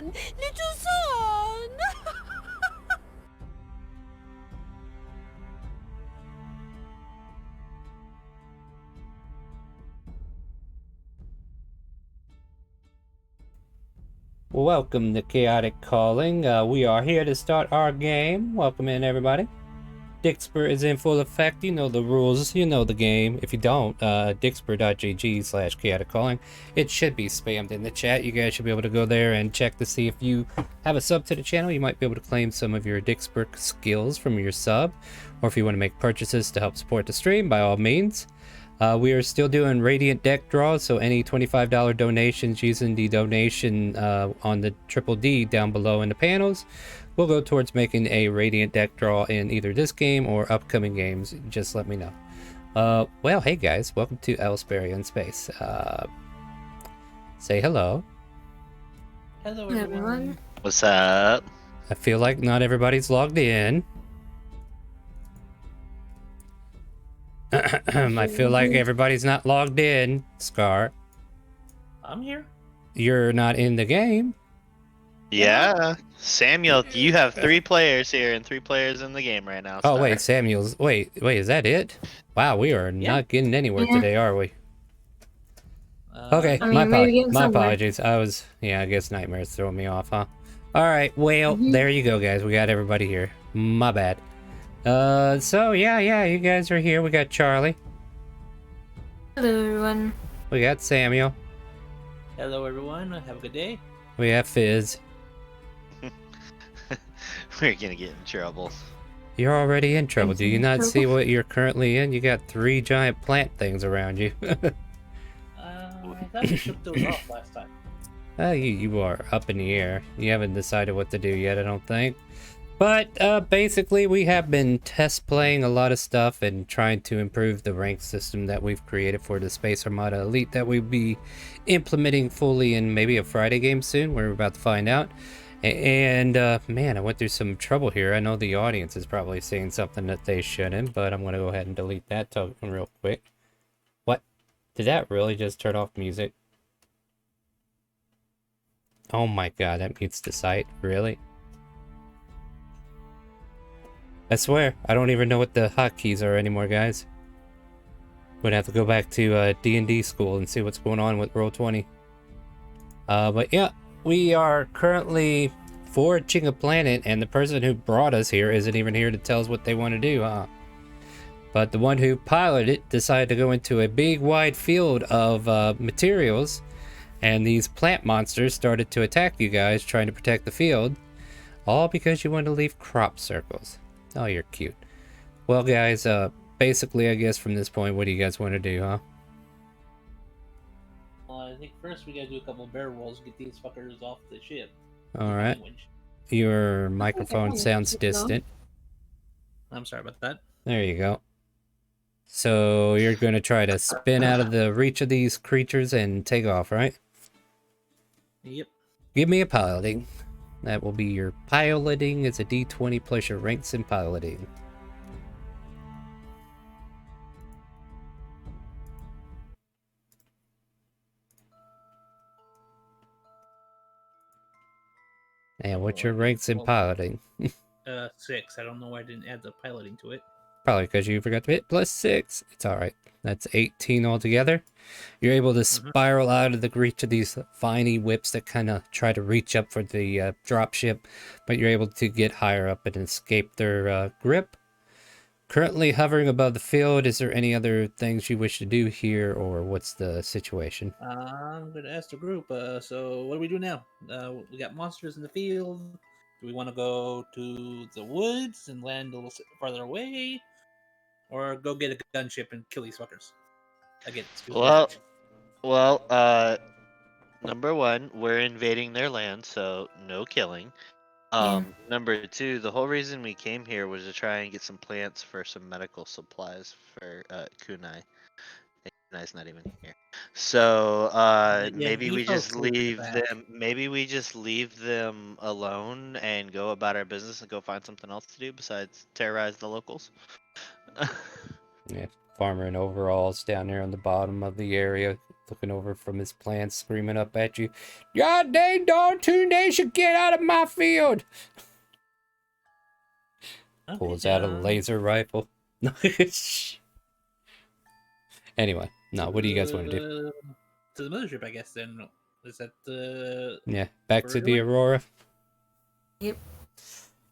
Little son! Welcome to Chaotic Calling. We are here to start our game. Welcome in, everybody. Dixper is in full effect. You know the rules. You know the game. If you don't, dixper.gg/chaotic calling. It should be spammed in the chat. You guys should be able to go there and check to see if you have a sub to the channel. You might be able to claim some of your Dixper skills from your sub. Or if you want to make purchases to help support the stream, by all means. We are still doing Radiant deck draws, so any $25 donations using the donation on the Triple D down below in the panels will go towards making a Radiant deck draw in either this game or upcoming games. Just let me know. Well, hey guys, welcome to Elsparia in Space. Say hello. Hello everyone. What's up? I feel like not everybody's logged in. I feel like everybody's not logged in, Scar. I'm here. You're not in the game. Yeah. Samuel, you have 3 players here and 3 players in the game right now. Oh, Star. wait, Samuel's... Wait, is that it? Wow, we are not getting anywhere today, are we? Okay, my apologies. I guess Nightmare's throwing me off, huh? Alright, well, there you go, guys. We got everybody here. My bad. So, yeah, you guys are here. We got Charlie. Hello, everyone. We got Samuel. Hello everyone. Have a good day. We have Fizz. We're gonna get in trouble. You're already in trouble. Do you not see what you're currently in? You got 3 giant plant things around you. I thought you shook those off last time. You are up in the air. You haven't decided what to do yet, I don't think. But basically, we have been test playing a lot of stuff and trying to improve the rank system that we've created for the Space Armada Elite that we'll be implementing fully in maybe a Friday game soon. We're about to find out. And man, I went through some trouble here. I know the audience is probably saying something that they shouldn't, but I'm going to go ahead and delete that token real quick. What? Did that really just turn off music? Oh my god, that mutes the site. Really? I swear, I don't even know what the hotkeys are anymore, guys. Would have to go back to D&D school and see what's going on with Roll20. But yeah, we are currently foraging a planet, and the person who brought us here isn't even here to tell us what they want to do, huh? But the one who piloted it decided to go into a big wide field of materials, and these plant monsters started to attack you guys, trying to protect the field, all because you wanted to leave crop circles. Oh, you're cute. Well, guys, basically, I guess from this point, what do you guys want to do, huh? Well, I think first we gotta do a couple barrel rolls to get these fuckers off the ship. Alright. Your microphone sounds distant. I'm sorry about that. There you go. So, you're going to try to spin out of the reach of these creatures and take off, right? Yep. Give me a piloting. That will be your piloting. It's a D20 plus your ranks in piloting. And what's your ranks in piloting? 6. I don't know why I didn't add the piloting to it. Probably because you forgot to hit +6. It's alright. That's 18 altogether. You're able to spiral out of the reach of these viney whips that kind of try to reach up for the drop ship, but you're able to get higher up and escape their grip. Currently hovering above the field, is there any other things you wish to do here, or what's the situation? I'm gonna ask the group, so what do we do now? We got monsters in the field. Do we want to go to the woods and land a little farther away? Or go get a gunship and kill these fuckers? Again, Well, number 1, we're invading their land, so no killing. Number 2, the whole reason we came here was to try and get some plants for some medical supplies for Kunai. Kunai's not even here. So maybe we just leave them. Maybe we just leave them alone and go about our business and go find something else to do besides terrorize the locals. Yeah, farmer in overalls down there on the bottom of the area, looking over from his plants, screaming up at you. God dang darn they should get out of my field! Okay, Pulls out a laser rifle. Anyway, no, what do you guys want to do? To the mothership, I guess, then. Is that the... Yeah, back to the Further? Aurora. Yep.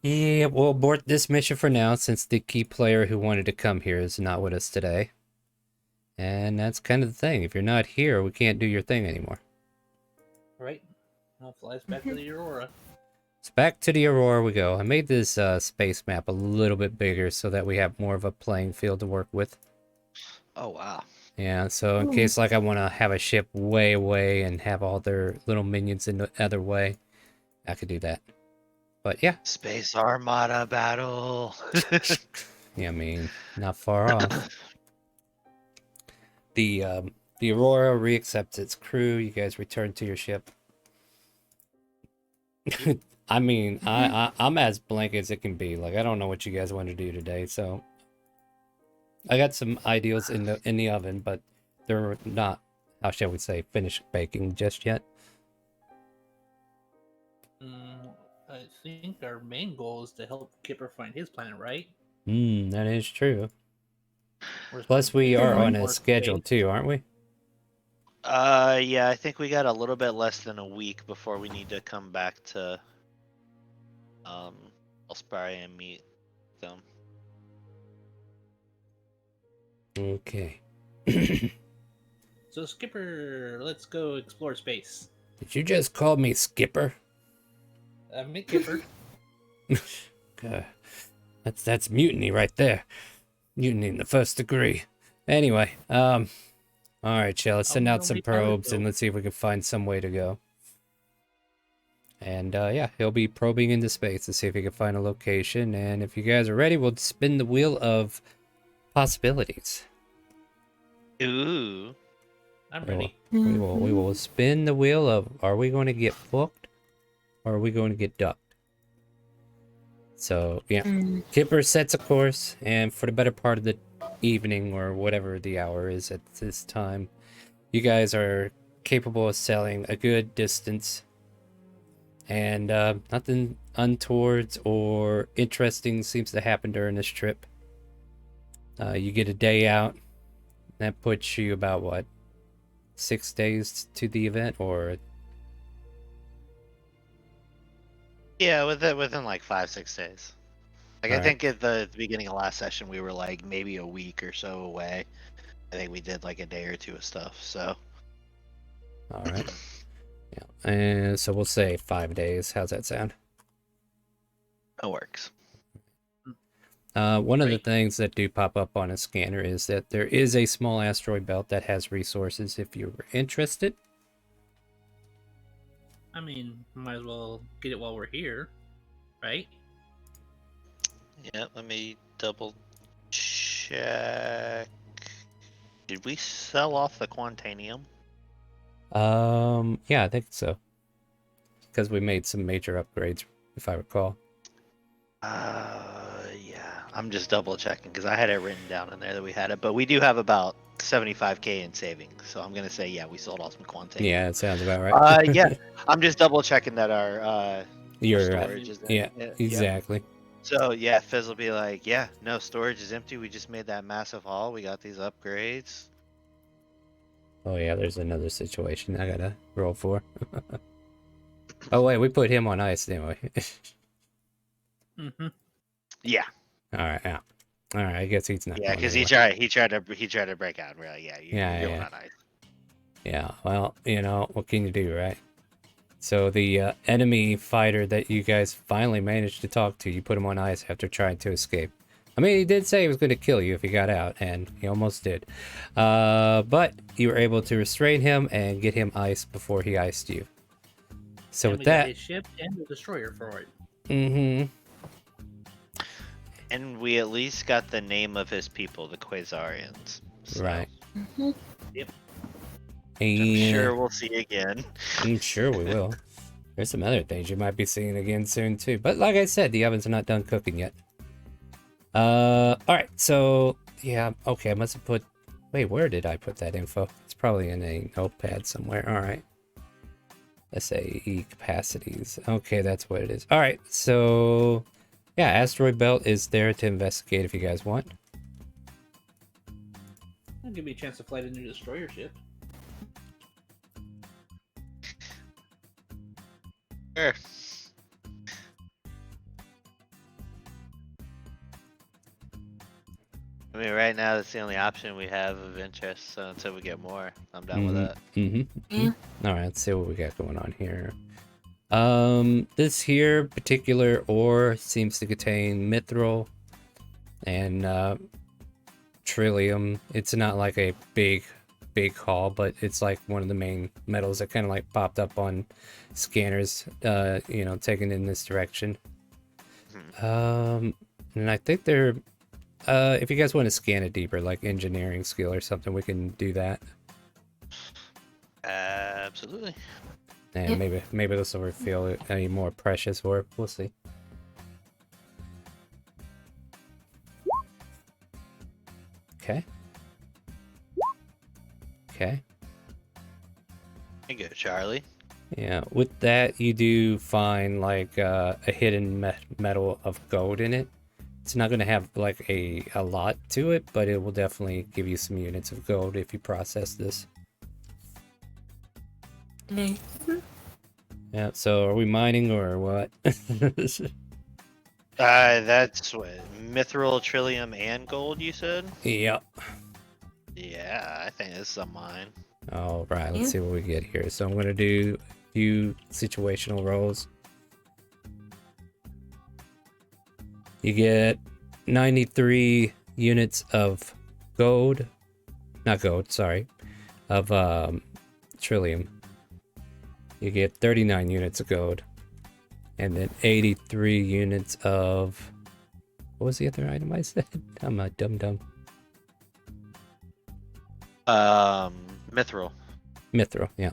Yeah, we'll abort this mission for now since the key player who wanted to come here is not with us today. And that's kind of the thing. If you're not here, we can't do your thing anymore. Right. I'll fly us back to the Aurora. So back to the Aurora we go. I made this space map a little bit bigger so that we have more of a playing field to work with. Oh wow. Yeah, so in case like I want to have a ship way away and have all their little minions in the other way, I could do that. But yeah. Space Armada battle. Yeah, I mean, not far off. The Aurora reaccepts its crew. You guys return to your ship. I mean, I'm as blank as it can be. Like, I don't know what you guys want to do today, so I got some ideas in the oven, but they're not, how shall we say, finished baking just yet. I think our main goal is to help Kipper find his planet, right? That is true. Whereas Plus, we are on a more schedule space. too, aren't we? Yeah, I think we got a little bit less than a week before we need to come back to Elsparia and meet them. Okay. So Skipper, let's go explore space. Did you just call me Skipper? Meet Kipper. That's mutiny right there. Mutiny in the first degree. Anyway, all right, Shell, let's send out some probes and let's see if we can find some way to go. And yeah, he'll be probing into space to see if he can find a location. And if you guys are ready, we'll spin the wheel of possibilities. Ooh. I'm ready. We will spin the wheel of, are we going to get booked or are we going to get ducked? So yeah, Kipper sets a course, and for the better part of the evening or whatever the hour is at this time, you guys are capable of sailing a good distance, and nothing untoward or interesting seems to happen during this trip. You get a day out. That puts you about what, 6 days to the event, or Yeah, within like 5-6 days. Like I Alright. think at the beginning of last session we were like maybe a week or so away. I think we did like a day or two of stuff. So all right. Yeah, and so we'll say 5 days. How's that sound? it works. One of the Great. things that do pop up on a scanner is that there is a small asteroid belt that has resources if you're interested. I mean, might as well get it while we're here, right? Yeah, let me double check. Did we sell off the Quantanium? Yeah, I think so. Because we made some major upgrades, if I recall. Yeah. I'm just double checking because I had it written down in there that we had it, but we do have about 75k in savings. So I'm gonna say yeah, we sold off some Quantanium. Yeah, it sounds about right. Yeah. I'm just double checking that our Your storage is yeah, Yep. exactly. So yeah, Fizz will be like, yeah, no, storage is empty. We just made that massive haul. We got these upgrades. Oh yeah, there's another situation I gotta roll for. Oh wait, we put him on ice, didn't we? Mm-hmm. Yeah, All right, yeah. All right, I guess he's not. yeah, going because anywhere. he tried to break out. We're like, yeah, Yeah, you're going yeah. on ice. Yeah, well, you know, what can you do, right? So the enemy fighter that you guys finally managed to talk to, you put him on ice after trying to escape. I mean, he did say he was going to kill you if he got out, and he almost did. But you were able to restrain him and get him iced before he iced you. So And with we got that, his ship and the destroyer for it. mm-hmm. And we at least got the name of his people, the Quasarians. So Right. Yep. I'm And sure we'll see again. I'm sure we will. There's some other things you might be seeing again soon too. But like I said, the ovens are not done cooking yet. All right. So yeah, okay. I must have put Wait, where did I put that info? It's probably in a notepad somewhere. All right. SAE capacities. Okay, that's what it is. All right, so yeah, asteroid belt is there to investigate if you guys want. That'll give me a chance to fly the new destroyer ship. Sure. I mean, right now that's the only option we have of interest. So until we get more, I'm down with that. Yeah. All right, let's see what we got going on here. This here particular ore seems to contain mithril and trillium. It's not like a big haul, but it's like one of the main metals that kind of like popped up on scanners, you know, taken in this direction. And I think they're, if you guys want to scan it deeper, like engineering skill or something, we can do that. Absolutely. And Yeah. maybe this will reveal any more precious ore. We'll see. Okay. Okay. You go, Charlie. Yeah, with that you do find like a hidden metal of gold in it. It's not going to have like a lot to it, but it will definitely give you some units of gold if you process this. Nice. Yeah, so are we mining or what? That's what mithril, trillium, and gold. You said? Yep. Yeah, I think this is a mine. All right, let's Yeah. see what we get here. So I'm going to do a few situational rolls. You get 93 units of gold, not gold, sorry, of trillium. You get 39 units of gold, and then 83 units of, what was the other item I said? I'm a dum-dum. Mithril. Mithril, yeah.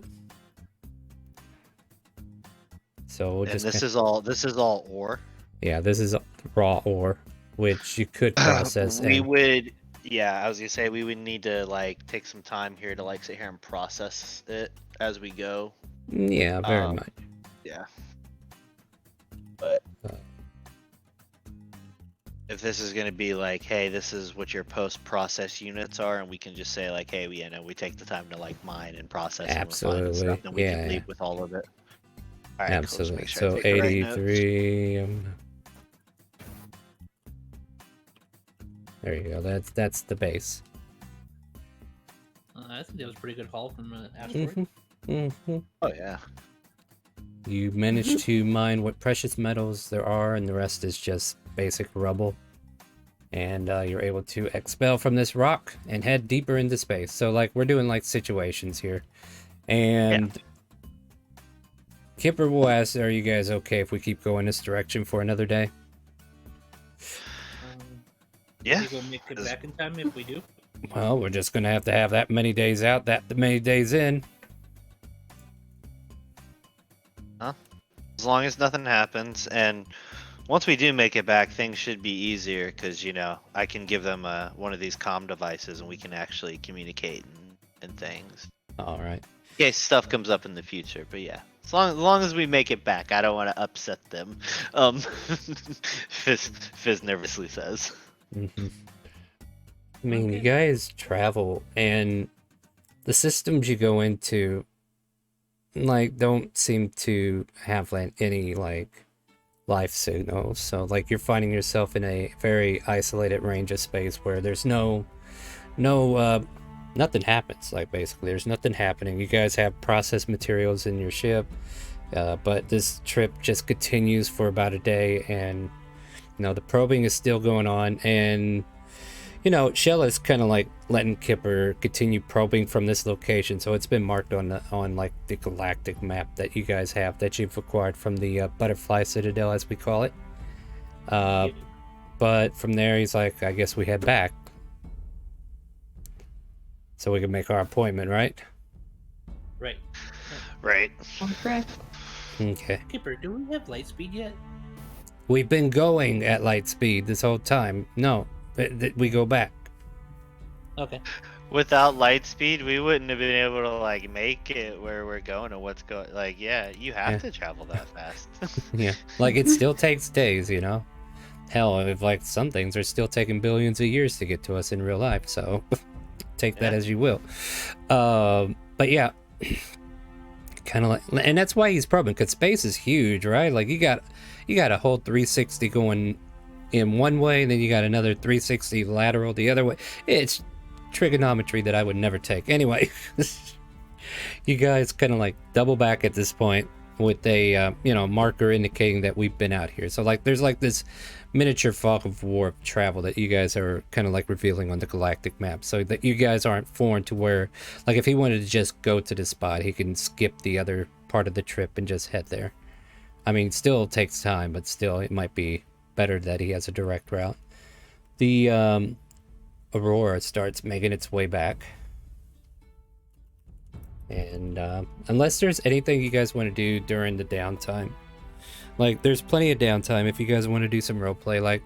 So we'll And just, this is all ore. yeah, this is raw ore, which you could process. We and, would, yeah, I was gonna say we would need to like take some time here to like sit here and process it as we go. yeah, very much. Yeah. But Uh, if this is gonna be like, hey, this is what your post-process units are, and we can just say like, hey, we take the time to like mine and process and refine and stuff, Absolutely, then we yeah, can leave yeah. with all of it. All right, Absolutely. Cool. Just So make sure I take the right notes. 83. There you go. That's the base. I think that was a pretty good haul from asteroid. Oh yeah. You managed to mine what precious metals there are, and the rest is just basic rubble. And you're able to expel from this rock and head deeper into space. So like we're doing like situations here, and Kipper will ask, "Are you guys okay if we keep going this direction for another day?" Yeah. You gonna make it back in time if we do? Well, we're just gonna have to have that many days out, that many days in. As long as nothing happens, and once we do make it back, things should be easier because I can give them one of these comm devices and we can actually communicate and things. All right. In case stuff comes up in the future, but yeah, as long as we make it back, I don't want to upset them. Fizz nervously says. I mean, you guys travel, and the systems you go into, like, don't seem to have like any like life signals. So like you're finding yourself in a very isolated range of space where there's no nothing happens. Like basically there's nothing happening. You guys have processed materials in your ship, but this trip just continues for about a day, and the probing is still going on. And Shell is kind of like letting Kipper continue probing from this location, so it's been marked on like the galactic map that you guys have that you've acquired from the Butterfly Citadel, as we call it. But from there, he's like, I guess we head back, so we can make our appointment, right? Right. Right. Correct. Okay. Kipper, do we have light speed yet? We've been going at light speed this whole time. No, we go back. Okay. Without light speed, we wouldn't have been able to like make it where we're going or what's going. Like, yeah, you have Yeah. to travel that fast. Yeah, like it still takes days, you know. Hell, if like some things are still taking billions of years to get to us in real life, so take that Yeah. as you will. But yeah, kind of like, and that's why he's probing, because space is huge, right? Like you got a whole 360 going in one way, and then you got another 360 lateral the other way. It's trigonometry that I would never take. Anyway, you guys kind of like double back at this point with a marker indicating that we've been out here. So like there's like this miniature fog of war travel that you guys are kind of like revealing on the galactic map, so that you guys aren't foreign to where, like, if he wanted to just go to the spot, he can skip the other part of the trip and just head there. I mean, still takes time, but still it might be better that he has a direct route. The Aurora starts making its way back, and unless there's anything you guys want to do during the downtime, like there's plenty of downtime if you guys want to do some roleplay. Like,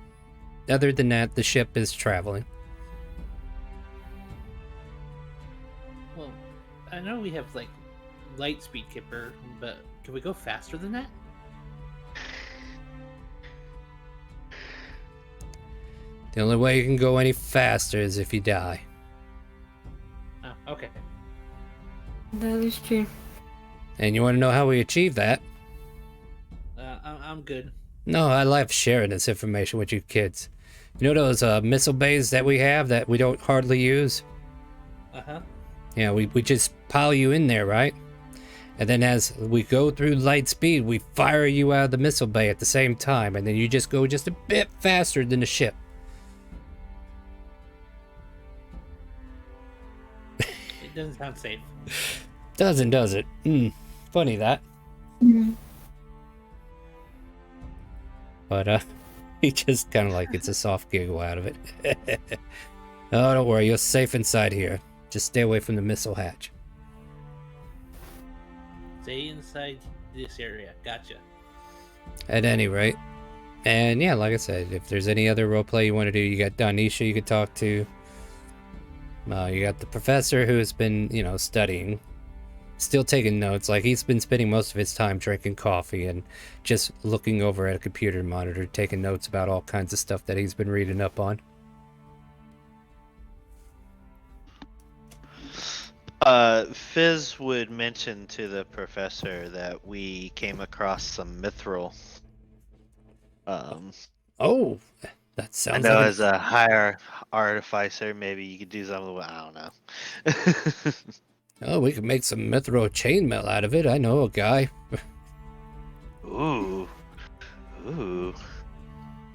other than that, the ship is traveling. Well, I know we have like light speed kipper, but can we go faster than that? The only way you can go any faster is if you die. Oh, okay. That is true. And you want to know how we achieve that? I'm good. No, I love sharing this information with you kids. You know those missile bays that we have that we don't hardly use? Uh-huh. Yeah, we just pile you in there, right? And then as we go through light speed, we fire you out of the missile bay at the same time, and then you just go just a bit faster than the ship. It doesn't sound safe. Doesn't, does it? Funny that. But he just kind of like gets a soft giggle out of it. Oh, don't worry, you're safe inside here. Just stay away from the missile hatch. Stay inside this area. Gotcha. At any rate. And yeah, like I said, if there's any other roleplay you want to do, you got Donisha you could talk to. You got the professor who has been, studying. Still taking notes. Like, he's been spending most of his time drinking coffee and just looking over at a computer monitor, taking notes about all kinds of stuff that he's been reading up on. Fizz would mention to the professor that we came across some mithril. Oh, that I sounds know like as a higher artificer, maybe you could do something with, I don't know. Oh, we could make some mithril chainmail out of it. I know a guy. Ooh.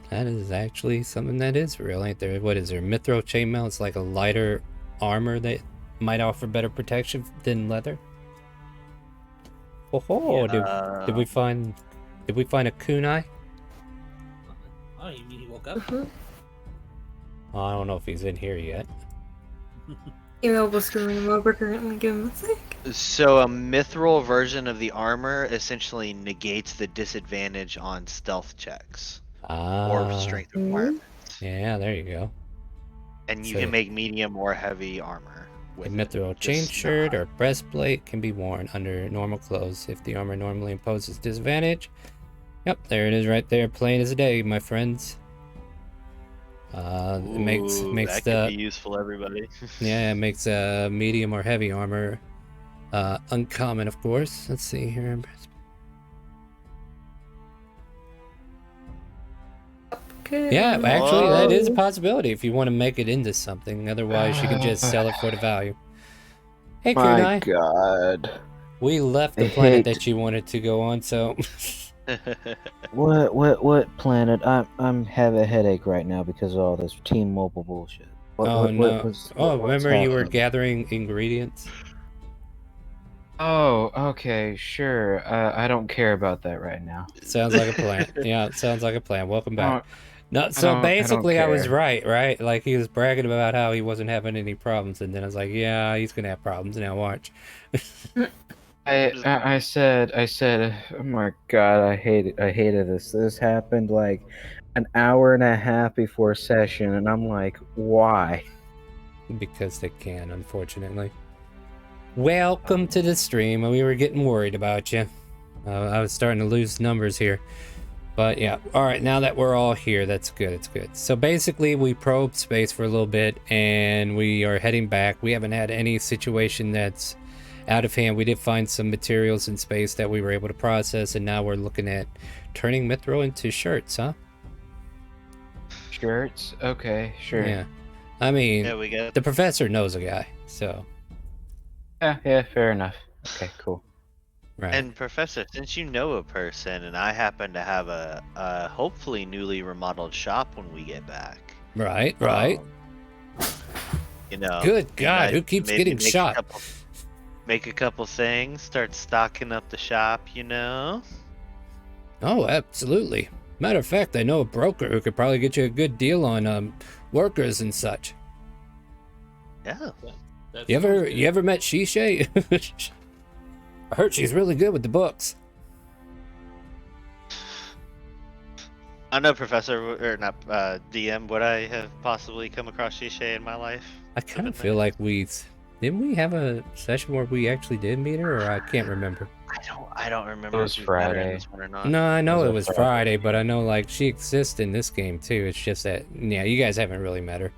That is actually something that is real, ain't there? What is there? Mithril chainmail? It's like a lighter armor that might offer better protection than leather. Oh, Yeah. did we find a kunai? Oh, you mean he woke up? Uh-huh. Oh, I don't know if he's in here yet. Yeah, we'll screw him over currently. Give him a sec. So a mithril version of the armor essentially negates the disadvantage on stealth checks or strength requirements. Yeah, there you go. And you So- can make medium or heavy armor A with mithril it, chain just shirt not- or breastplate can be worn under normal clothes if the armor normally imposes disadvantage. Yep, there it is right there, plain as day, my friends. It makes Ooh, makes that the could be useful, everybody. yeah, it makes medium or heavy armor uncommon, of course. Let's see here. Okay. Yeah, actually, that is a Whoa. possibility if you want to make it into something. Otherwise, you can just sell it for the value. Hey, My Kunai. God. We left I the planet hate- that you wanted to go on, so What planet? I'm have a headache right now because of all this T-Mobile bullshit. What's remember you were happening? gathering ingredients? Oh, okay, sure. I don't care about that right now. Sounds like a plan. Yeah, it sounds like a plan. Welcome back. No, so don't basically I was care. right? Like he was bragging about how he wasn't having any problems, and then I was like, yeah, he's gonna have problems now. Watch. I said, oh my God, I hated this. This happened like an hour and a half before session, and I'm like, why? because they can, unfortunately. Welcome to the stream. We were getting worried about you. I was starting to lose numbers here. But yeah, all right, now that we're all here, that's good, it's good. So basically, we probed space for a little bit, and we are heading back. We haven't had any situation that's out of hand. We did find some materials in space that we were able to process, and now we're looking at turning Mithril into shirts, huh? Shirts? Okay, sure. Yeah. I mean, Yeah, we got. the professor knows a guy, so... Yeah, fair enough. Okay, cool. Right. And Professor, since you know a person, and I happen to have a hopefully newly remodeled shop when we get back. Right. You know. Good God, I who keeps maybe getting make a shot? make a couple things, start stocking up the shop. You know. Oh, absolutely. Matter of fact, I know a broker who could probably get you a good deal on workers and such. Yeah. That You sounds good. ever met Shishay? I heard she's really good with the books. I know, Professor, or not DM. Would I have possibly come across Shishay in my life? I kind of feel like didn't we have a session where we actually did meet her, or I can't remember. I don't remember It was if we met her in Friday. this one or not. No, I know Was it it was Friday? Friday, but I know like she exists in this game too. It's just that you guys haven't really met her.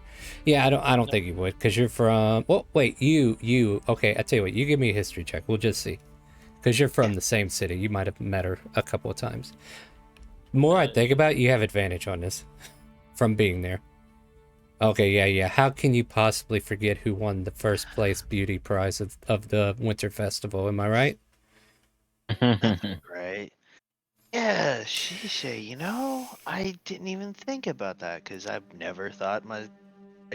Yeah, I don't think you would, because you're from. Well, wait, you. Okay, I tell you what, you give me a history check. We'll just see, because you're from the same city. You might have met her a couple of times. The more I think about it, you have advantage on this from being there. Okay, yeah. How can you possibly forget who won the first place beauty prize of the Winter Festival? Am I right? Right. Yeah, Shishay. You know, I didn't even think about that because I've never thought I'd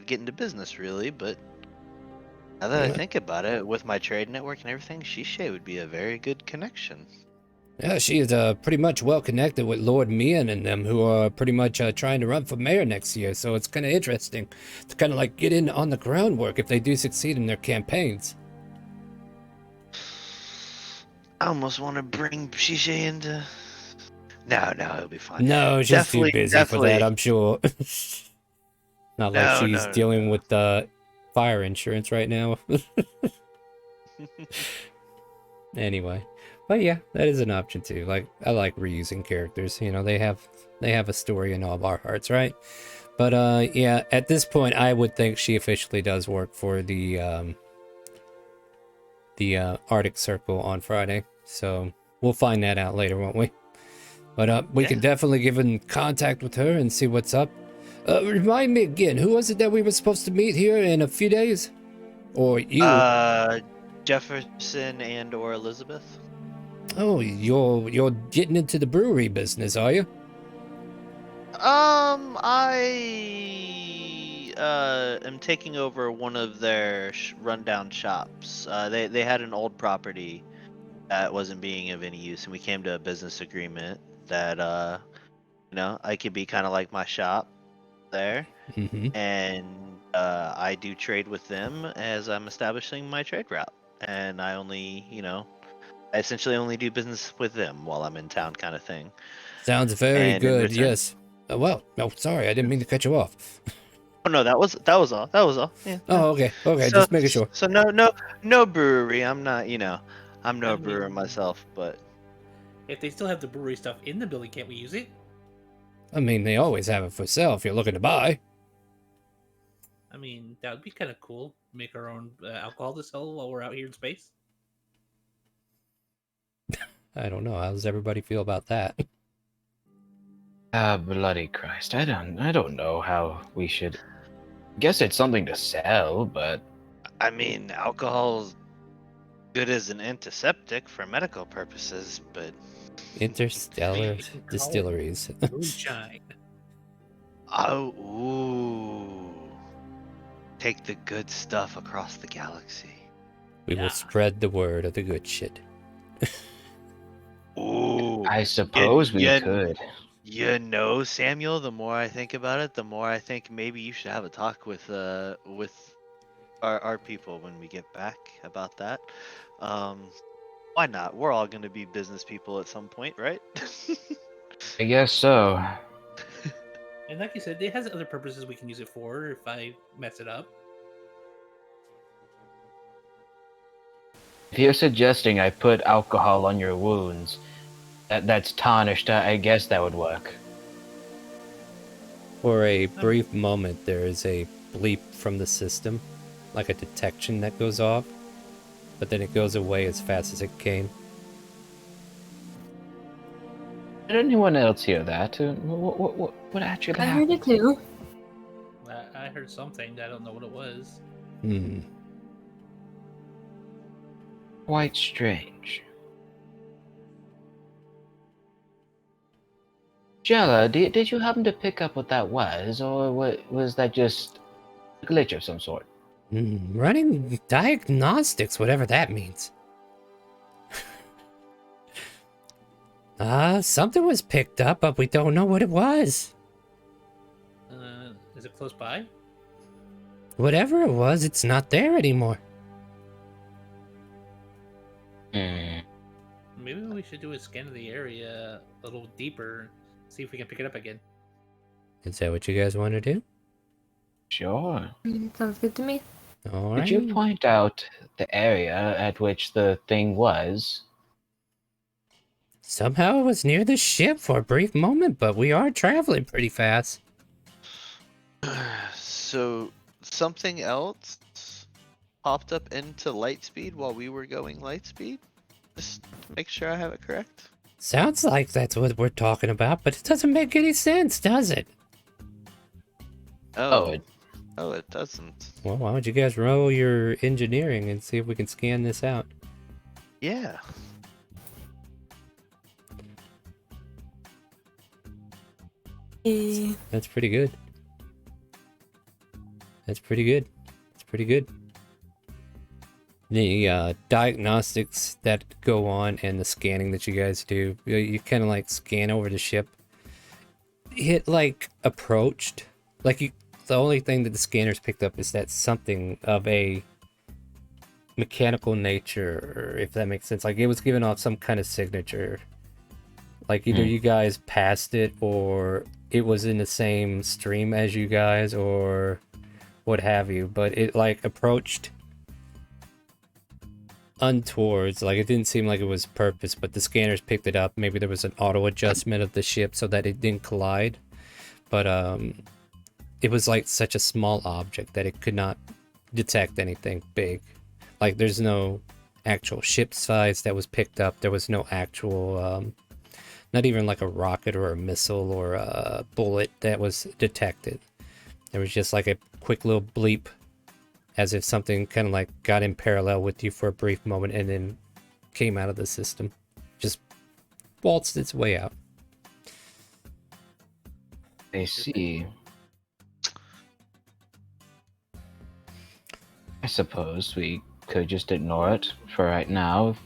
get into business really. But now that I Yeah. think about it, with my trade network and everything, Shishay would be a very good connection. Yeah, she is pretty much well connected with Lord Mian and them, who are pretty much trying to run for mayor next year. So it's kind of interesting to kind of like get in on the groundwork if they do succeed in their campaigns. I almost want to bring Shishay into. No, it'll be fine. No, she's too busy for that, I'm sure. Not like she's No. dealing with fire insurance right now. Anyway, but yeah, that is an option too. Like I like reusing characters. You know, they have a story in all of our hearts, right? But yeah, at this point, I would think she officially does work for the Arctic Circle on Friday. So we'll find that out later, won't we? But we can definitely get in contact with her and see what's up. Remind me again, who was it that we were supposed to meet here in a few days? Or you? Jefferson and or Elizabeth. Oh, you're getting into the brewery business, are you? I am taking over one of their rundown shops. They had an old property that wasn't being of any use, and we came to a business agreement that I could be kind of like my shop there, Mm-hmm. and I do trade with them as I'm establishing my trade route, and I essentially only do business with them while I'm in town, kind of thing. Sounds very And in good. return- Yes. Well, no, sorry, I didn't mean to cut you off. Oh no, that was all. That was all. Yeah. Oh, okay, So, just making sure. So no brewery. I'm not. I'm no I brewer mean- myself, but If they still have the brewery stuff in the building, can't we use it? I mean, they always have it for sale if you're looking to buy. I mean, that would be kind of cool. Make our own alcohol to sell while we're out here in space. I don't know. How does everybody feel about that? Bloody Christ! I don't know how we should. Guess it's something to sell, but I mean, alcohol's good as an antiseptic for medical purposes, but Interstellar We can call it distilleries. Moonshine. ooh, take the good stuff across the galaxy. We will Yeah. spread the word of the good shit. Ooh, I suppose we yeah. could. Samuel, the more I think about it, the more I think maybe you should have a talk with our people when we get back about that. Why not? We're all going to be business people at some point, right? I guess so. And like you said, it has other purposes we can use it for if I mess it up. If you're suggesting I put alcohol on your wounds, that's tarnished, I guess that would work. For a brief moment, there is a bleep from the system, like a detection that goes off, but then it goes away as fast as it came. Did anyone else hear that? What actually I happened? heard it too. I heard something. I don't know what it was. Quite strange. Jella, did you happen to pick up what that was, or was that just a glitch of some sort? Running diagnostics, whatever that means. Something was picked up, but we don't know what it was. Is it close by? Whatever it was, it's not there anymore. Maybe we should do a scan of the area a little deeper, see if we can pick it up again. Is that what you guys want to do? Sure. Sounds good to me. All Did right. you point out the area at which the thing was? Somehow it was near the ship for a brief moment, but we are traveling pretty fast. So something else popped up into light speed while we were going light speed? Just make sure I have it correct. Sounds like that's what we're talking about, but it doesn't make any sense, does it? Oh, it doesn't. Well, why don't you guys roll your engineering and see if we can scan this out? Yeah. That's pretty good. That's pretty good. That's pretty good. The diagnostics that go on and the scanning that you guys do, you kind of like scan over the ship. Hit like approached. Like the only thing that the scanners picked up is that something of a mechanical nature, if that makes sense. Like it was giving off some kind of signature. Like either you guys passed it or it was in the same stream as you guys or what have you, but it like approached untowards. Like it didn't seem like it was purpose, but the scanners picked it up. Maybe there was an auto adjustment of the ship so that it didn't collide, but it was like such a small object that it could not detect anything big. Like there's no actual ship size that was picked up. There was no actual not even like a rocket or a missile or a bullet that was detected. There was just like a quick little bleep, as if something kind of like got in parallel with you for a brief moment and then came out of the system. Just waltzed its way out. I see. I suppose we could just ignore it for right now.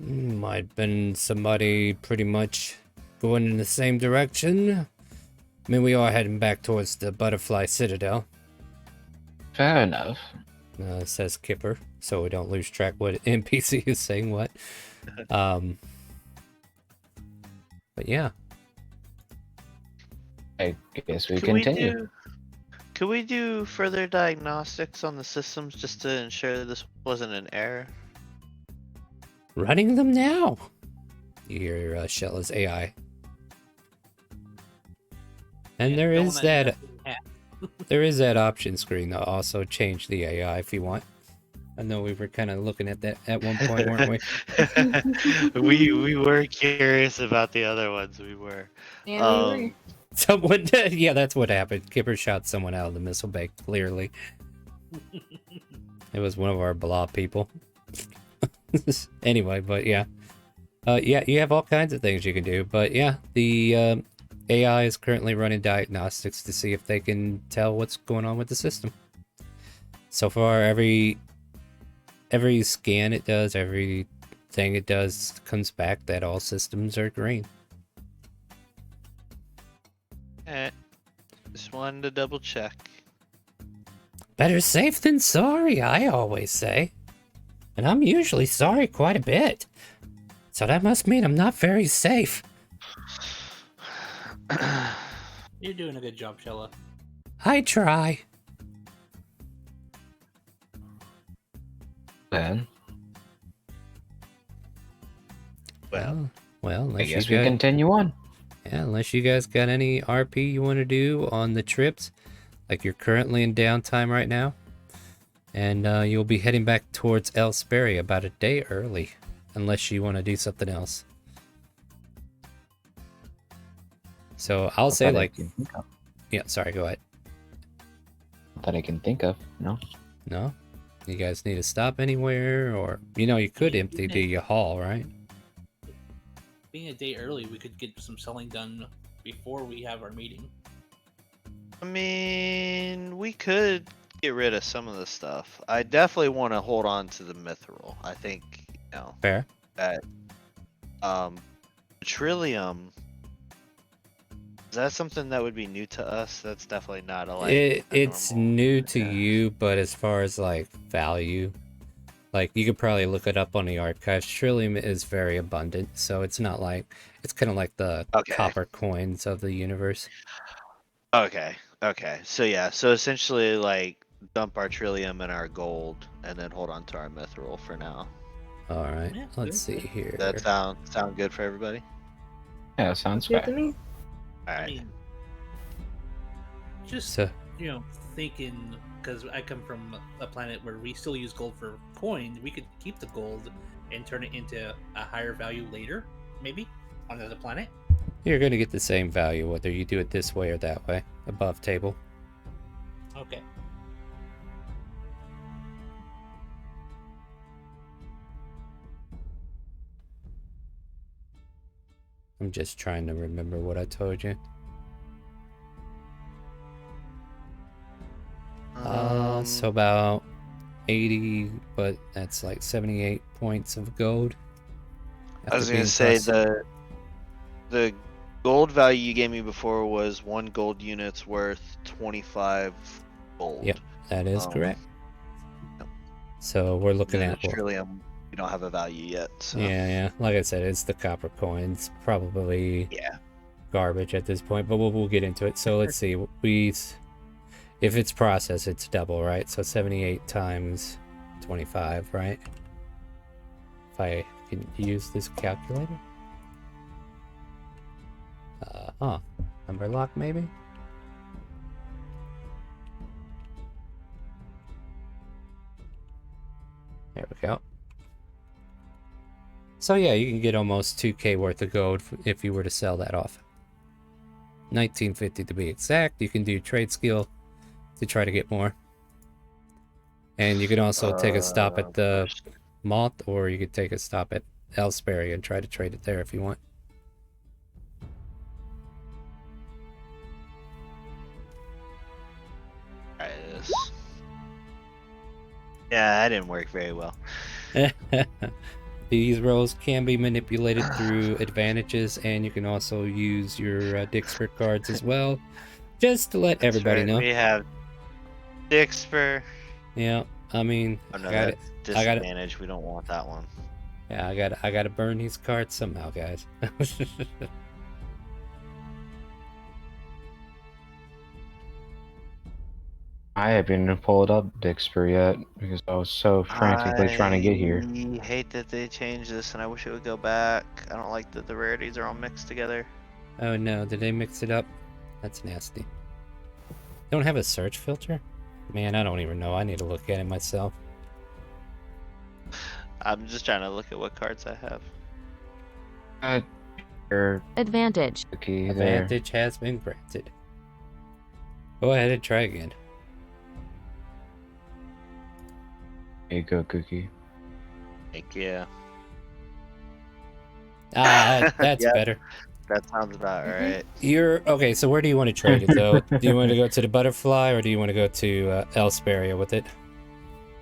Might have been somebody pretty much going in the same direction. I mean, we are heading back towards the Butterfly Citadel. Fair enough. Says Kipper, so we don't lose track what NPC is saying what. But yeah. I guess we Can continue. Could we do further diagnostics on the systems just to ensure this wasn't an error? Running them now. You hear Shella's AI. And there is that option screen to also change the AI if you want. I know we were kind of looking at that at one point, weren't we? we were curious about the other ones. We were. Yeah, we were. Someone, yeah, that's what happened. Kipper shot someone out of the missile bay. Clearly, it was one of our blah people. Anyway, but yeah, yeah, you have all kinds of things you can do. But yeah, the AI is currently running diagnostics to see if they can tell what's going on with the system. So far, every scan it does, everything it does comes back that all systems are green. Just wanted to double check. Better safe than sorry, I always say. And I'm usually sorry quite a bit. So that must mean I'm not very safe. You're doing a good job, Shella. I try. Then, Well, I unless guess you we got, continue on. yeah, unless you guys got any RP you want to do on the trips, like you're currently in downtime right now, and you'll be heading back towards Elsparia about a day early, unless you want to do something else. So I'll say That I like, can think of. yeah, sorry, go ahead. That I can think of. No. No? You guys need to stop anywhere, or, you could empty the hall, right? Being a day early, we could get some selling done before we have our meeting. I mean, we could get rid of some of the stuff. I definitely want to hold on to the mithril. I think, Fair. that Trillium, is that something that would be new to us? That's definitely not a It's normal. new to Yeah. you, but as far as like value, like you could probably look it up on the archives. Trillium is very abundant, so it's not like it's kind of like the Okay. copper coins of the universe. Okay. So yeah, so essentially like dump our Trillium and our gold and then hold on to our mithril for now. All right, Yeah, let's see good. here. That sound good for everybody? Yeah, sounds Good to fair. me. All I right. mean, just So thinking, because I come from a planet where we still use gold for coin, we could keep the gold and turn it into a higher value later, maybe on another planet. you're gonna get the same value whether you do it this way or that way, above table. Okay. I'm just trying to remember what I told you. So about 80, but that's like 78 points of gold. I was after gonna being say processed. the gold value you gave me before was 1 gold unit's worth 25 gold. Yep, that is correct. Yep. So we're looking The at Trillium, we don't have a value yet. So. yeah. Like I said, it's the copper coins, probably Yeah. garbage at this point, but we'll get into it. So let's see. If it's processed, it's double, right? So 78 times 25, right? If I can use this calculator. Number lock maybe? There we go. So yeah, you can get almost 2k worth of gold if you were to sell that off. 1950 to be exact. You can do trade skill to try to get more. And you can also take a stop at the Moth, or you could take a stop at Elsparia and try to trade it there if you want. Yeah, that didn't work very well. These rolls can be manipulated through advantages, and you can also use your Dixper cards as well. Just to let everybody know. We have Dixper. Yeah, I mean, Oh no, I got it. disadvantage. We don't want that one. Yeah, I gotta burn these cards somehow, guys. I haven't pulled up Dixper yet because I was so frantically trying to get here. I hate that they changed this, and I wish it would go back. I don't like that the rarities are all mixed together. Oh no, did they mix it up? That's nasty. Don't have a search filter? Man, I don't even know. I need to look at it myself. I'm just trying to look at what cards I have. Your Advantage. cookie there. Advantage has been granted. Go ahead and try again. There you go, Cookie. Thank you. That's Yeah. better. That sounds about right. You're okay. So where do you want to trade it though? Do you want to go to the Butterfly, or do you want to go to Elsparia with it?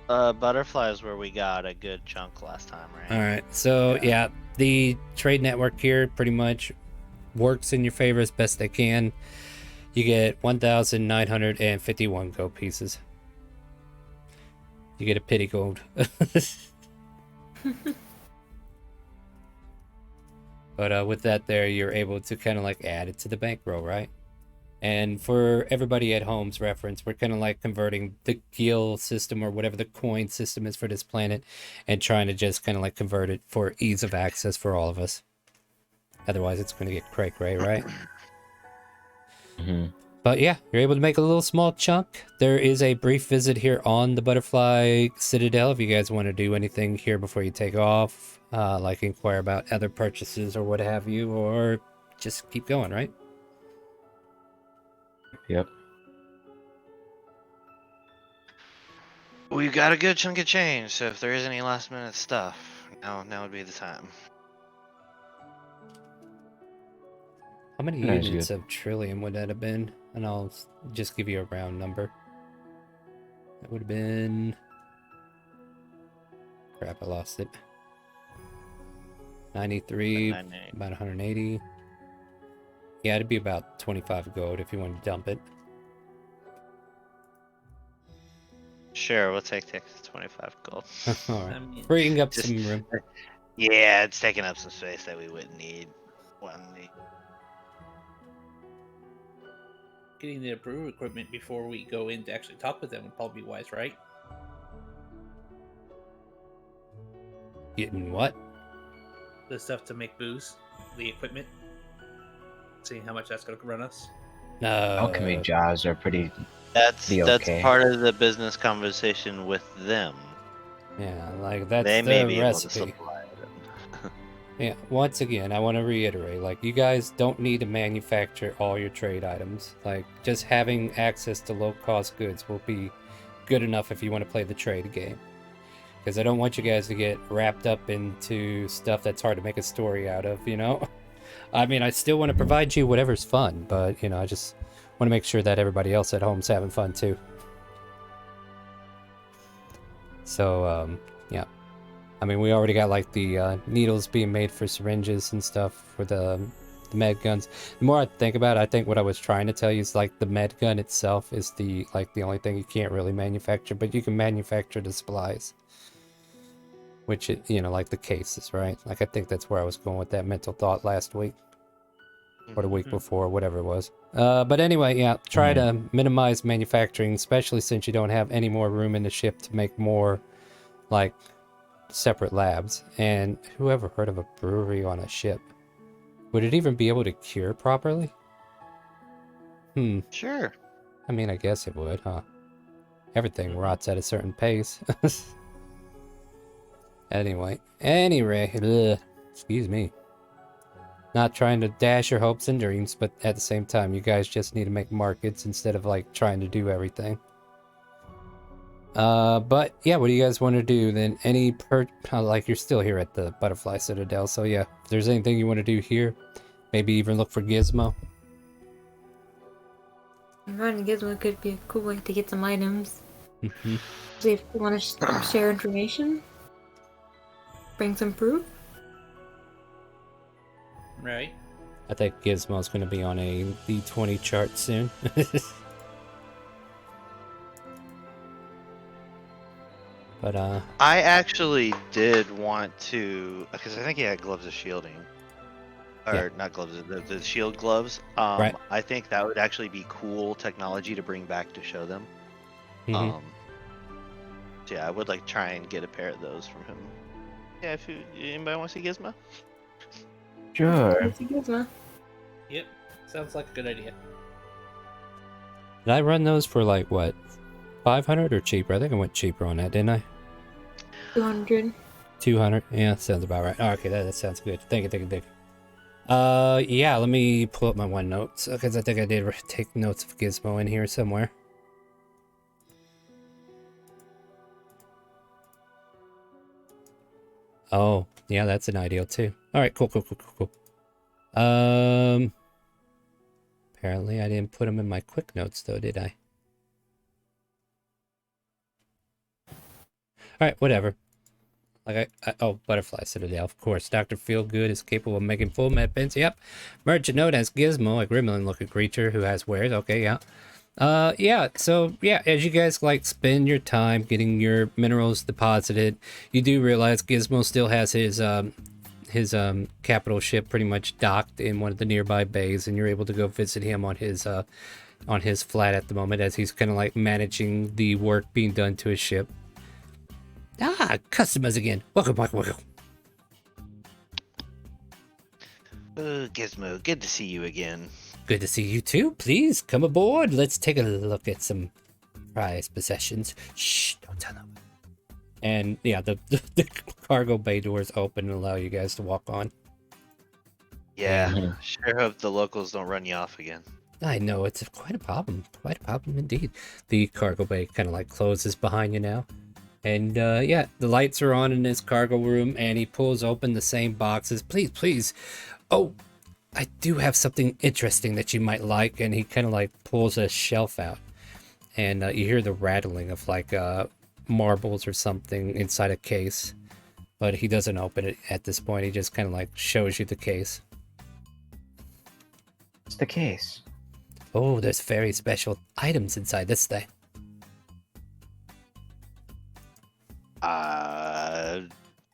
Butterfly is where we got a good chunk last time, right? All right. So yeah, the trade network here pretty much works in your favor as best they can. You get 1,951 gold pieces. You get a pity gold. But with that there, you're able to kind of like add it to the bankroll, right? And for everybody at home's reference, we're kind of like converting the gil system or whatever the coin system is for this planet and trying to just kind of like convert it for ease of access for all of us. Otherwise, it's going to get cray-cray, right? Mm-hmm. But yeah, you're able to make a little small chunk. There is a brief visit here on the Butterfly Citadel if you guys want to do anything here before you take off, like inquire about other purchases or what have you, or just keep going, right? Yep. We've got a good chunk of change, so if there is any last minute stuff, now would be the time. How many Nice, units good. of trillium would that have been? And I'll just give you a round number. That would have been... Crap, I lost it. 93, about 180. Yeah, it'd be about 25 gold if you want to dump it. Sure, we'll take 25 gold. Alright. I mean, Freeing up just- some room. Yeah, it's taking up some space that we wouldn't need. getting the brew equipment before we go in to actually talk with them would probably be wise, right? Getting what? The stuff to make booze, the equipment. Seeing how much that's going to run us. Alchemy jobs are pretty. That's okay. part of the business conversation with them. Yeah, like that's They may the be able to recipe. supply it. Yeah, once again, I want to reiterate, like, you guys don't need to manufacture all your trade items. Like, just having access to low-cost goods will be good enough if you want to play the trade game. Because I don't want you guys to get wrapped up into stuff that's hard to make a story out of, you know? I mean, I still want to provide you whatever's fun, but, you know, I just want to make sure that everybody else at home's having fun, too. So, yeah. I mean, we already got like the needles being made for syringes and stuff for the med guns. The more I think about it, I think what I was trying to tell you is like the med gun itself is the only thing you can't really manufacture, but you can manufacture the supplies, which it, you know, like the cases, right? Like I think that's where I was going with that mental thought last week or the week before, whatever it was. But anyway, yeah, try to minimize manufacturing, especially since you don't have any more room in the ship to make more like separate labs. And who ever heard of a brewery on a ship? Would it even be able to cure properly? Sure. I mean, I guess it would, huh? Everything rots at a certain pace. Anyway, excuse me. Not trying to dash your hopes and dreams, but at the same time, you guys just need to make markets instead of like trying to do everything. But yeah, what do you guys want to do then? Like you're still here at the Butterfly Citadel, so yeah, if there's anything you want to do here, maybe even look for Gizmo. Running Gizmo could be a cool way to get some items. Mm-hmm. So if you want to share information, bring some proof. Right. I think Gizmo's going to be on a D20 chart soon. But I actually did want to, because I think he had gloves of shielding, or Yeah. not gloves, the shield gloves. Right. I think that would actually be cool technology to bring back to show them. mhm. So yeah, I would like try and get a pair of those from him. Yeah, if anybody want to see Gizmo? Sure. It's a Gizmo. Yep. Sounds like a good idea. Did I run those for like what, 500 or cheaper? I think I went cheaper on that, didn't I? 200. 200. Yeah, sounds about right. Oh, okay, that sounds good. Thank you. Yeah, let me pull up my OneNotes because I think I did take notes of Gizmo in here somewhere. Oh, yeah, that's an ideal too. All right, cool. Apparently I didn't put them in my quick notes though, did I? All right, whatever. Like oh, Butterfly Citadel, of course. Dr. Feelgood is capable of making full med pens. Yep. Merchant note as Gizmo, a gremlin-looking creature who has wares. Okay, yeah. Yeah, so yeah, as you guys like spend your time getting your minerals deposited, you do realize Gizmo still has his capital ship pretty much docked in one of the nearby bays, and you're able to go visit him on his flat at the moment as he's kind of like managing the work being done to his ship. Ah, customers again. Welcome, welcome, welcome. Gizmo, good to see you again. Good to see you too. Please come aboard. Let's take a look at some prized possessions. Shh, don't tell them. And yeah, the cargo bay doors open and allow you guys to walk on. Yeah, sure hope the locals don't run you off again. I know, it's quite a problem indeed. The cargo bay kind of like closes behind you now. And yeah, the lights are on in his cargo room, and he pulls open the same boxes. Please, please. Oh, I do have something interesting that you might like. And he kind of like pulls a shelf out. And you hear the rattling of like marbles or something inside a case. But he doesn't open it at this point. He just kind of like shows you the case. What's the case? Oh, there's very special items inside this thing.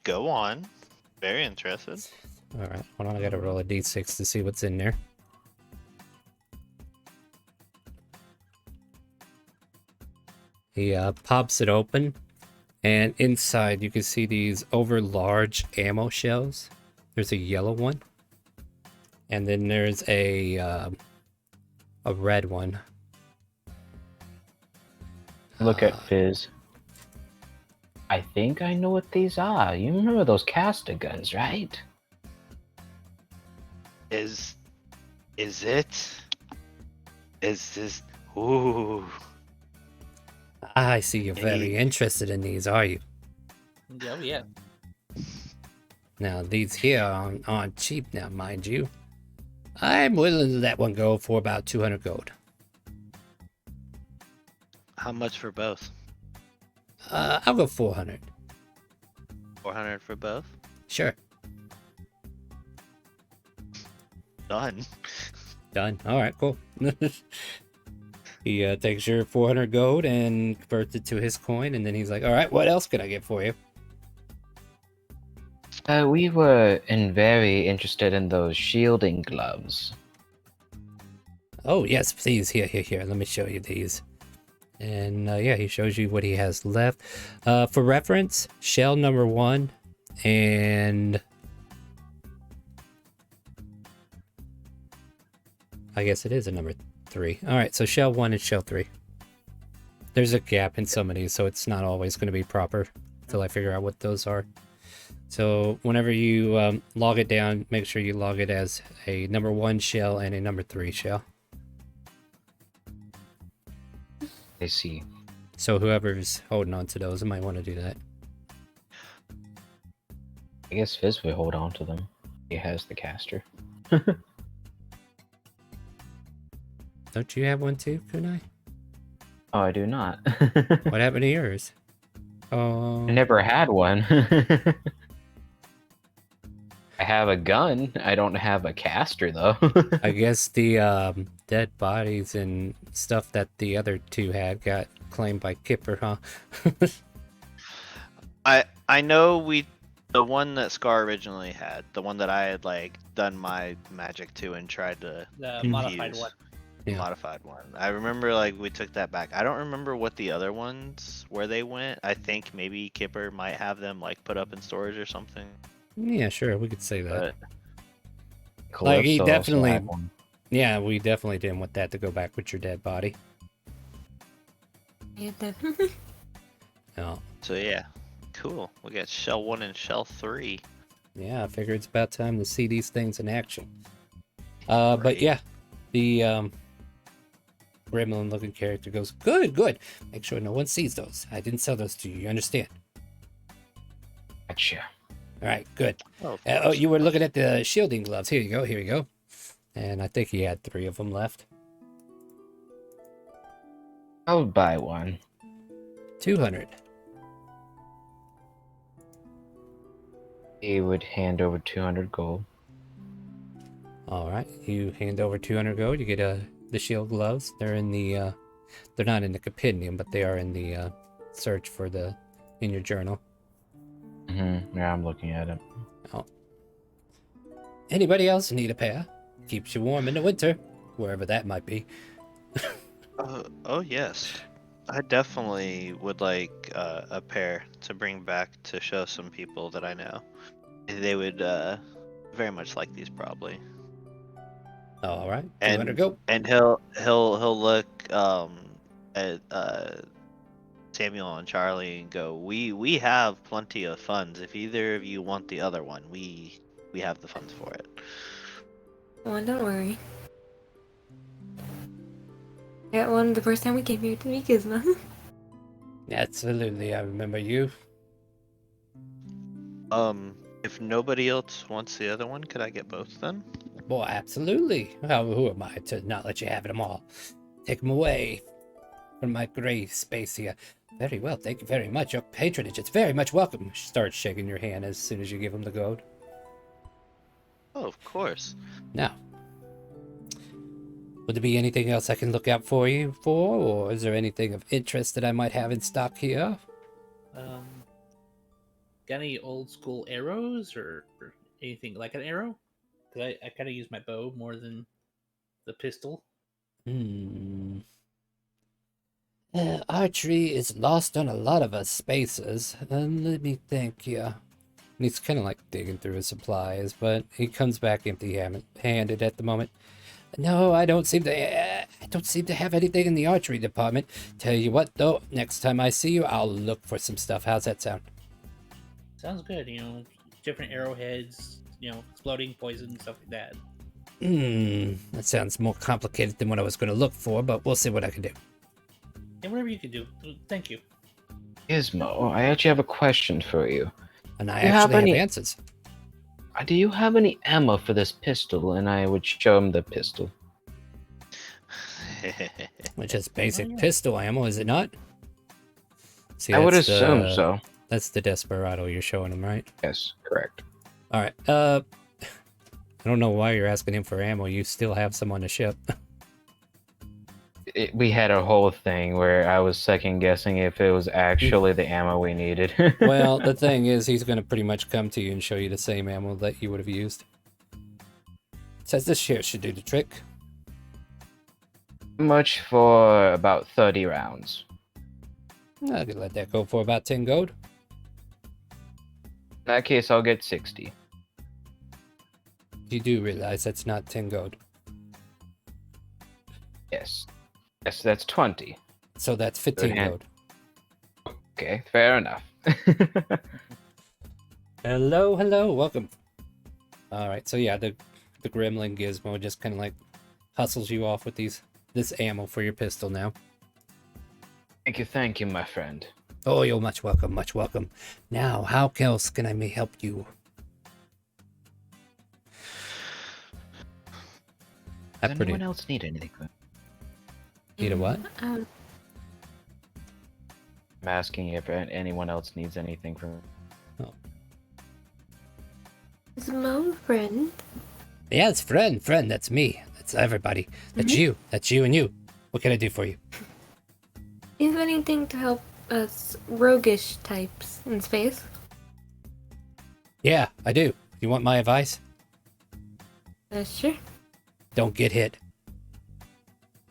Go on. Very interested. Alright, hold on, I gotta roll a d6 to see what's in there. He pops it open, and inside you can see these over large ammo shells. There's a yellow one, and then there's a red one. Look at Fizz. I think I know what these are. You remember those caster guns, right? Is it? Is this? Ooh. I see you're very interested in these, are you? Oh, yeah. Now, these here aren't cheap now, mind you. I'm willing to let one go for about 200 gold. How much for both? I'll go 400. 400 for both? Sure. Done. Done. All right, cool. He takes your 400 gold and converts it to his coin, and then he's like, all right, what else can I get for you? We were very interested in those shielding gloves. Oh, yes, please. Here. Let me show you these. And yeah, he shows you what he has left. For reference, shell number 1 and I guess it is a number 3. All right, so shell 1 and shell 3. There's a gap in some of these, so it's not always going to be proper until I figure out what those are. So whenever you log it down, make sure you log it as a number 1 shell and a number 3 shell. I see. So whoever's holding on to those, might want to do that. I guess Fizz will hold on to them. He has the caster. Don't you have one too, Kunai? Oh, I do not. What happened to yours? Oh, I never had one. I have a gun. I don't have a caster, though. I guess the dead bodies and stuff that the other two had got claimed by Kipper, huh? I know the one that Scar originally had, the one that I had like done my magic to and tried to The Mhm. modified one. Yeah. modified one. I remember like we took that back. I don't remember what the other ones where they went. I think maybe Kipper might have them like put up in storage or something. Yeah, sure, we could say that. But Like, he Calypso also definitely- had one. Yeah, we definitely didn't want that to go back with your dead body. Yeah, definitely. No. so yeah, cool. We got shell 1 and shell 3. Yeah, I figure it's about time to see these things in action. But yeah, the gremlin looking character goes, good. Make sure no one sees those. I didn't sell those to you, you understand? Gotcha. All right, good. Oh, Oh, you were looking at the shielding gloves. Here you go. And I think he had 3 of them left. I'll buy one. 200. He would hand over 200 gold. All right, you hand over 200 gold. You get the shield gloves. They're in the they're not in the compendium, but they are in the search for in your journal. Yeah, I'm looking at it. Oh. Anybody else need a pair? Keeps you warm in the winter, wherever that might be. Oh yes, I definitely would like a pair to bring back to show some people that I know. They would very much like these probably. All right, 200 And go. he'll look at Samuel and Charlie and go, we have plenty of funds. If either of you want the other one, we have the funds for it. Oh, don't worry. I got one the first time we came here to meet Gizmo. Absolutely, I remember you. If nobody else wants the other one, could I get both then? Boy, absolutely. Who am I to not let you have them all? Take them away from my gray space here. Very well, thank you very much. Your patronage, it's very much welcome. Start shaking your hand as soon as you give him the gold. Oh, of course. Now, would there be anything else I can look out for you for, or is there anything of interest that I might have in stock here? Got any old school arrows or anything like an arrow? Because I kind of use my bow more than the pistol. Archery is lost on a lot of us spacers. Let me think here. And he's kind of like digging through his supplies, but he comes back empty-handed at the moment. No, I don't seem to have anything in the archery department. Tell you what, though, next time I see you, I'll look for some stuff. How's that sound? Sounds good. Different arrowheads. Exploding poison, stuff like that. That sounds more complicated than what I was going to look for, but we'll see what I can do. And whatever you can do. Thank you. Gizmo, I actually have a question for you. And I Do you have actually have any- answers. Do you have any ammo for this pistol? And I would show him the pistol. Which is basic Oh, yeah. pistol ammo, is it not? See, I would that's assume so. That's the Desperado you're showing him, right? Yes, correct. All right. I don't know why you're asking him for ammo. You still have some on the ship. We had a whole thing where I was second guessing if it was actually the ammo we needed. Well, the thing is, he's going to pretty much come to you and show you the same ammo that you would have used. Says this here should do the trick. Much for about 30 rounds. I could let that go for about 10 gold. In that case, I'll get 60. You do realize that's not 10 gold. Yes. Yes, that's 20. So that's 15 hand. gold. Okay, fair enough. Hello, welcome. Alright, so yeah, the gremlin Gizmo just kind of like hustles you off with this ammo for your pistol now. Thank you, my friend. Oh, you're much welcome, much welcome. Now, how else can I may help you? Does anyone else need anything? Need a what? I'm asking if anyone else needs anything from... Gizmo, friend. Yes, friend, that's me. That's everybody. That's you and you. What can I do for you? Is there anything to help us roguish types in space? Yeah, I do. You want my advice? Sure. Don't get hit.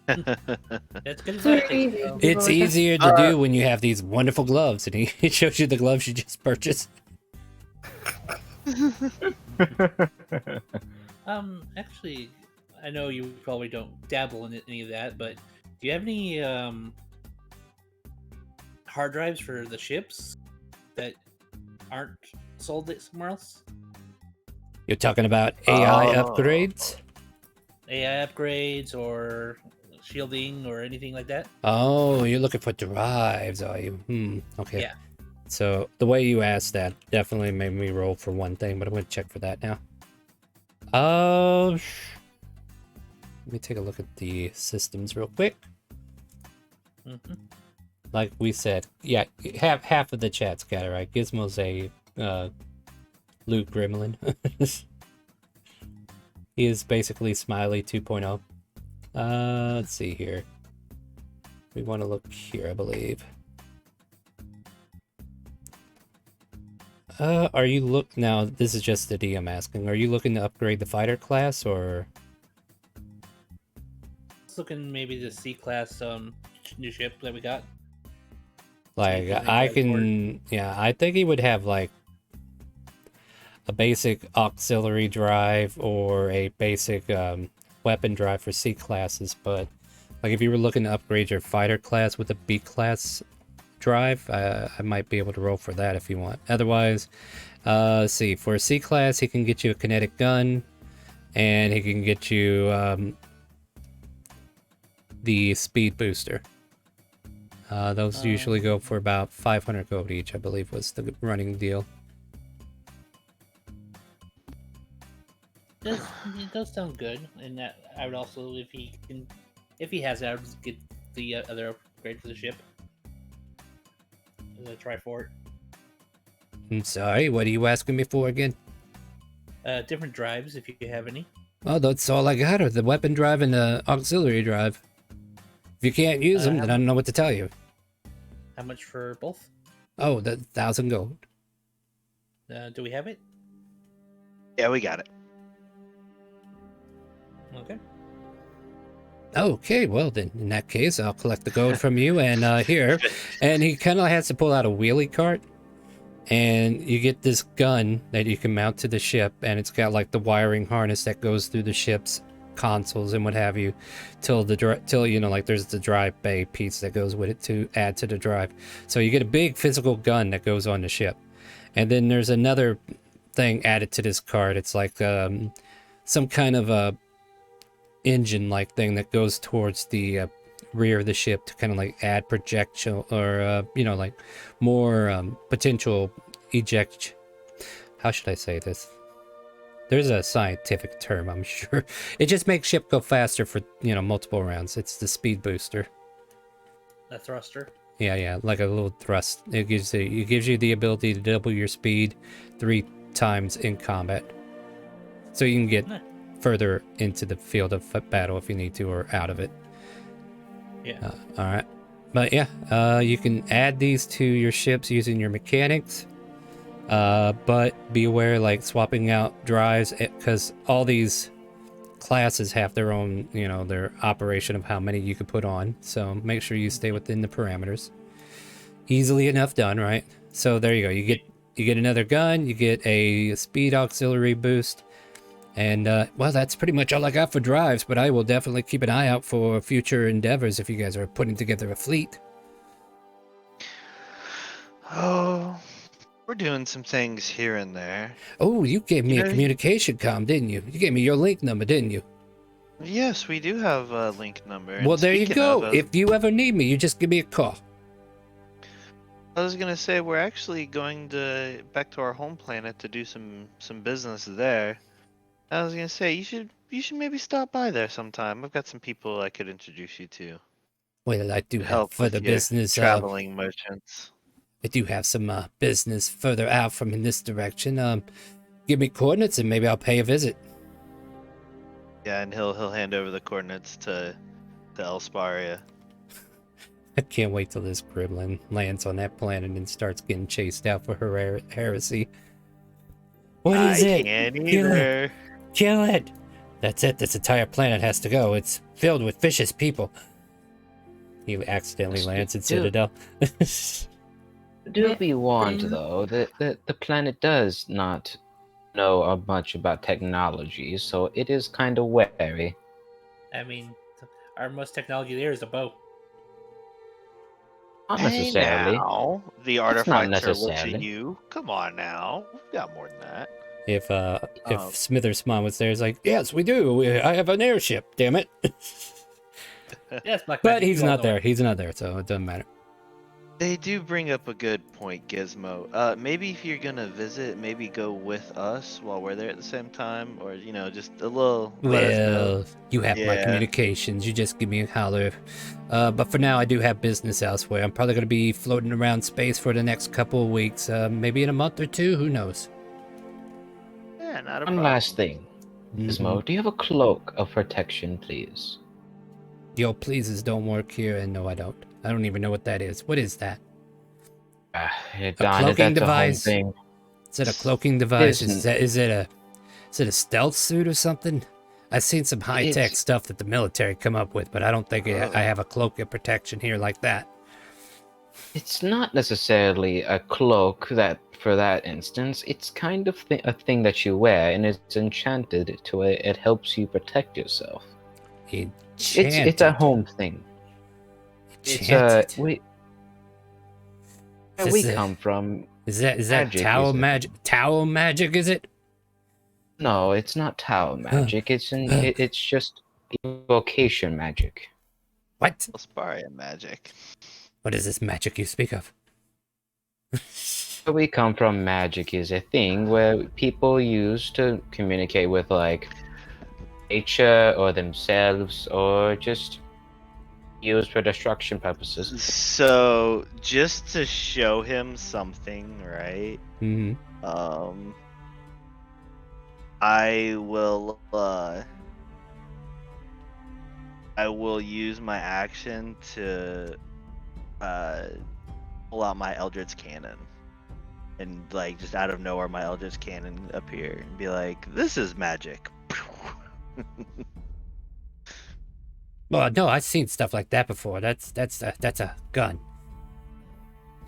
That's good Very advice. easy. It's easier to do when you have these wonderful gloves, and he shows you the gloves you just purchased. Actually, I know you probably don't dabble in any of that, but do you have any hard drives for the ships that aren't sold somewhere else? You're talking about AI Oh. upgrades? AI upgrades or shielding or anything like that? Oh, you're looking for drives, are you? Okay. Yeah. So the way you asked that definitely made me roll for one thing, but I'm going to check for that now. Let me take a look at the systems real quick. Mm-hmm. Like we said, yeah, half of the chat's got it right. Gizmo's a Luke Gremlin. He is basically Smiley 2.0. Let's see here. We want to look here, I believe. Are you now? This is just the DM asking. Are you looking to upgrade the fighter class, or Let's look in maybe the C class new ship that we got. See if like there's any I drives for it. can? Yeah, I think he would have like a basic auxiliary drive or a basic weapon drive for C classes. But like if you were looking to upgrade your fighter class with a B class drive, I might be able to roll for that if you want. Otherwise, let's see, for a C class, he can get you a kinetic gun, and he can get you the speed booster. Those usually go for about 500 gold each, I believe was the running deal. It does sound good, and that I would also, if he has it, I would just get the other upgrade for the ship. As a try for it. I'm sorry, what are you asking me for again? Different drives, if you have any. Oh, that's all I got, are the weapon drive and the auxiliary drive. If you can't use them, then I don't know what to tell you. How much for both? Oh, the 1,000 gold. Do we have it? Yeah, we got it. Okay. Okay, well then, in that case, I'll collect the gold from you, and here. And he kind of has to pull out a wheelie cart, and you get this gun that you can mount to the ship, and it's got like the wiring harness that goes through the ship's consoles and what have you, till you know, like there's the drive bay piece that goes with it to add to the drive. So you get a big physical gun that goes on the ship, and then there's another thing added to this cart. It's like some kind of a engine like thing that goes towards the rear of the ship to kind of like add projection or you know, like more potential eject. How should I say this? There's a scientific term, I'm sure. It just makes ship go faster for, you know, multiple rounds. It's the speed booster. A thruster. Yeah, like a little thrust. It gives you the ability to double your speed 3 times in combat, so you can get further into the field of battle if you need to, or out of it. Yeah. All right, but yeah, you can add these to your ships using your mechanics. But be aware, like swapping out drives, because all these classes have their own, you know, their operation of how many you can put on. So make sure you stay within the parameters. Easily enough done, right? So there you go. You get another gun. You get a speed auxiliary boost. And, well, that's pretty much all I got for drives, but I will definitely keep an eye out for future endeavors if you guys are putting together a fleet. Oh, we're doing some things here and there. Oh, you gave me You a know, communication comm, didn't you? You gave me your link number, didn't you? Yes, we do have a link number. Well, And there you speaking go. of, If you ever need me, you just give me a call. I was gonna say we're actually going back to our home planet to do some business there. I was gonna say you should maybe stop by there sometime. I've got some people I could introduce you to Well, I do have help further with your business. traveling merchants. I do have some business further out from in this direction. Give me coordinates and maybe I'll pay a visit. Yeah, and he'll hand over the coordinates to Elsparia. I can't wait till this gremlin lands on that planet and starts getting chased out for her heresy. What is it? Can't Kill it! either. Kill it! That's it. This entire planet has to go. It's filled with vicious people. He accidentally lands in Citadel. Do be warned, though, that the planet does not know much about technology, so it is kind of wary. I mean, our most technology there is a bow. Not Hey necessarily. now, the not artificer looks necessarily. at you. Come on now, we've got more than that. If Smithersmon was there, he's like, yes, we do. I have an airship, damn it. Yes, Black But Magic, he's you all not know there. it. He's not there, so it doesn't matter. They do bring up a good point, Gizmo. Maybe if you're gonna visit, maybe go with us while we're there at the same time, or just a little. Let us know. Well, you have my Yeah. communications. You just give me a holler. But for now, I do have business elsewhere. I'm probably going to be floating around space for the next couple of weeks. Maybe in a month or two. Who knows? Yeah, not a One problem. last thing. Gizmo, do you have a cloak of protection, please? Yo, pleases don't work here, and no, I don't. I don't even know what that is. What is that? Darn it, cloaking that's device? a home thing. Is it a cloaking device? Is it a stealth suit or something? I've seen some high-tech It's stuff that the military come up with, but I don't think Oh. I have a cloak of protection here like that. it's not necessarily a cloak that for that instance. It's kind of a thing that you wear, and it's enchanted to it. It helps you protect yourself. It's a Enchanted. home thing. It's Enchanted. where we come from. Is that Magic Tao is a magic? thing. Tao magic? Is it? No, it's not Tao magic. It's just evocation magic. What? Elsparia magic. What is this magic you speak of? Where we come from, magic is a thing where people use to communicate with like nature or themselves or just use for destruction purposes. So just to show him something, right? Mm-hmm. I will use my action to pull out my Eldritch Cannon. And like just out of nowhere my Eldritch Cannon appear and be like, this is magic. Well, no, I've seen stuff like that before. That's a gun.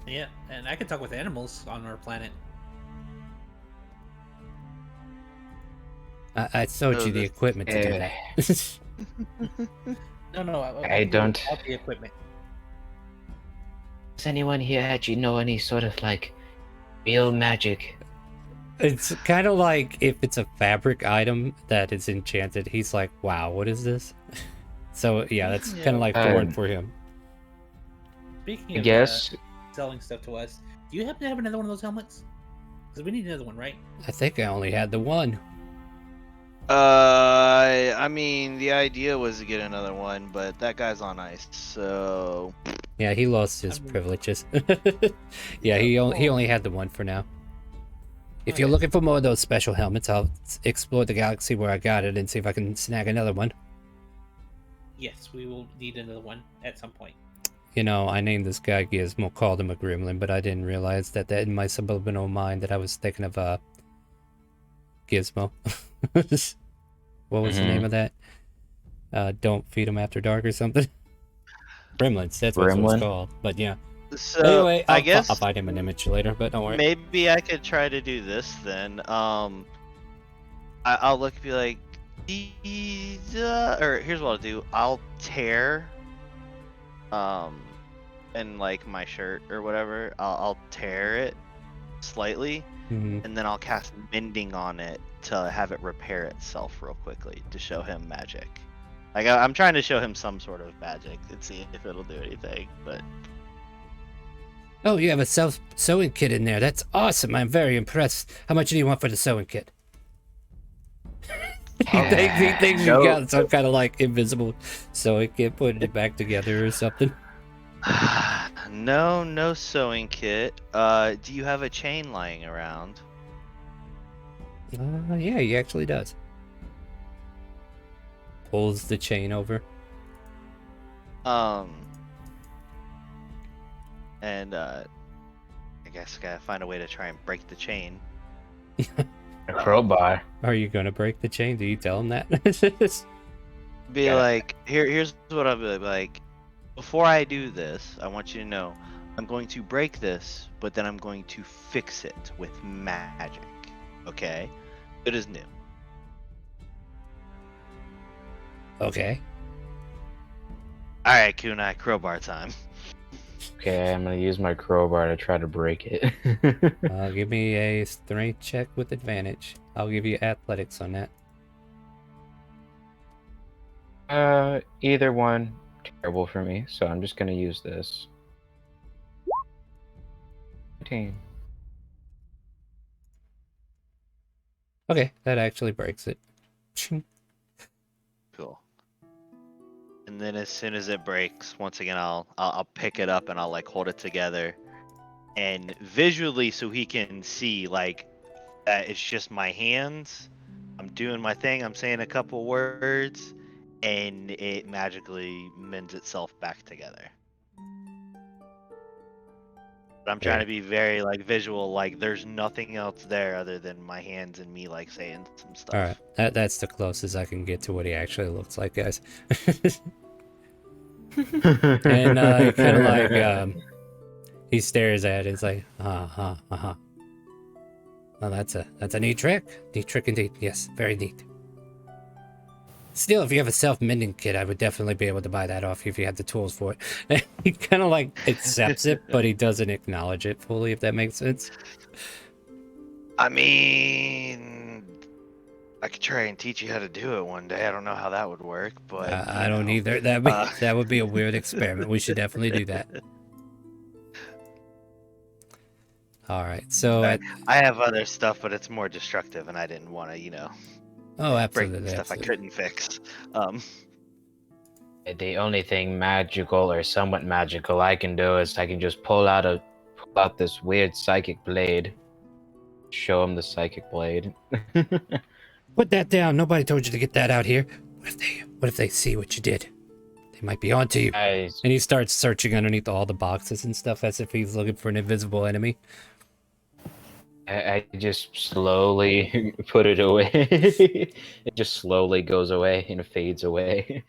Yeah, and I can talk with animals on our planet. I sold Oh, you the that's- equipment to do that. No, I don't. All the equipment. Does anyone here actually know any sort of like real magic? It's kind of like if it's a fabric item that is enchanted, he's like, wow, what is this? So yeah, that's kind of like foreign for him. Speaking I of guess selling stuff to us, do you happen to have another one of those helmets? Because we need another one, right? I think I only had the one. I mean, the idea was to get another one, but that guy's on ice, so Yeah, he lost his I mean- privileges. Yeah, he only had the one for now. If you're Okay. looking for more of those special helmets, I'll explore the galaxy where I got it and see if I can snag another one. Yes, we will need another one at some point. You know, I named this guy Gizmo, called him a gremlin, but I didn't realize that in my subliminal mind that I was thinking of Gizmo. What was the name of that? Don't feed him after dark or something. Gremlins, that's what it was Gremlin? called. But yeah. so Anyway, I guess I'll find him an image later, but don't worry. maybe I could try to do this then. I'll look and be like, or here's what I'll do. I'll tear, in like my shirt or whatever. I'll tear it slightly, Mhm. and then I'll cast mending on it to have it repair itself real quickly to show him magic. Like I'm trying to show him some sort of magic and see if it'll do anything. But Oh, you have a self-sewing kit in there. That's awesome. I'm very impressed. How much do you want for the sewing kit? he thinks you got some kind of like invisible sewing kit, putting it back together or something. no sewing kit. Do you have a chain lying around? Yeah, he actually does. Pulls the chain over. And I guess I gotta find a way to try and break the chain. a crowbar. Are you gonna break the chain? Do you tell him that? Be Yeah. like, here's what I'll be like. Before I do this, I want you to know I'm going to break this, but then I'm going to fix it with magic. Okay? Good as new. Okay. Alright, Kunai, crowbar time. Okay, I'm gonna use my crowbar to try to break it. Give me a strength check with advantage. I'll give you athletics on that. Either one terrible for me, so I'm just gonna use this. 19. Okay, that actually breaks it. Cool. And then as soon as it breaks, once again I'll pick it up and I'll like hold it together, and visually so he can see like that it's just my hands. I'm doing my thing. I'm saying a couple words, and it magically mends itself back together. I'm trying to be very like visual, like there's nothing else there other than my hands and me like saying some stuff. All right, that's the closest I can get to what he actually looks like, guys. And he kind of like he stares at it. It's like, Well, that's a neat trick. Neat trick indeed. Yes, very neat. Still, if you have a self-mending kit, I would definitely be able to buy that off you if you had the tools for it. He kind of like accepts it, but he doesn't acknowledge it fully, if that makes sense. I mean, I could try and teach you how to do it one day. I don't know how that would work, but I don't either. That would be a weird experiment. We should definitely do that. All right, so I have other stuff, but it's more destructive, and I didn't want to, oh, break absolutely, stuff absolutely. I couldn't fix. The only thing magical or somewhat magical I can do is I can just pull out this weird psychic blade. Show him the psychic blade. Put that down. Nobody told you to get that out here. What if they see what you did? They might be onto you. Guys, And he starts searching underneath all the boxes and stuff as if he's looking for an invisible enemy. I just slowly put it away. It just slowly goes away and fades away.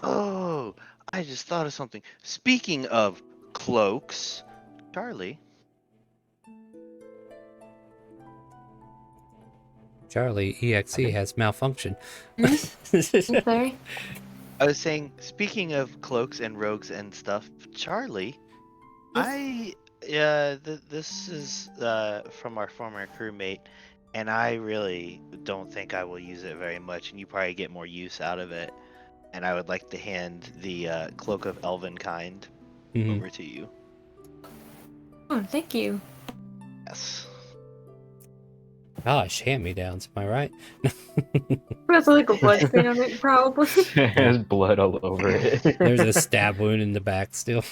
Oh, I just thought of something. Speaking of cloaks, Charlie. Charlie EXE has malfunction. I'm sorry. I was saying, speaking of cloaks and rogues and stuff, Charlie, this is from our former crewmate, and I really don't think I will use it very much, and you probably get more use out of it. And I would like to hand the cloak of elven kind over to you. Oh, thank you. Yes. Gosh, hand-me-downs, am I right? That's like a blood stain on it, probably. There's blood all over it. There's a stab wound in the back still.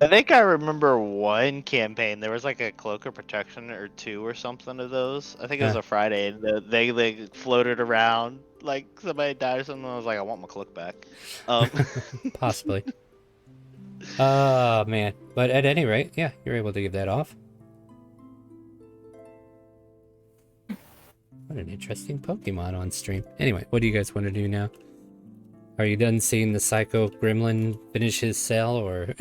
I think I remember one campaign. There was like a cloak of protection or two or something of those. I think it was a Friday, and they floated around like somebody died or something. I was like, I want my cloak back. Possibly. Oh, man. But at any rate, yeah, you're able to give that off. What an interesting Pokemon on stream. Anyway, what do you guys want to do now? Are you done seeing the Psycho Gremlin finish his cell, or...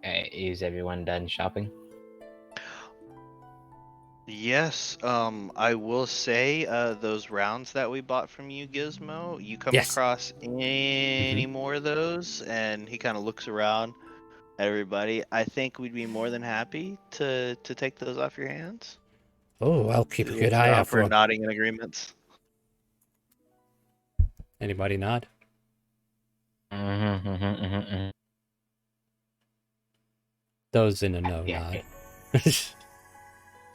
Is everyone done shopping? Yes, I will say, those rounds that we bought from you, Gizmo, you come across any more of those, and he kind of looks around at everybody. I think we'd be more than happy to take those off your hands. Oh, I'll keep a good eye out for him. Nodding in agreements. Anybody nod? Those in a no nod.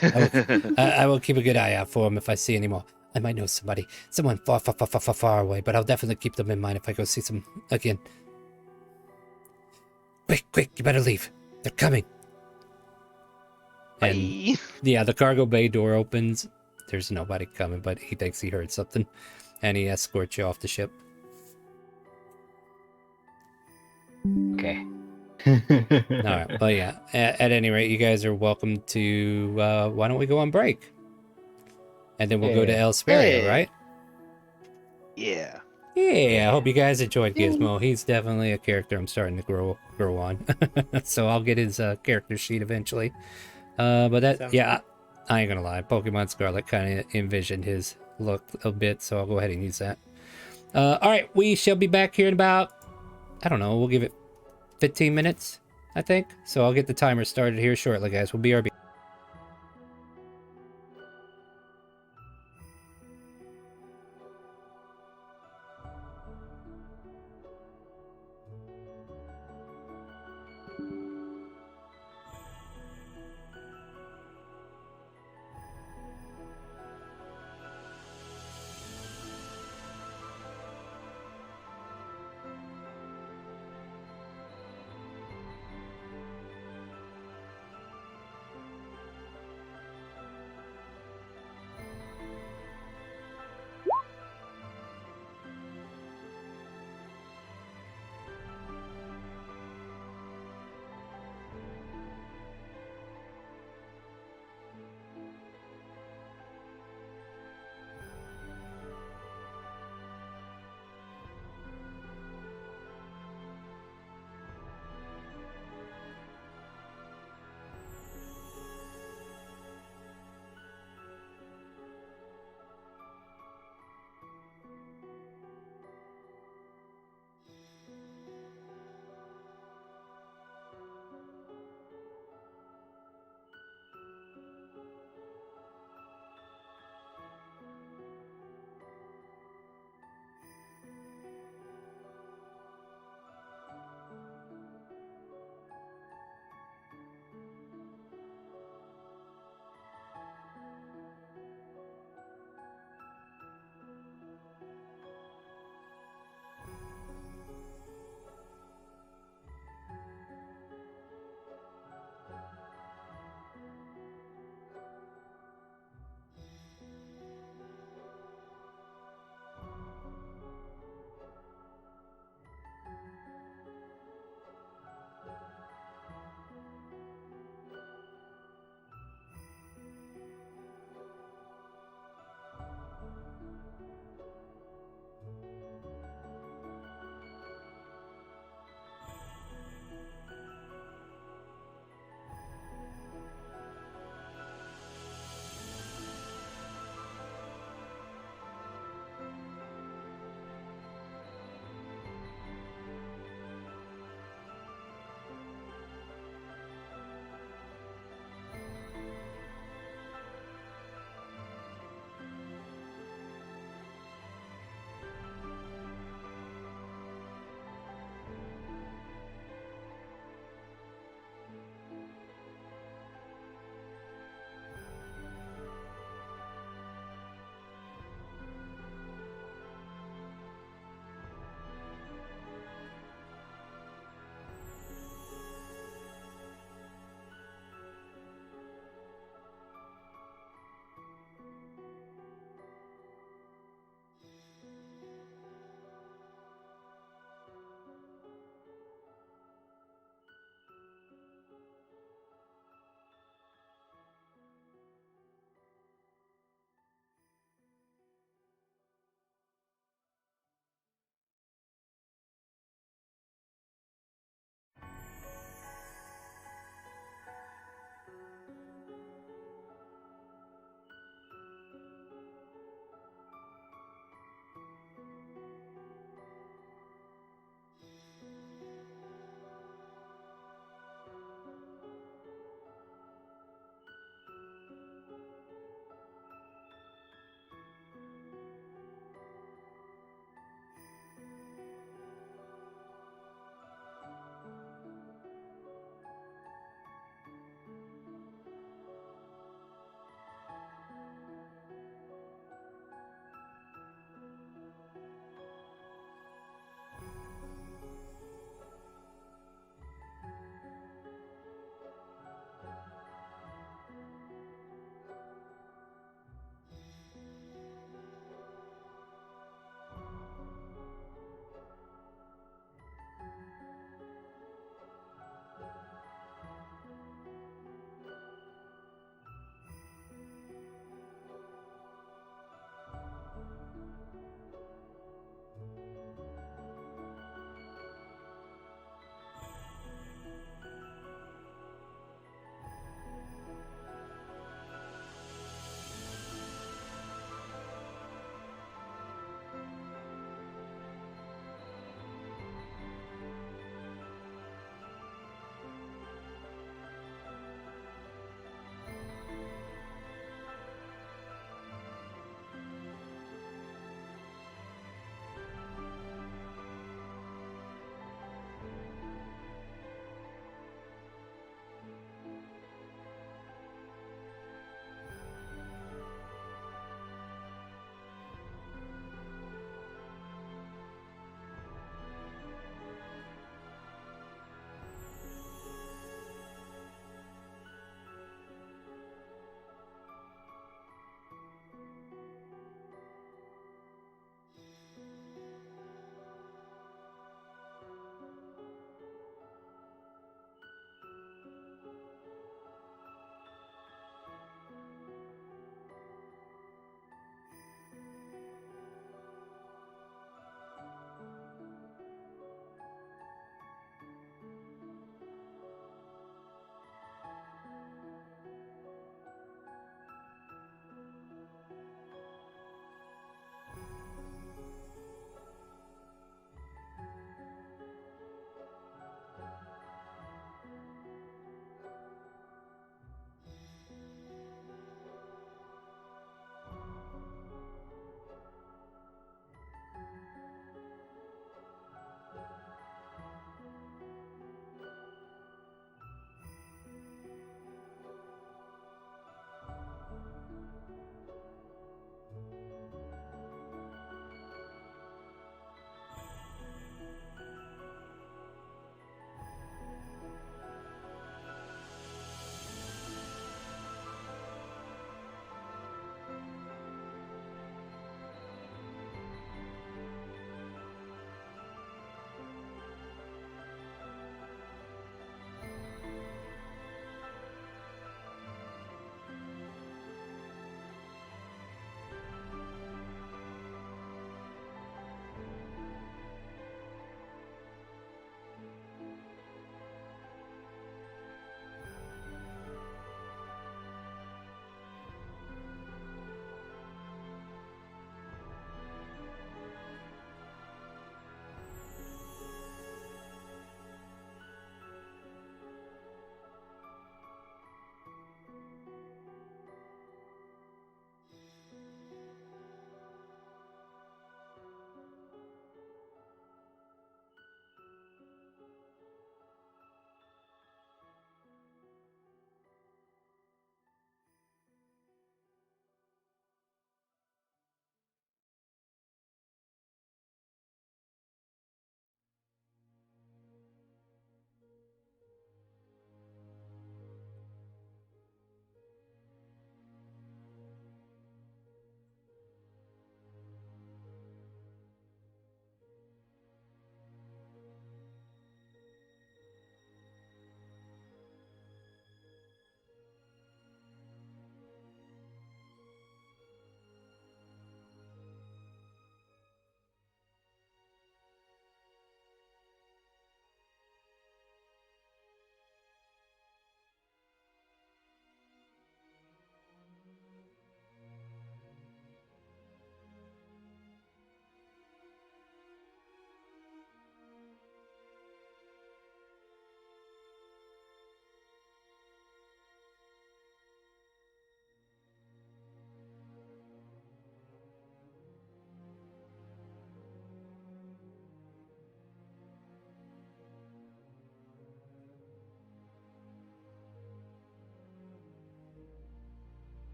I will keep a good eye out for him if I see any more. I might know someone far away, but I'll definitely keep them in mind if I go see some again. Quick, you better leave. They're coming. And yeah, the cargo bay door opens. There's nobody coming, but he thinks he heard something, and he escorts you off the ship. Okay. Alright, but yeah, at any rate, you guys are welcome to, why don't we go on break? And then we'll go to Elsparia, right? Yeah. Yeah, I hope you guys enjoyed Gizmo. He's definitely a character I'm starting to grow on. So I'll get his character sheet eventually. But that, yeah, I ain't gonna lie. Pokemon Scarlet kind of envisioned his look a bit, so I'll go ahead and use that. Alright, we shall be back here in about, I don't know, we'll give it 15 minutes, I think. So I'll get the timer started here shortly, guys. We'll BRB.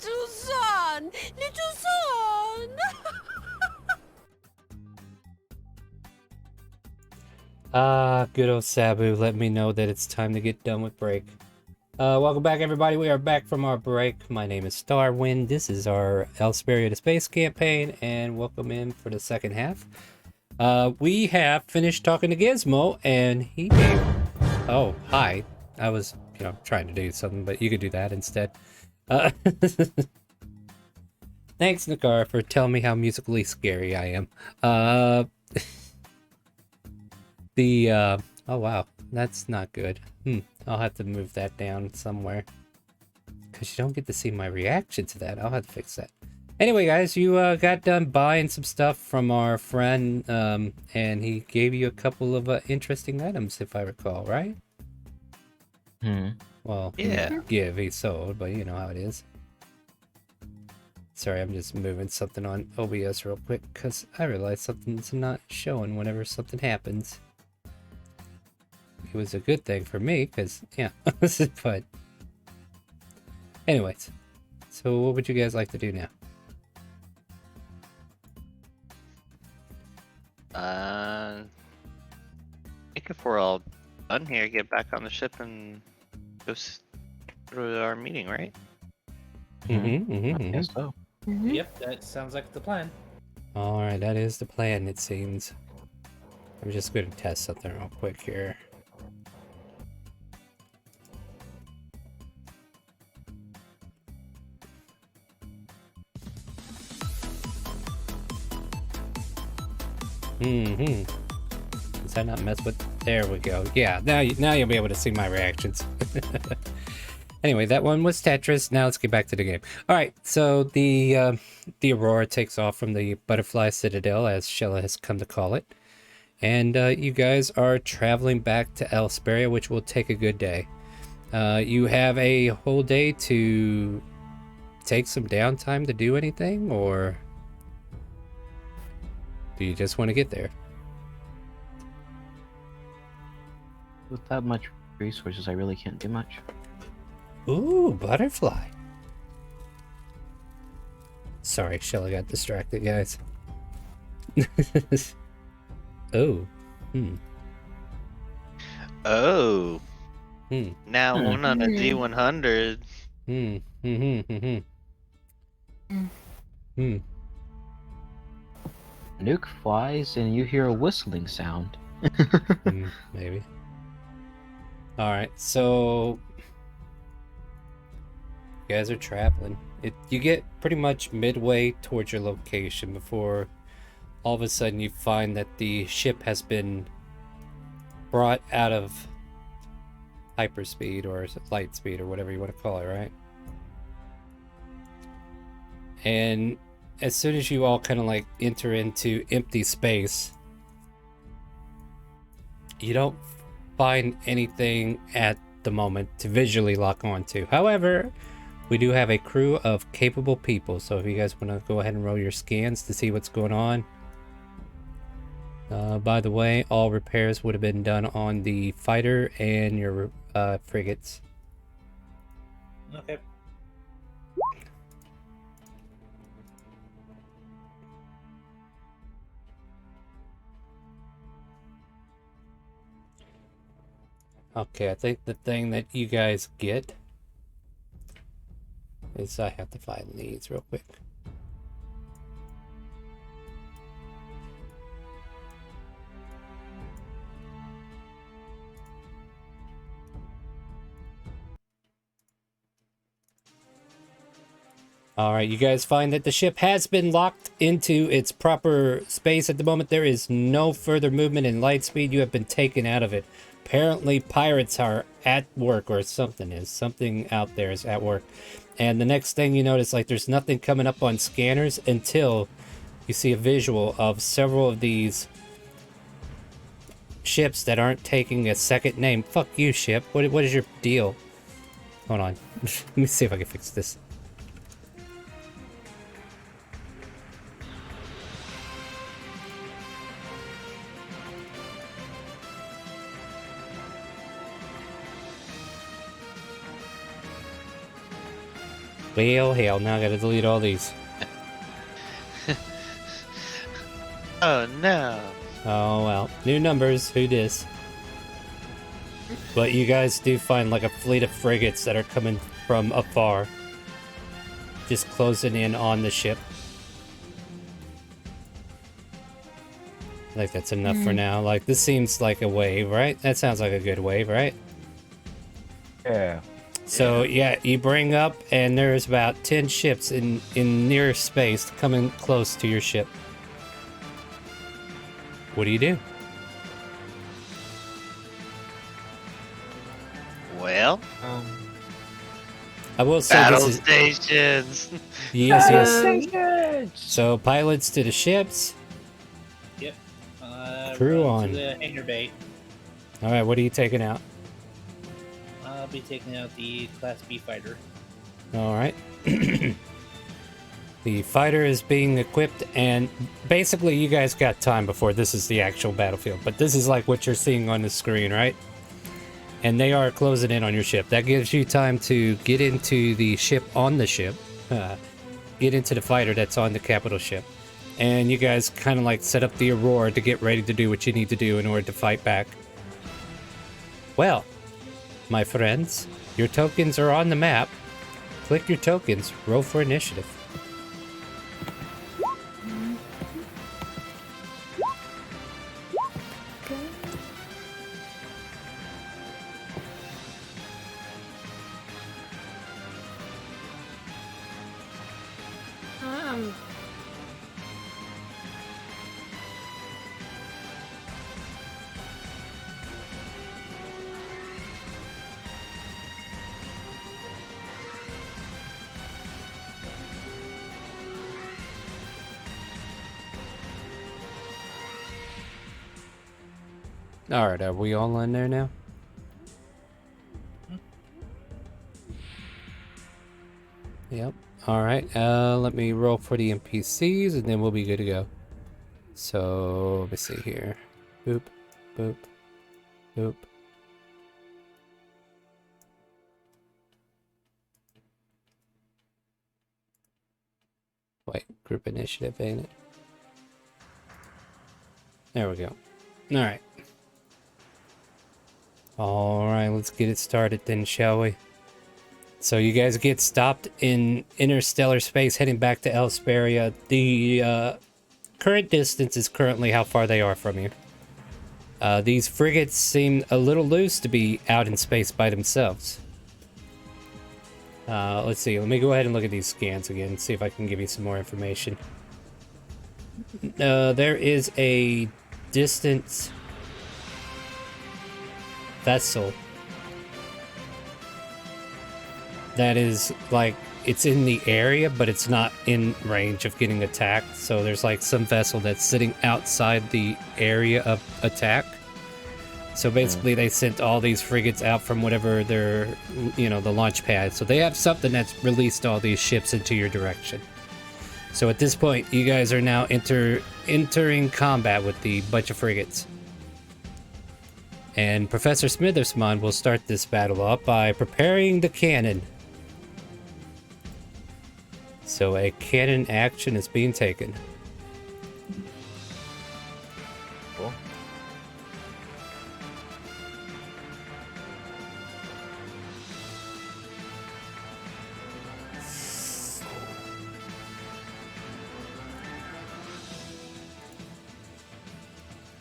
Little son! Little son! Good old Sabu, let me know that it's time to get done with break. Welcome back, everybody. We are back from our break. My name is Starwind. This is our Elsparia to Space campaign, and welcome in for the second half. We have finished talking to Gizmo, and he gave... Oh, hi. I was, trying to do something, but you could do that instead. Thanks, Nakar, for telling me how musically scary I am. Oh wow, that's not good. I'll have to move that down somewhere. Because you don't get to see my reaction to that. I'll have to fix that. Anyway, guys, you got done buying some stuff from our friend, and he gave you a couple of interesting items, if I recall, right? Well, he Yeah. didn't give, he sold, but you know how it is. Sorry, I'm just moving something on OBS real quick, because I realized something's not showing whenever something happens. It was a good thing for me, because, yeah, but... Anyways, so what would you guys like to do now? I think if we're all done here, get back on the ship and go through our meeting, right? Yes, so. Yep, that sounds like the plan. Alright, that is the plan, it seems. I'm just going to test something real quick here. Does that not mess with... There we go. Yeah, now you'll be able to see my reactions. Anyway, that one was Tetris. Now let's get back to the game. All right, so the Aurora takes off from the Butterfly Citadel, as Shella has come to call it. And you guys are traveling back to Elsparia, which will take a good day. You have a whole day to take some downtime to do anything, or do you just want to get there? With that much resources, I really can't do much. Ooh, butterfly. Sorry, Shella got distracted, guys. Oh. Oh. Now one on a G100. Nuke flies and you hear a whistling sound. Maybe. Alright, so... You guys are traveling. You get pretty much midway towards your location before all of a sudden you find that the ship has been brought out of hyperspeed or light speed or whatever you want to call it, right? And as soon as you all kind of like enter into empty space, you don't find anything at the moment to visually lock onto. However, we do have a crew of capable people, so if you guys want to go ahead and roll your scans to see what's going on. By the way, all repairs would have been done on the fighter and your frigates. Okay. Okay, I think the thing that you guys get is I have to find these real quick. Alright, you guys find that the ship has been locked into its proper space at the moment. There is no further movement in light speed. You have been taken out of it. Apparently pirates are at work, or something out there is at work. And the next thing you notice, like, there's nothing coming up on scanners until you see a visual of several of these ships that aren't taking a second name. Fuck you, ship. What is your deal? Hold on. Let me see if I can fix this. Well, hell, now I gotta delete all these. Oh no. Oh, well. New numbers, who dis? But you guys do find like a fleet of frigates that are coming from afar. Just closing in on the ship. Like that's enough for now. Like this seems like a wave, right? That sounds like a good wave, right? Yeah. So yeah, you bring up and there's about 10 ships in near space coming close to your ship. What do you do? Well, I will say battle this is stations. yes. So pilots to the ships. Yep. Crew Run on. to the hangar bay. All right, what are you taking out? I'll be taking out the Class B fighter. All right. The fighter is being equipped, and basically you guys got time before this is the actual battlefield, but this is like what you're seeing on the screen, right? And they are closing in on your ship. That gives you time to get into the ship on the ship, get into the fighter that's on the capital ship, and you guys kind of like set up the Aurora to get ready to do what you need to do in order to fight back. Well, my friends, your tokens are on the map. Click your tokens, roll for initiative. Um, Alright, are we all in there now? Yep. Alright, let me roll for the NPCs and then we'll be good to go. So, let me see here. Boop, boop, boop. Wait, group initiative, ain't it? There we go. Alright. Alright, let's get it started then, shall we? So you guys get stopped in interstellar space heading back to Elsparia. The current distance is currently how far they are from you. These frigates seem a little loose to be out in space by themselves. Let's see, let me go ahead and look at these scans again and see if I can give you some more information. There is a distant vessel that is like it's in the area but it's not in range of getting attacked, so there's like some vessel that's sitting outside the area of attack. So basically they sent all these frigates out from whatever their, you know, the launch pad, so they have something that's released all these ships into your direction. So at this point you guys are now entering combat with the bunch of frigates. And Professor Smithersmon will start this battle off by preparing the cannon. So a cannon action is being taken. Cool.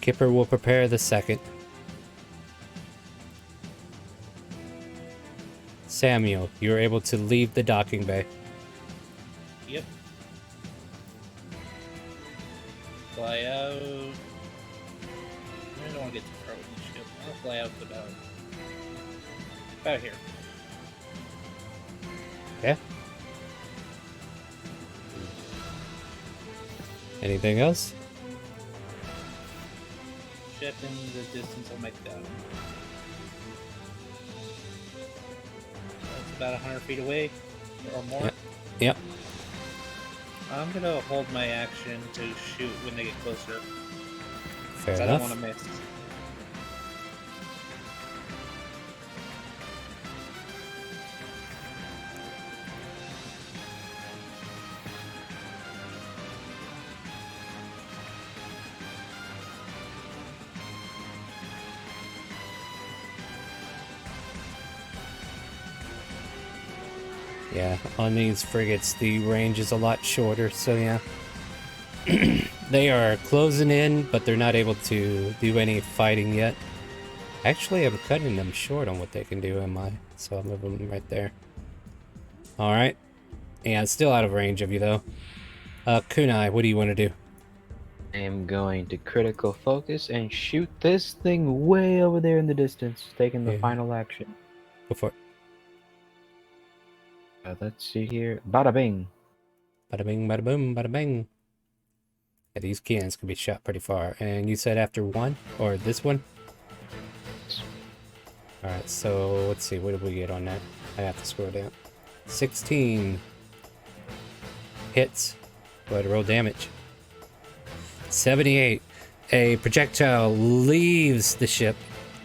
Kipper will prepare the second. Samuel, you're able to leave the docking bay. Yep. Fly out. I don't want to get too far with the ship. I'll fly out to about here. Yeah. Anything else? Ship in the distance I'll make that. That's about 100 feet away or more. Yep. Yep. I'm gonna hold my action to shoot when they get closer. Fair 'Cause I enough. don't want to miss. Yeah, on these frigates, the range is a lot shorter, so yeah. They are closing in, but they're not able to do any fighting yet. Actually, I'm cutting them short on what they can do, am I? So I'll move them right there. Alright. Yeah, it's still out of range of you, though. Kunai, what do you want to do? I am going to critical focus and shoot this thing way over there in the distance, taking the Yeah. final action. Go for it. Let's see here. Bada bing. Bada bing, bada boom, bada bing. Yeah, these cannons can be shot pretty far. And you said after one? Or this one? Alright, so let's see. What did we get on that? I have to scroll down. 16 hits. Go ahead and roll damage. 78. A projectile leaves the ship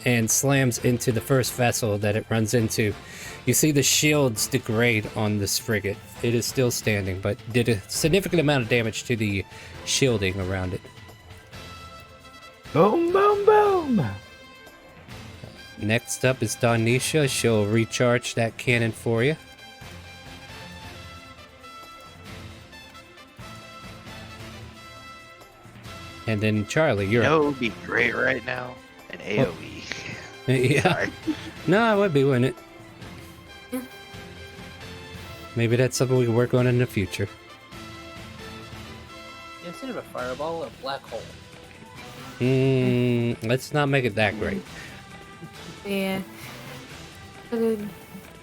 and slams into the first vessel that it runs into. You see the shields degrade on this frigate. It is still standing, but did a significant amount of damage to the shielding around it. Boom, boom, boom. Next up is Donisha. She'll recharge that cannon for you. And then Charlie, you're It up. would be great right now. An AoE. Yeah. Sorry. No, it would be, wouldn't it? Yeah. Maybe that's something we can work on in the future. Yeah, instead of a fireball, a black hole. Let's not make it that great. Yeah. So then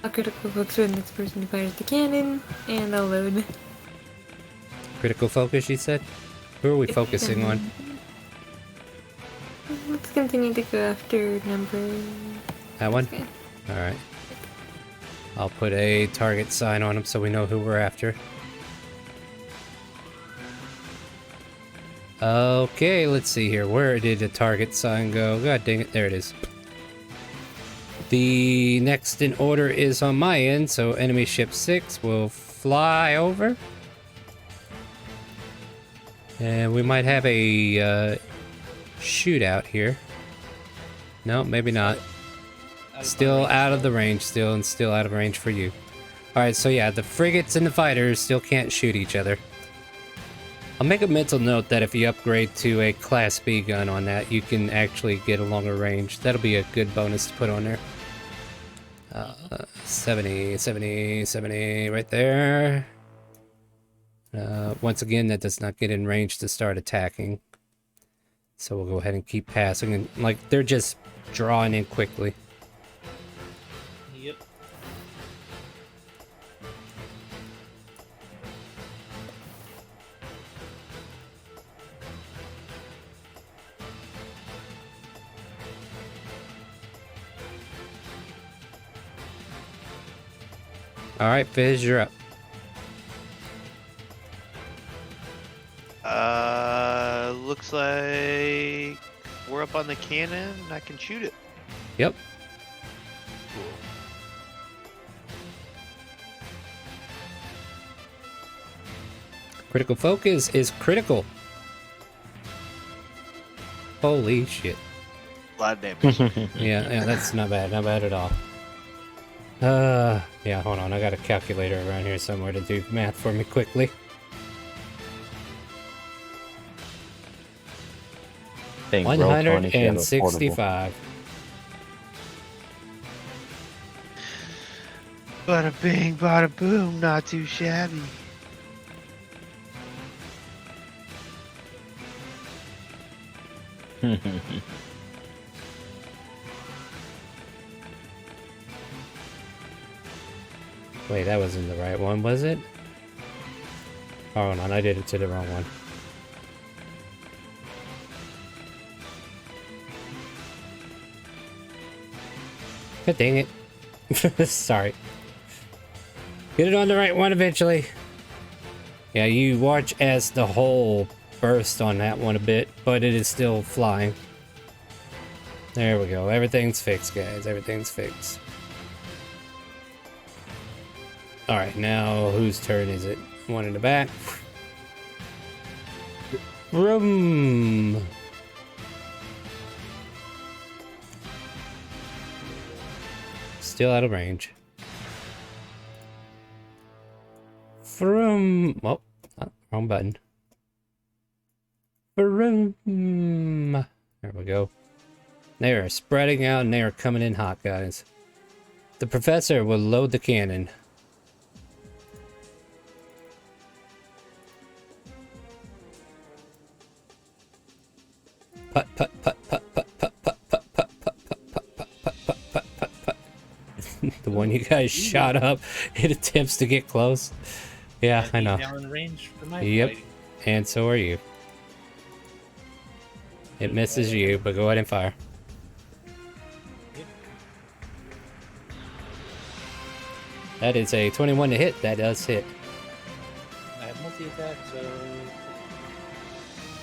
I'll critical focus on the next person who fires the cannon, and I'll load. Critical focus, you said? Who are we focusing on? Let's continue to go after number... That one? Okay. Alright. I'll put a target sign on him so we know who we're after. Okay, let's see here. Where did the target sign go? God dang it, there it is. The next in order is on my end, so enemy ship 6 will fly over. And we might have a shootout here. No, maybe not. Still out of the range, still out of range for you. Alright, so yeah, the frigates and the fighters still can't shoot each other. I'll make a mental note that if you upgrade to a Class B gun on that, you can actually get a longer range. That'll be a good bonus to put on there. 70, 70, 70 right there. Once again, that does not get in range to start attacking. So we'll go ahead and keep passing. And like, they're just drawing in quickly. Yep. Alright, Fizz, you're up. Looks like we're up on the cannon. I can shoot it. Yep. Cool. Critical focus is critical. Holy shit. A lot of damage. Yeah, that's not bad at all. Yeah, hold on, I got a calculator around here somewhere to do math for me quickly. Think Roll20 should have a portable. 165. Bada bing, bada boom, not too shabby. Wait, that wasn't the right one, was it? Oh, hold on, I did it to the wrong one. God dang it. Sorry. Get it on the right one eventually. Yeah, you watch as the hole burst on that one a bit, but it is still flying. There we go. Everything's fixed, guys. Everything's fixed. Alright, now whose turn is it? One in the back. Vroom. Still out of range. Vroom. Oh, wrong button. Vroom. There we go. They are spreading out and they are coming in hot, guys. The professor will load the cannon. Put, put, put, put, put, put, put, put, put, put, put, put, put, put, put, put, put. The one you guys shot up, it attempts to get close. Yeah, I know. Now in range for my Yep, fighting. and so are you. It misses you, but go ahead and fire. Yep. That is a 21 to hit. That does hit. I have multi-attack, so...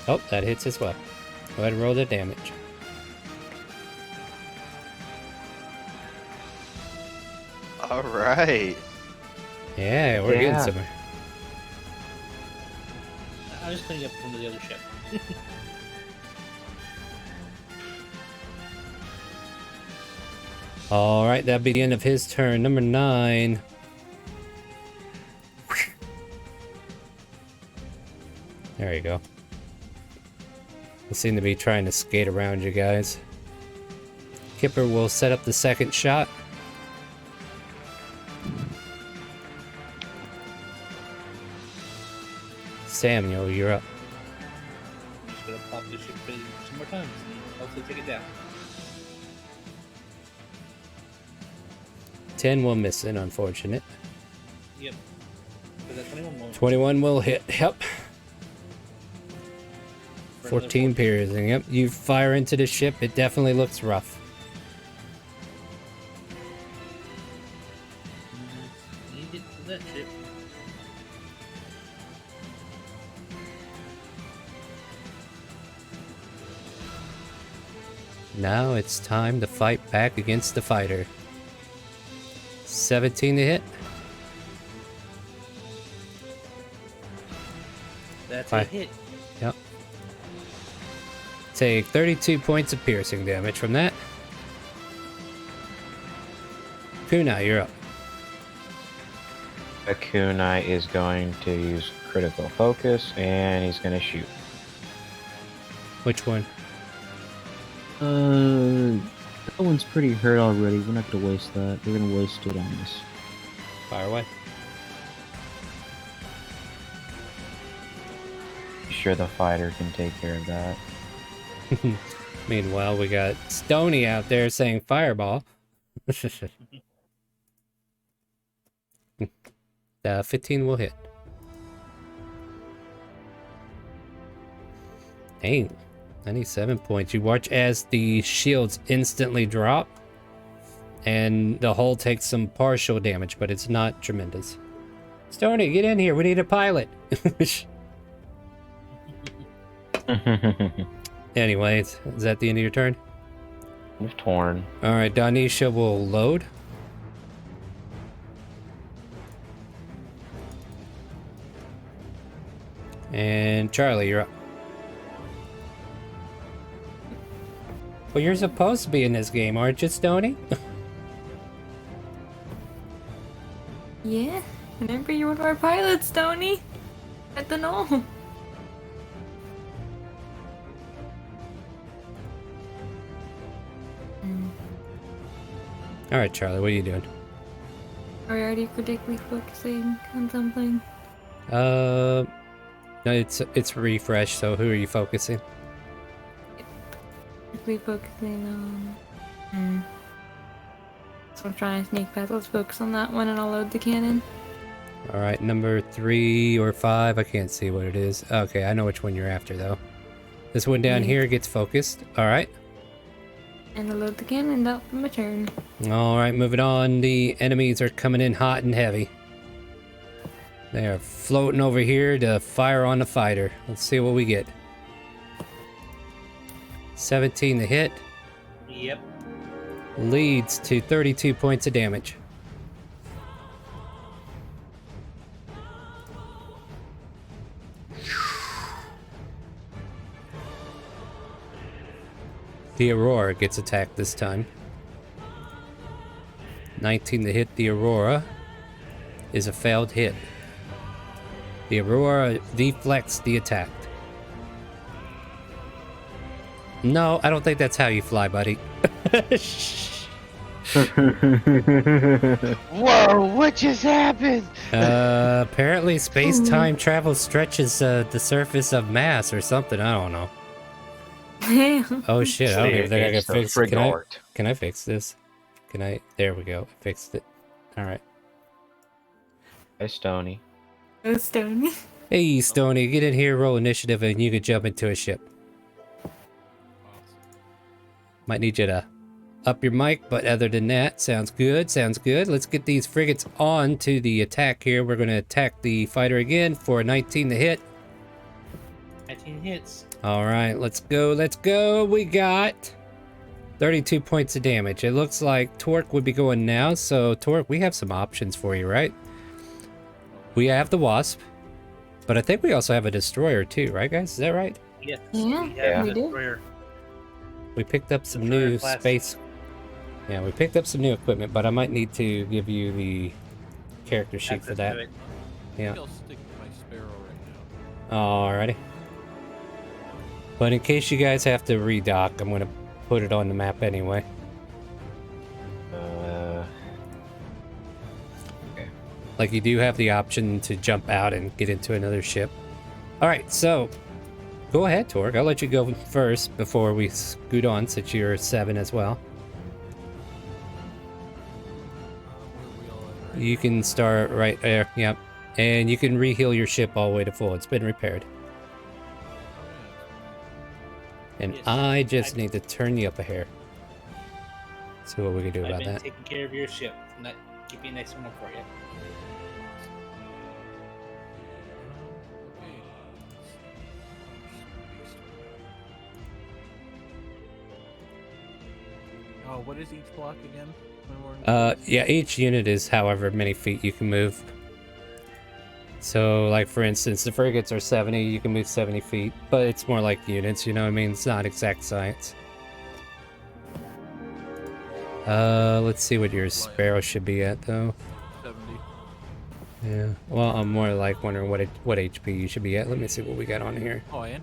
Oh, that hits as well. Go ahead and roll the damage. All right. Yeah, we're getting somewhere. I'm just cleaning up from the other ship. All right, that'll be the end of his turn. Number 9. There you go. They seem to be trying to skate around you guys. Kipper will set up the second shot. Samuel, you're up. I'm just gonna pop this ship some more times and hopefully take it down. 10 will miss it, unfortunate. Yep. But that 21 won't. 21 will hit. Yep. For another 14 piercing. Yep. You fire into the ship. It definitely looks rough. Need it for that ship. Now it's time to fight back against the fighter. 17 to hit. That's Fine. a hit. Yep. Take 32 points of piercing damage from that. Kunai, you're up. Kunai is going to use critical focus and he's going to shoot. Which one? That one's pretty hurt already. We're not gonna waste that. We're gonna waste it on this. Fire away. Sure, the fighter can take care of that. Meanwhile, we got Stony out there saying fireball. 15 will hit. Dang. 97 points. You watch as the shields instantly drop. And the hull takes some partial damage, but it's not tremendous. Stony, get in here. We need a pilot. Anyways, is that the end of your turn? You've torn. Alright, Donisha will load. And Charlie, you're up. Well, you're supposed to be in this game, aren't you, Stony? Yeah, remember you're one of our pilots, Tony? I don't know. Alright, Charlie, what are you doing? Are we already particularly focusing on something? No, it's refresh, so who are you focusing? Particularly focusing on... So I'm trying to sneak past. Let's focus on that one and I'll load the cannon. Alright, number 3 or 5, I can't see what it is. Okay, I know which one you're after, though. This one down here gets focused. Alright. And I'll load the cannon, that'll be my turn. Alright, moving on. The enemies are coming in hot and heavy. They are floating over here to fire on the fighter. Let's see what we get. 17 to hit. Yep. Leads to 32 points of damage. The Aurora gets attacked this time. 19 to hit the Aurora is a failed hit. The Aurora deflects the attack. No, I don't think that's how you fly, buddy. Whoa! What just happened? Apparently space-time travel stretches the surface of mass or something. I don't know. Oh shit! I don't even think I can fix it. Can I fix this? Can I? There we go. I fixed it. All right. Hey, Stony. Oh, Stony. Hey, Stony, get in here, roll initiative, and you can jump into a ship. Might need you to up your mic, but other than that, sounds good, sounds good. Let's get these frigates on to the attack here. We're going to attack the fighter again for a 19 to hit. 19 hits. All right, let's go, let's go. We got 32 points of damage. It looks like Torque would be going now, so Torque, we have some options for you, right? We have the Wasp, but I think we also have a Destroyer too, right guys? Is that right? Yes. Yeah, we do. Destroyer. We picked up some Destroyer new class. space. Yeah, we picked up some new equipment, but I might need to give you the character sheet for that. Yeah. I'll stick with my Sparrow right now. Alrighty. But in case you guys have to redock, I'm gonna put it on the map anyway. Okay. Like you do have the option to jump out and get into another ship. Alright, so go ahead, Torque. I'll let you go first before we scoot on, since you're 7 as well. Where are we all at right You can start right there, yep. And you can re-heal your ship all the way to full. It's been repaired. And Yes. I just need to turn you up a hair. See what we can do I've about been that. taking care of your ship. Not keeping next one for you. Okay. Oh, what is each block again? When we're in Yeah, each unit is however many feet you can move. So, like for instance, the frigates are 70, you can move 70 feet, but it's more like units, you know what I mean? It's not exact science. Let's see what your Sparrow should be at, though. 70. Yeah, well, I'm more like wondering what HP you should be at. Let me see what we got on here. Oh, and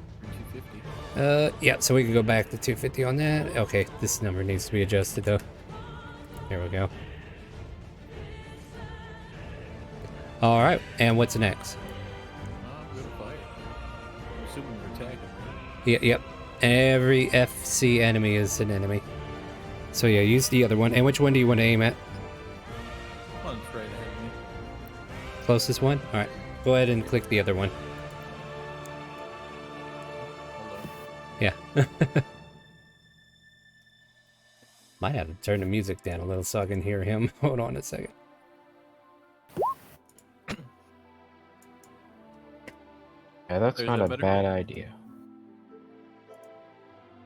250. Yeah, so we can go back to 250 on that. Okay, this number needs to be adjusted, though. There we go. All right, and what's next? I'm gonna fight. I'm assuming we're attacking, right? Yeah, yep. Every FC enemy is an enemy. So yeah, use the other one. And which one do you want to aim at? One's right ahead of me. Closest one? All right, go ahead and click the other one. Hold on. Yeah. Might have to turn the music down a little so I can hear him. Hold on a second. Yeah, that's Is not that a better? bad idea.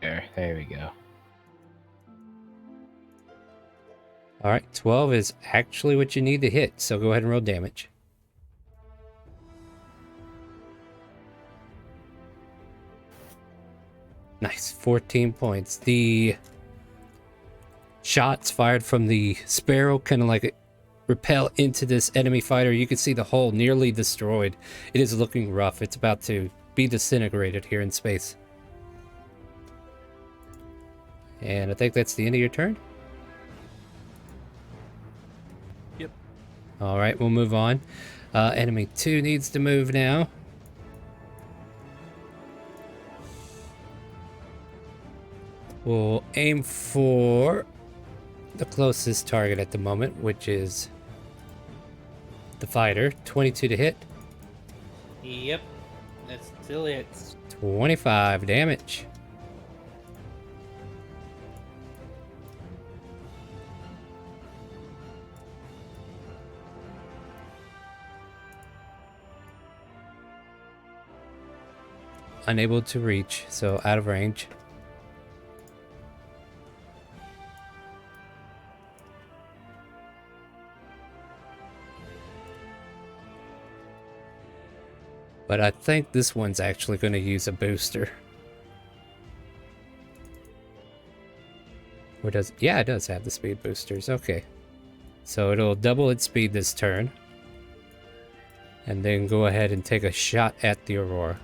There we go. All right, 12 is actually what you need to hit, so go ahead and roll damage. Nice, 14 points. The shots fired from the Sparrow kind of like repel into this enemy fighter. You can see the hull nearly destroyed. It is looking rough. It's about to be disintegrated here in space. And I think that's the end of your turn. Yep. All right, we'll move on. Enemy 2 needs to move now. We'll aim for the closest target at the moment, which is the fighter. 22 to hit. Yep. That's still it. 25 damage. Unable to reach, so out of range. But I think this one's actually going to use a booster. Or does... Yeah, it does have the speed boosters. Okay. So it'll double its speed this turn. And then go ahead and take a shot at the Aurora.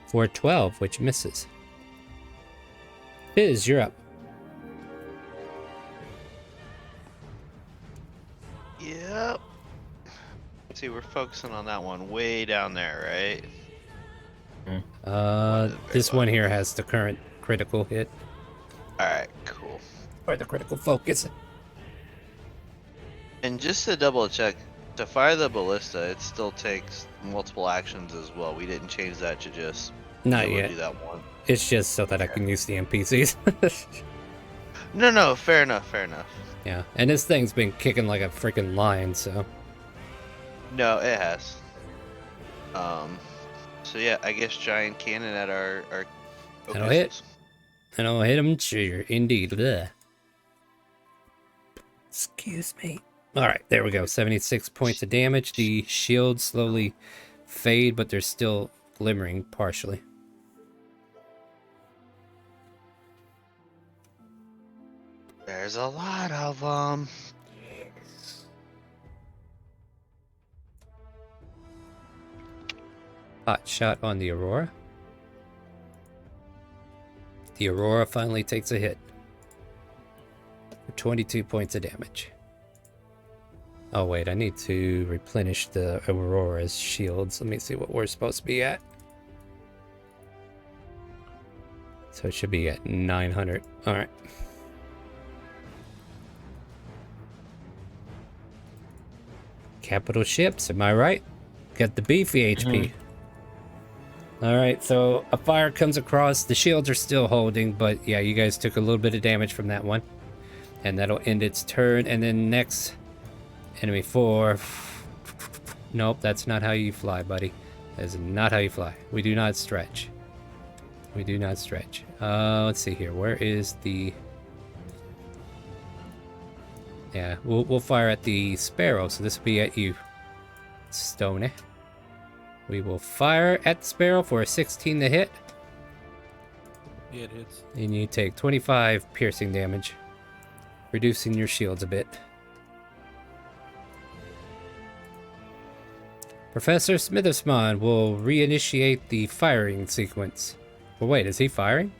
For 12, which misses. Fizz, you're up. Yep. See, we're focusing on that one way down there, right? This one here has the current critical hit. Alright, cool. Or the critical focus. And just to double check, to fire the ballista, it still takes multiple actions as well. We didn't change that to just Not be able to yet. do that one. It's just so that I can use the NPCs. No, fair enough, fair enough. Yeah, and this thing's been kicking like a freaking lion, so. No, it has. So yeah, I guess giant cannon at our That'll hit. focuses. And I'll hit him, sure, indeed. Blech. Excuse me. Alright, there we go. 76 points of damage. The shields slowly fade, but they're still glimmering partially. There's a lot of them. Hot shot on the Aurora. The Aurora finally takes a hit. For 22 points of damage. Oh wait, I need to replenish the Aurora's shields. Let me see what we're supposed to be at. So it should be at 900. Alright. Capital ships, am I right? Got the beefy HP. Alright, so a fire comes across. The shields are still holding, but yeah, you guys took a little bit of damage from that one. And that'll end its turn. And then next, enemy 4. Nope, that's not how you fly, buddy. That is not how you fly. We do not stretch. We do not stretch. Let's see here. Where is the... Yeah, we'll fire at the Sparrow, so this will be at you, Stoney. We will fire at the Sparrow for a 16 to hit. Yeah, it hits. And you take 25 piercing damage, reducing your shields a bit. Professor Smithersmon will reinitiate the firing sequence. Well, wait, is he firing?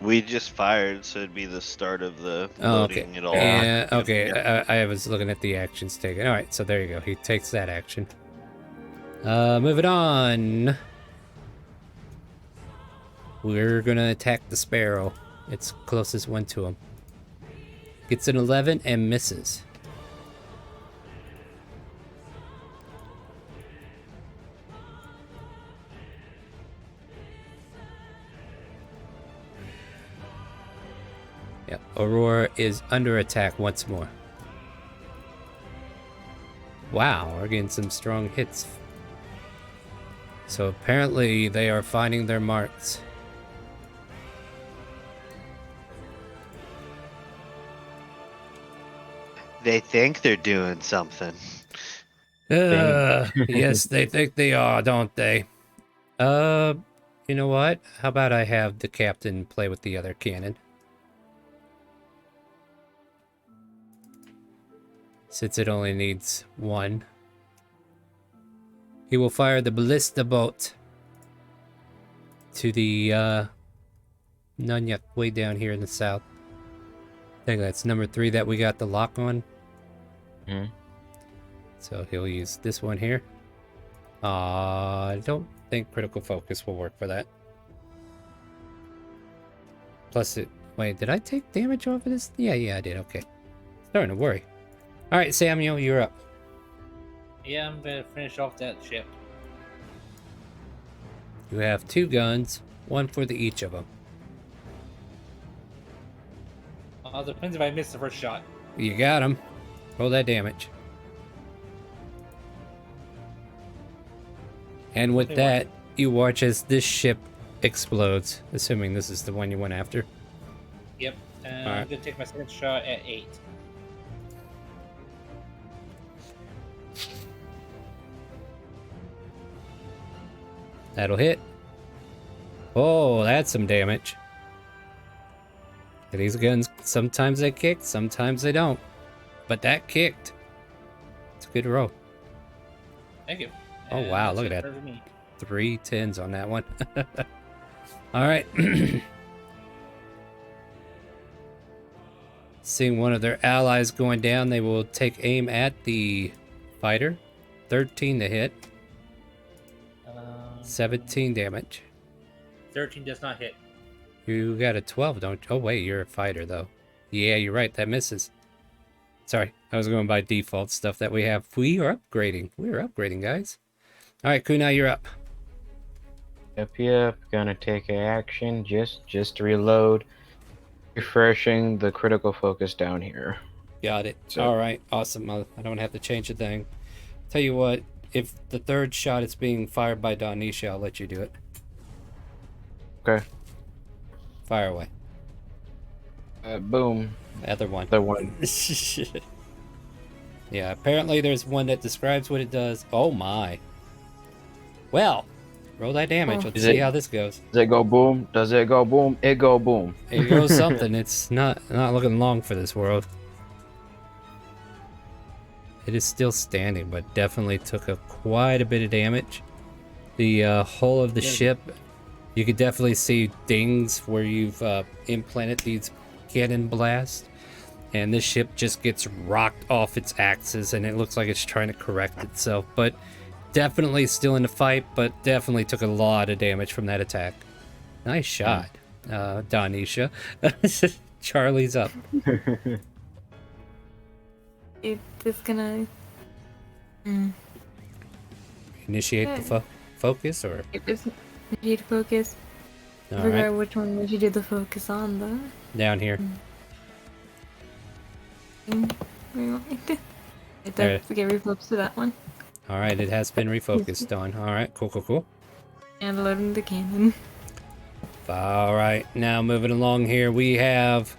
We just fired, so it'd be the start of the Oh, okay. loading it all. Yeah, okay. I was looking at the actions taken. All right, so there you go. He takes that action. Moving on. We're gonna attack the Sparrow. It's closest one to him. Gets an 11 and misses. Yep, Aurora is under attack once more. Wow, we're getting some strong hits. So apparently they are finding their marks. They think they're doing something. Yes, they think they are, don't they? You know what? How about I have the captain play with the other cannon? Since it only needs one. He will fire the ballista bolt to the Nunyak way down here in the south. I think that's number 3 that we got the lock on. So he'll use this one here. I don't think critical focus will work for that. Plus it... Wait, did I take damage off of this? Yeah, I did. Okay. Starting to worry. Alright, Samuel, you're up. Yeah, I'm gonna finish off that ship. You have 2 guns, one for each of them. Depends if I miss the first shot. You got him. Roll that damage. And with that, you watch as this ship explodes, assuming this is the one you went after. Yep. And Alright. I'm gonna take my second shot at 8. That'll hit. Oh, that's some damage. These guns, sometimes they kick, sometimes they don't. But that kicked. It's a good roll. Thank you. Oh, And wow, that's look at it that. for me. 3 10s on that one. All right. Seeing one of their allies going down, they will take aim at the fighter. 13 to hit. 17 damage. 13 does not hit. You got a 12, don't you? Oh, wait, you're a fighter, though. Yeah, you're right. That misses. Sorry, I was going by default stuff that we have. We are upgrading. We're upgrading, guys. All right, Kunai, you're up. Yep. Gonna take an action. Just to reload. Refreshing the critical focus down here. Got it. So- All right, awesome. I don't have to change a thing. Tell you what, if the third shot is being fired by Donisha, I'll let you do it. Okay. Fire away. Boom. Other one. The one. Yeah, apparently there's one that describes what it does. Oh my. Well, roll that damage. Let's see how this goes. Does it go boom? Does it go boom? It go boom. It goes something. It's not looking long for this world. It is still standing, but definitely took quite a bit of damage. The hull of the ship, you could definitely see dings where you've implanted these cannon blasts. And this ship just gets rocked off its axis, and it looks like it's trying to correct itself. But definitely still in the fight, but definitely took a lot of damage from that attack. Nice shot, Donisha. Charlie's up. It's just gonna Initiate the focus, or? it just need to focus. I All forgot right, which one we should do the focus on though. down here. Rewind. It There. does get reflips to that one. All right, it has been refocused on. All right, cool. And loading the cannon. All right, now moving along here, we have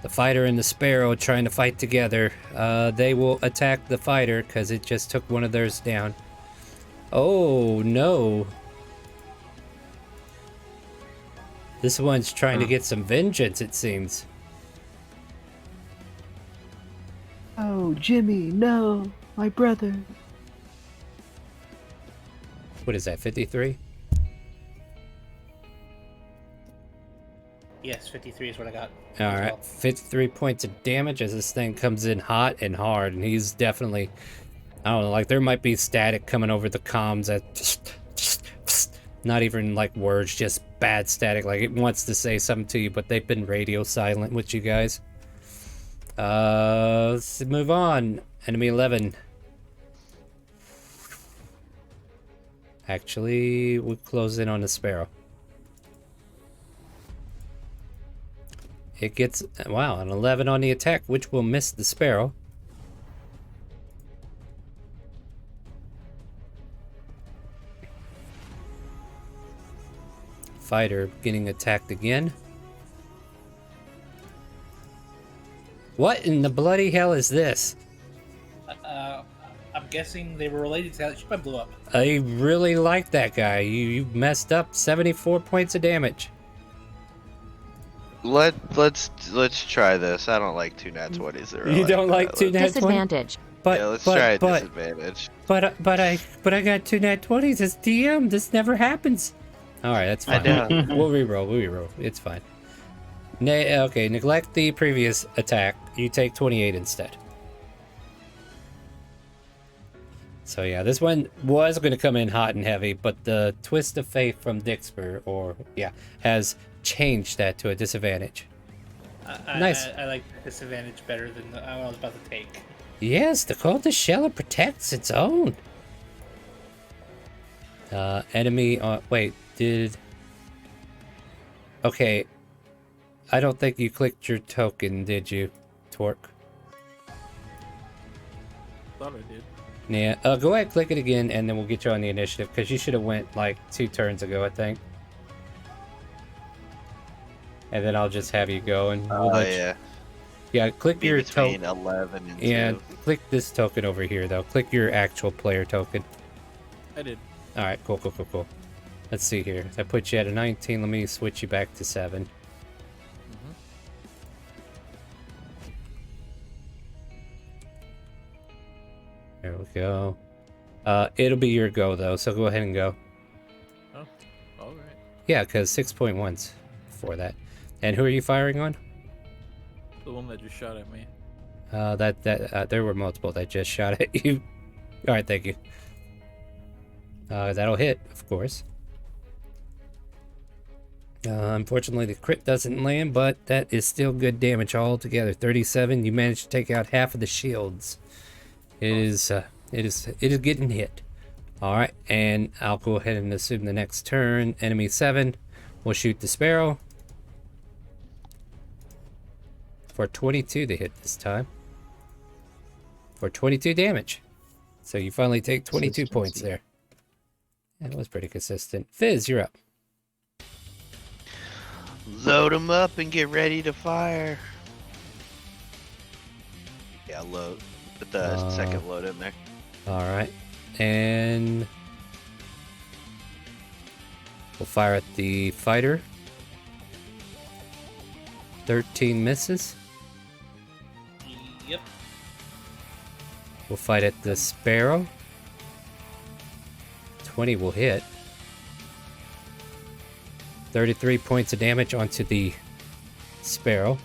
the fighter and the sparrow trying to fight together. They will attack the fighter because it just took one of theirs down. Oh no. This one's trying to get some vengeance, it seems. Oh, Jimmy, no, my brother. What is that, 53? Yes, 53 is what I got. All as right, well. 53 points of damage as this thing comes in hot and hard, and he's definitely, I don't know, like there might be static coming over the comms that not even like words, just bad static, like it wants to say something to you, but they've been radio silent with you guys. Let's move on. Enemy 11. Actually, we'll close in on the sparrow. It gets, wow, an 11 on the attack, which will miss the sparrow. Fighter getting attacked again. What in the bloody hell is this? I'm guessing they were related to how the ship I blew up. I really like that guy. You messed up 74 points of damage. Let's try this. I don't like two nat 20s. That are You don't like that. two nat 20s? Disadvantage. But, Yeah, let's try a but, disadvantage. but I got two nat 20s as DM. This never happens. All right, that's I fine. know. We'll reroll. It's fine. Okay, neglect the previous attack. You take 28 instead. So yeah, this one was going to come in hot and heavy, but the twist of fate from Dixper, has changed that to a disadvantage. Nice. I like disadvantage better than the one I was about to take. Yes, the cultist shell protects its own. Enemy. Wait, did? Okay. I don't think you clicked your token, did you, Torque? Thought I did. Yeah. Go ahead, click it again, and then we'll get you on the initiative because you should have went like 2 turns ago, I think. And then I'll just have you go, and we'll let you... Yeah. Yeah, click Be your between token. 11 and 2. Yeah, click this token over here, though. Click your actual player token. I did. All right, cool. Let's see here. That puts you at a 19. Let me switch you back to 7. There we go. It'll be your go though, so go ahead and go. Oh, all right. Yeah, because 6.1's for that. And who are you firing on? The one that just shot at me. There were multiple that just shot at you. All right, thank you. That'll hit, of course. Unfortunately, the crit doesn't land, but that is still good damage altogether. 37. You managed to take out half of the shields. It is getting hit. All right, and I'll go ahead and assume the next turn, enemy 7 will shoot the sparrow for 22 to hit this time. For 22 damage. So you finally take 22 points there. That was pretty consistent. Fizz, you're up. Load them up and get ready to fire. Yeah, load. Put the second load in there. All right, and we'll fire at the fighter. 13 misses. Yep. We'll fight at the sparrow. 20 will hit. 33 points of damage onto the sparrow.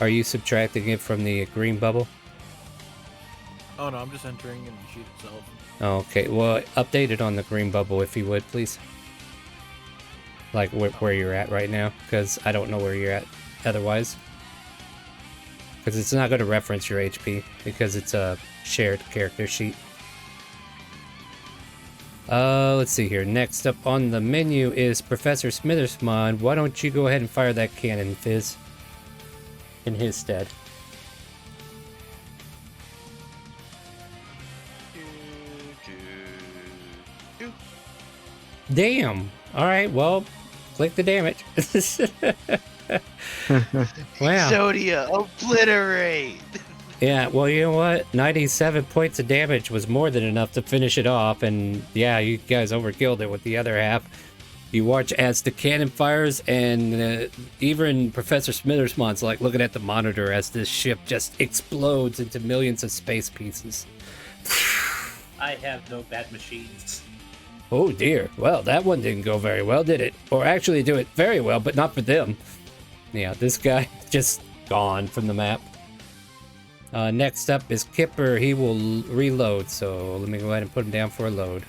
Are you subtracting it from the green bubble? Oh no, I'm just entering in the sheet itself. Okay, well, update it on the green bubble if you would, please. Like where you're at right now, because I don't know where you're at otherwise. Because it's not going to reference your HP, because it's a shared character sheet. Let's see here. Next up on the menu is Professor Smithersmon. Why don't you go ahead and fire that cannon, Fizz? In his stead. Damn! Alright, well, click the damage. Wow. Exodia, obliterate! Yeah, well, you know what? 97 points of damage was more than enough to finish it off, and yeah, you guys overkilled it with the other half. You watch as the cannon fires, and even Professor Smithersmon's like looking at the monitor as this ship just explodes into millions of space pieces. I have no bad machines. Oh dear. Well, that one didn't go very well, did it? Or actually do it very well, but not for them. Yeah, this guy just gone from the map. Next up is Kipper. He will reload, so let me go ahead and put him down for a load.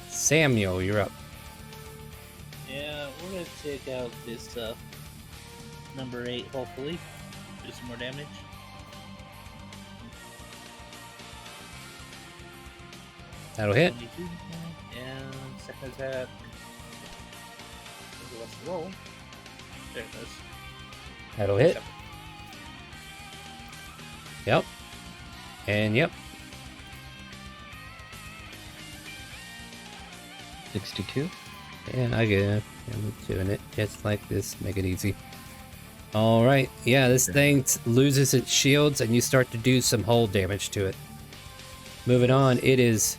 Samuel, you're up. Yeah, we're gonna take out this number 8, hopefully. Do some more damage. That'll hit. 22, and second attack. What's the roll? There it goes. That'll hit. Yep. And yep. 62. Yeah, I get it. I'm doing it just like this. Make it easy. Alright. Yeah, this thing loses its shields and you start to do some hull damage to it. Moving on, it is...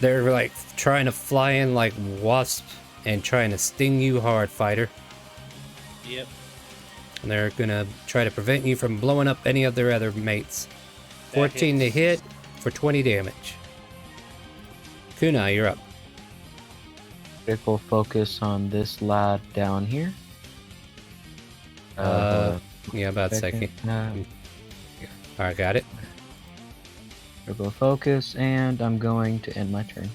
They're like trying to fly in like wasps and trying to sting you hard, fighter. Yep. And they're gonna try to prevent you from blowing up any of their other mates. 14 to hit for 20 damage. Kunai, you're up. Critical focus on this lad down here. Yeah, about a second. Alright, got it. Critical focus, and I'm going to end my turn.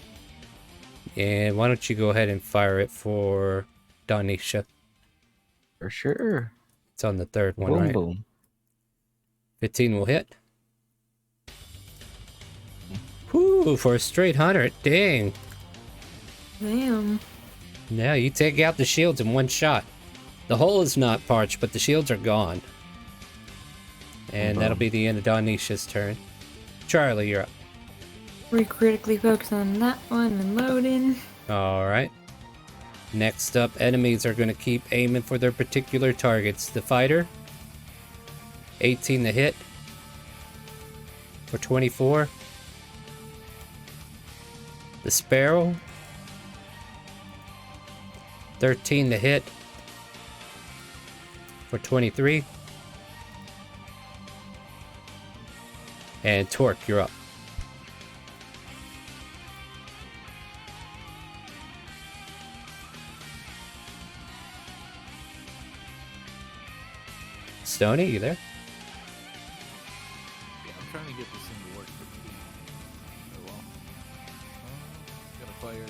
And why don't you go ahead and fire it for Donisha? For sure. It's on the third one, Boom, right? boom. 15 will hit. Whoo, for a straight 100. Dang. Damn. Now you take out the shields in one shot. The hull is not parched, but the shields are gone. And that'll be the end of Donisha's turn. Charlie, you're up. We critically focus on that one and loading. Alright. Next up, enemies are going to keep aiming for their particular targets. The fighter. 18 to hit. For 24. The sparrow. 13 to hit. for 23. And Torque, you're up. Stoney, you there? Yeah, I'm trying to get this thing to work for me. Oh well. Gonna fire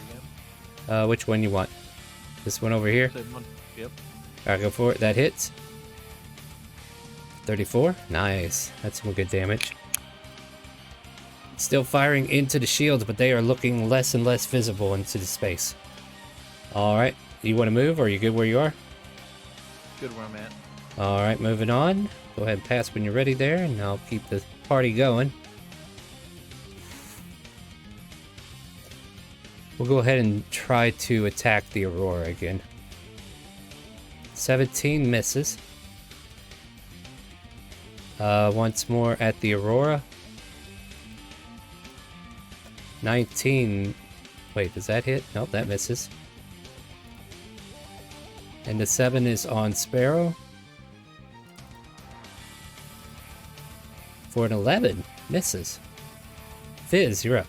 again. Which one you want? This one over here? Same one. Yep. Alright, go for it. That hits. 34. Nice. That's some good damage. Still firing into the shields, but they are looking less and less visible into the space. Alright. You want to move, or are you good where you are? Good where I'm at. Alright, moving on. Go ahead and pass when you're ready there, and I'll keep the party going. We'll go ahead and try to attack the Aurora again. 17 misses. Once more at the Aurora. 19. Wait, does that hit? Nope, that misses. And the 7 is on Sparrow. For an 11. Misses. Fizz, you're up.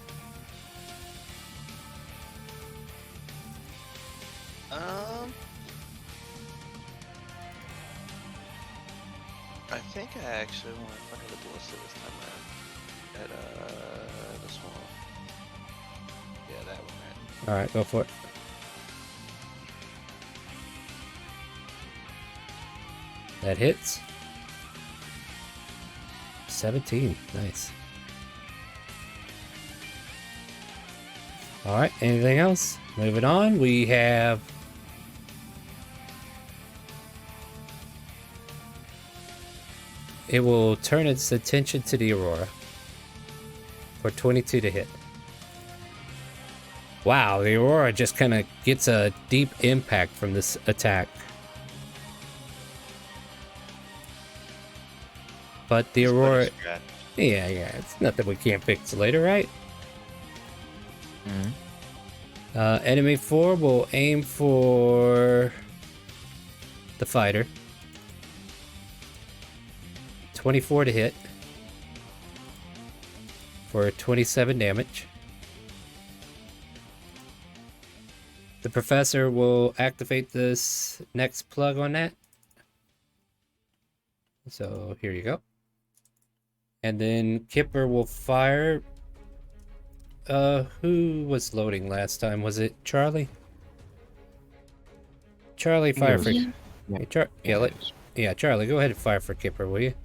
I think I actually want to fire the ballista this time around. At this one. Yeah, that one. Right. Alright, go for it. That hits. 17. Nice. Alright, anything else? Moving on, we have... It will turn its attention to the Aurora. For 22 to hit. Wow, the Aurora just kind of gets a deep impact from this attack. But the Aurora... Yeah, it's nothing we can't fix later, right? Enemy 4 will aim for the fighter. 24 to hit. For 27 damage. The Professor will activate this next plug on that. So here you go. And then Kipper will fire. Who was loading last time? Was it Charlie? Charlie, fire for. Hey, Charlie, go ahead and fire for Kipper, will you?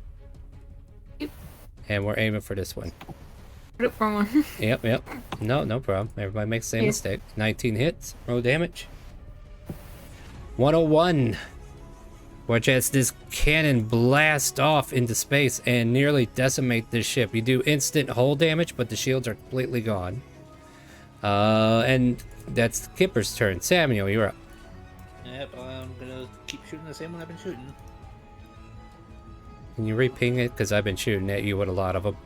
Yep. And we're aiming for this one. Wrong one. Yep. No problem. Everybody makes the same mistake. 19 hits. Roll damage. 101. Watch as this cannon blast off into space and nearly decimate this ship. You do instant hull damage, but the shields are completely gone. And that's Kipper's turn. Samuel, you're up. Yep, I'm gonna keep shooting the same one I've been shooting. Can you re-ping it? Because I've been shooting at you with a lot of them.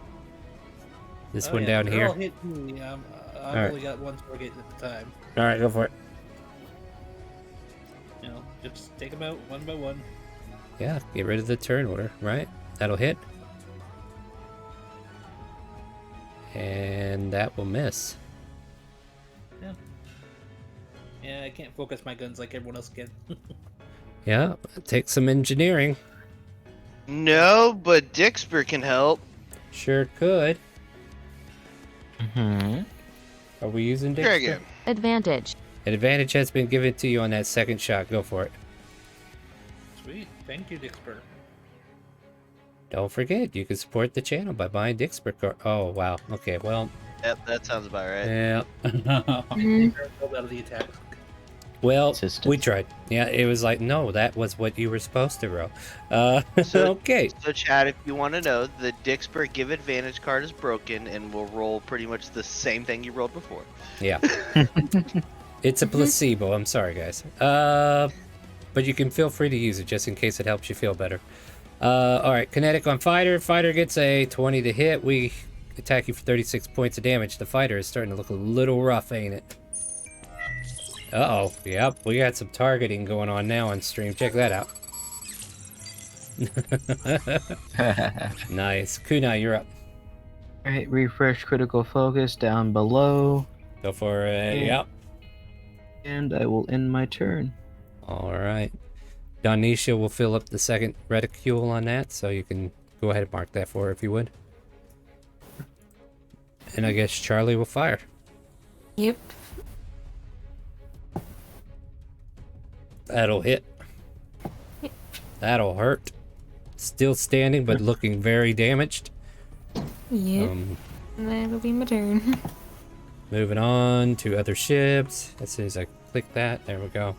This one down they're here. all hitting me. I've only got one target at the time. Alright, go for it. You know, just take them out one by one. Yeah, get rid of the turn order, right? That'll hit. And that will miss. Yeah, I can't focus my guns like everyone else can. Yeah, take some engineering. No, but Dixper can help. Sure could. Hmm. Are we using Sure Dixper? again. Advantage. An advantage has been given to you on that second shot. Go for it. Sweet, thank you, Dixper. Don't forget, you can support the channel by buying Dixper card. Oh, wow. Okay, well. Yep, that sounds about right. Yeah. Out of the attack. Well, System. we tried. Yeah, it was like, no, that was what you were supposed to roll. Okay. So, Chad, if you want to know, the Dixper Give Advantage card is broken and will roll pretty much the same thing you rolled before. Yeah. It's a placebo. I'm sorry, guys. But you can feel free to use it just in case it helps you feel better. Alright, kinetic on fighter. Fighter gets a 20 to hit. We attack you for 36 points of damage. The fighter is starting to look a little rough, ain't it? Uh-oh. Yep, we got some targeting going on now on stream. Check that out. Nice. Kunai, you're up. Alright, refresh critical focus down below, Go for it. Yeah. Yep. and I will end my turn. All right. Donisha will fill up the second reticule on that, so you can go ahead and mark that for her if you would. And I guess Charlie will fire. Yep. That'll hit. That'll hurt. Still standing, but looking very damaged. Yep. That'll be my turn. Moving on to other ships. As soon as I click that, there we go.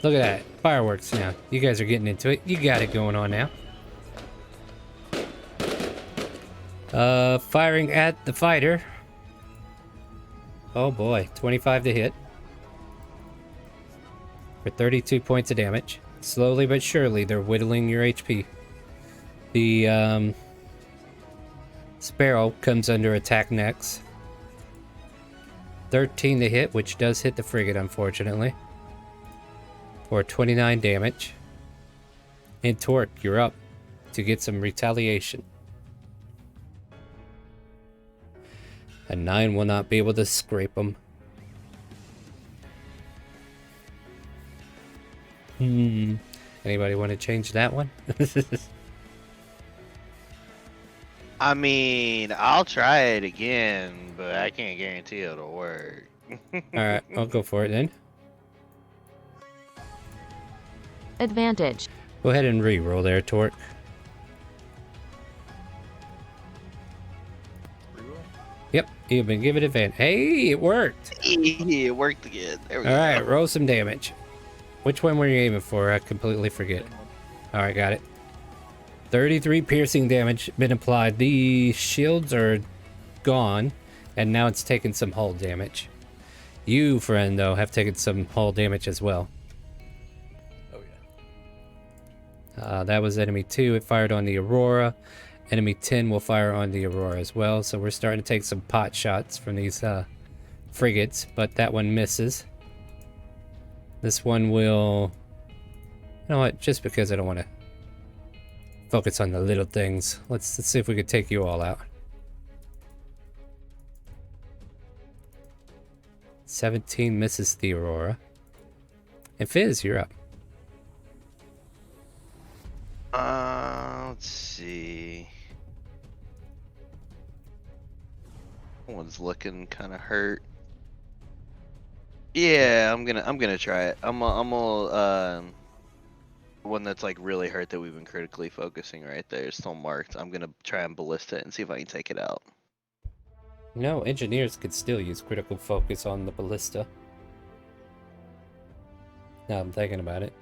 Look at that. Fireworks now. You guys are getting into it. You got it going on now. Firing at the fighter. Oh boy. 25 to hit. For 32 points of damage. Slowly but surely, they're whittling your HP. The, Sparrow comes under attack next. 13 to hit, which does hit the frigate, unfortunately. For 29 damage. And Torque, you're up to get some retaliation. A 9 will not be able to scrape them. Anybody want to change that one? I mean, I'll try it again, but I can't guarantee it'll work. Alright, I'll go for it then. Advantage. Go ahead and re-roll there, Torque. Yep, you've been given advantage. Hey, it worked! It worked again. There we go. Alright, roll some damage. Which one were you aiming for? I completely forget. Alright, got it. 33 piercing damage been applied. The shields are gone, and now it's taken some hull damage. You, friend, though, have taken some hull damage as well. Oh yeah. That was enemy 2. It fired on the Aurora. Enemy 10 will fire on the Aurora as well. So we're starting to take some pot shots from these frigates, but that one misses. This one will... You know what? Just because I don't want to focus on the little things. Let's see if we can take you all out. 17 misses the Aurora. And Fizz, you're up. Let's see. One's looking kind of hurt. Yeah, I'm gonna try it. I'm gonna one that's like really hurt that we've been critically focusing right there is still marked. I'm gonna try and ballista it and see if I can take it out. No, engineers could still use critical focus on the ballista. Now I'm thinking about it.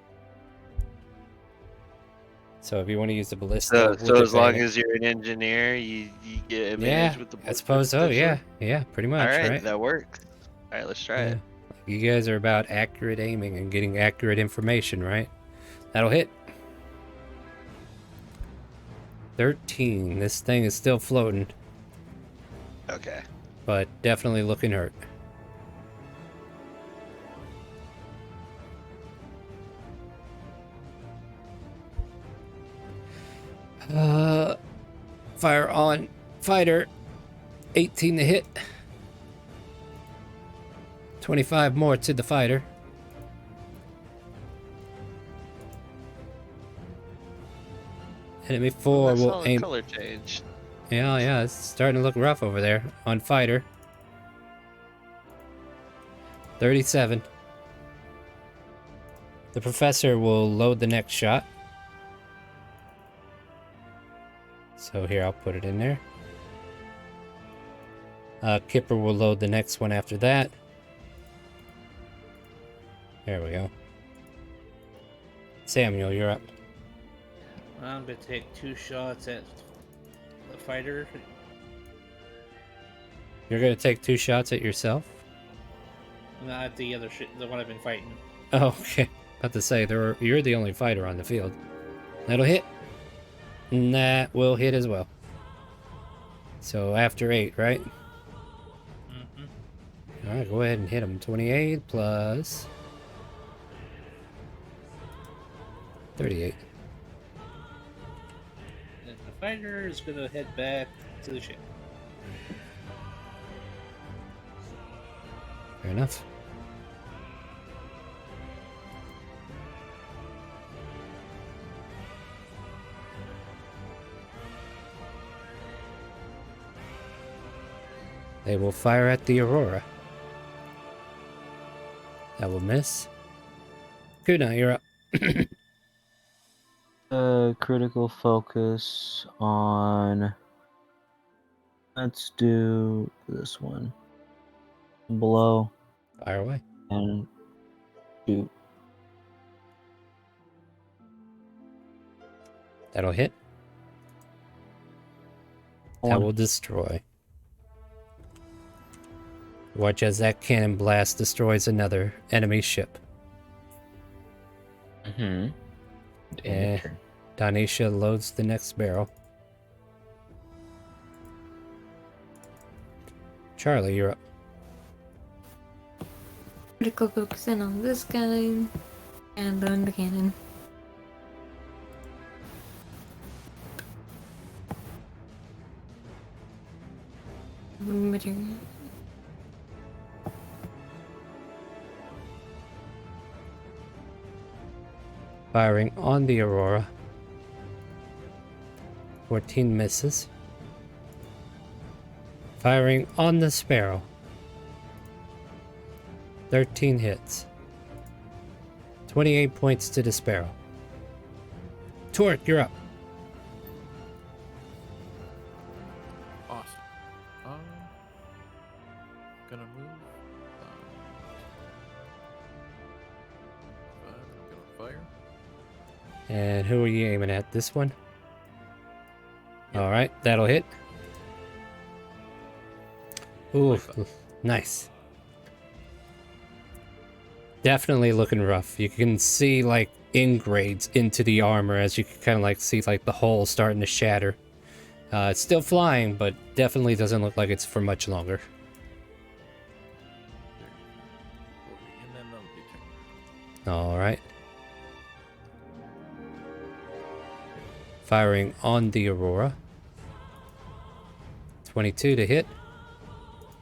So if you want to use the ballista, So as long as you're an engineer, you get advantage with the ballista. I suppose so. potentially? Yeah, pretty much. All right, right? that works. All right, let's try it. You guys are about accurate aiming and getting accurate information, right? That'll hit. 13. This thing is still floating, Okay. but definitely looking hurt. Fire on fighter. 18 to hit. 25 more to the fighter. Enemy 4 That's will all aim. color change. Yeah, it's starting to look rough over there on fighter. 37. The professor will load the next shot. So here, I'll put it in there. Kipper will load the next one after that. There we go. Samuel, you're up. I'm gonna take 2 shots at the fighter. You're gonna take 2 shots at yourself? Not at the other the one I've been fighting. Oh, okay. About to say, you're the only fighter on the field. That'll hit. And that will hit as well. So after 8, right? Mm-hmm. Alright, go ahead and hit him. 28 plus 38. And the fighter is gonna head back to the ship. Fair enough. They will fire at the Aurora. That will miss. Good night, you're up. Critical focus on. Let's do this one. Below Fire away. and shoot. That'll hit. That One. will destroy. Watch as that cannon blast destroys another enemy ship. Mm-hmm. Eh. Donisha loads the next barrel. Charlie, you're up. Critical focus in on this guy and on the cannon. Material. Firing on the Aurora. 14 misses. Firing on the Sparrow. 13 hits. 28 points to the Sparrow. Torque, you're up. Awesome. Gonna move. I'm gonna fire. And who are you aiming at? This one? Yep. Alright, that'll hit. Ooh, 25. nice. Definitely looking rough. You can see like ingrades into the armor as you can kind of like see like the hole starting to shatter. It's still flying, but definitely doesn't look like it's for much longer. And then that'll be 10. Alright. Firing on the Aurora. 22 to hit.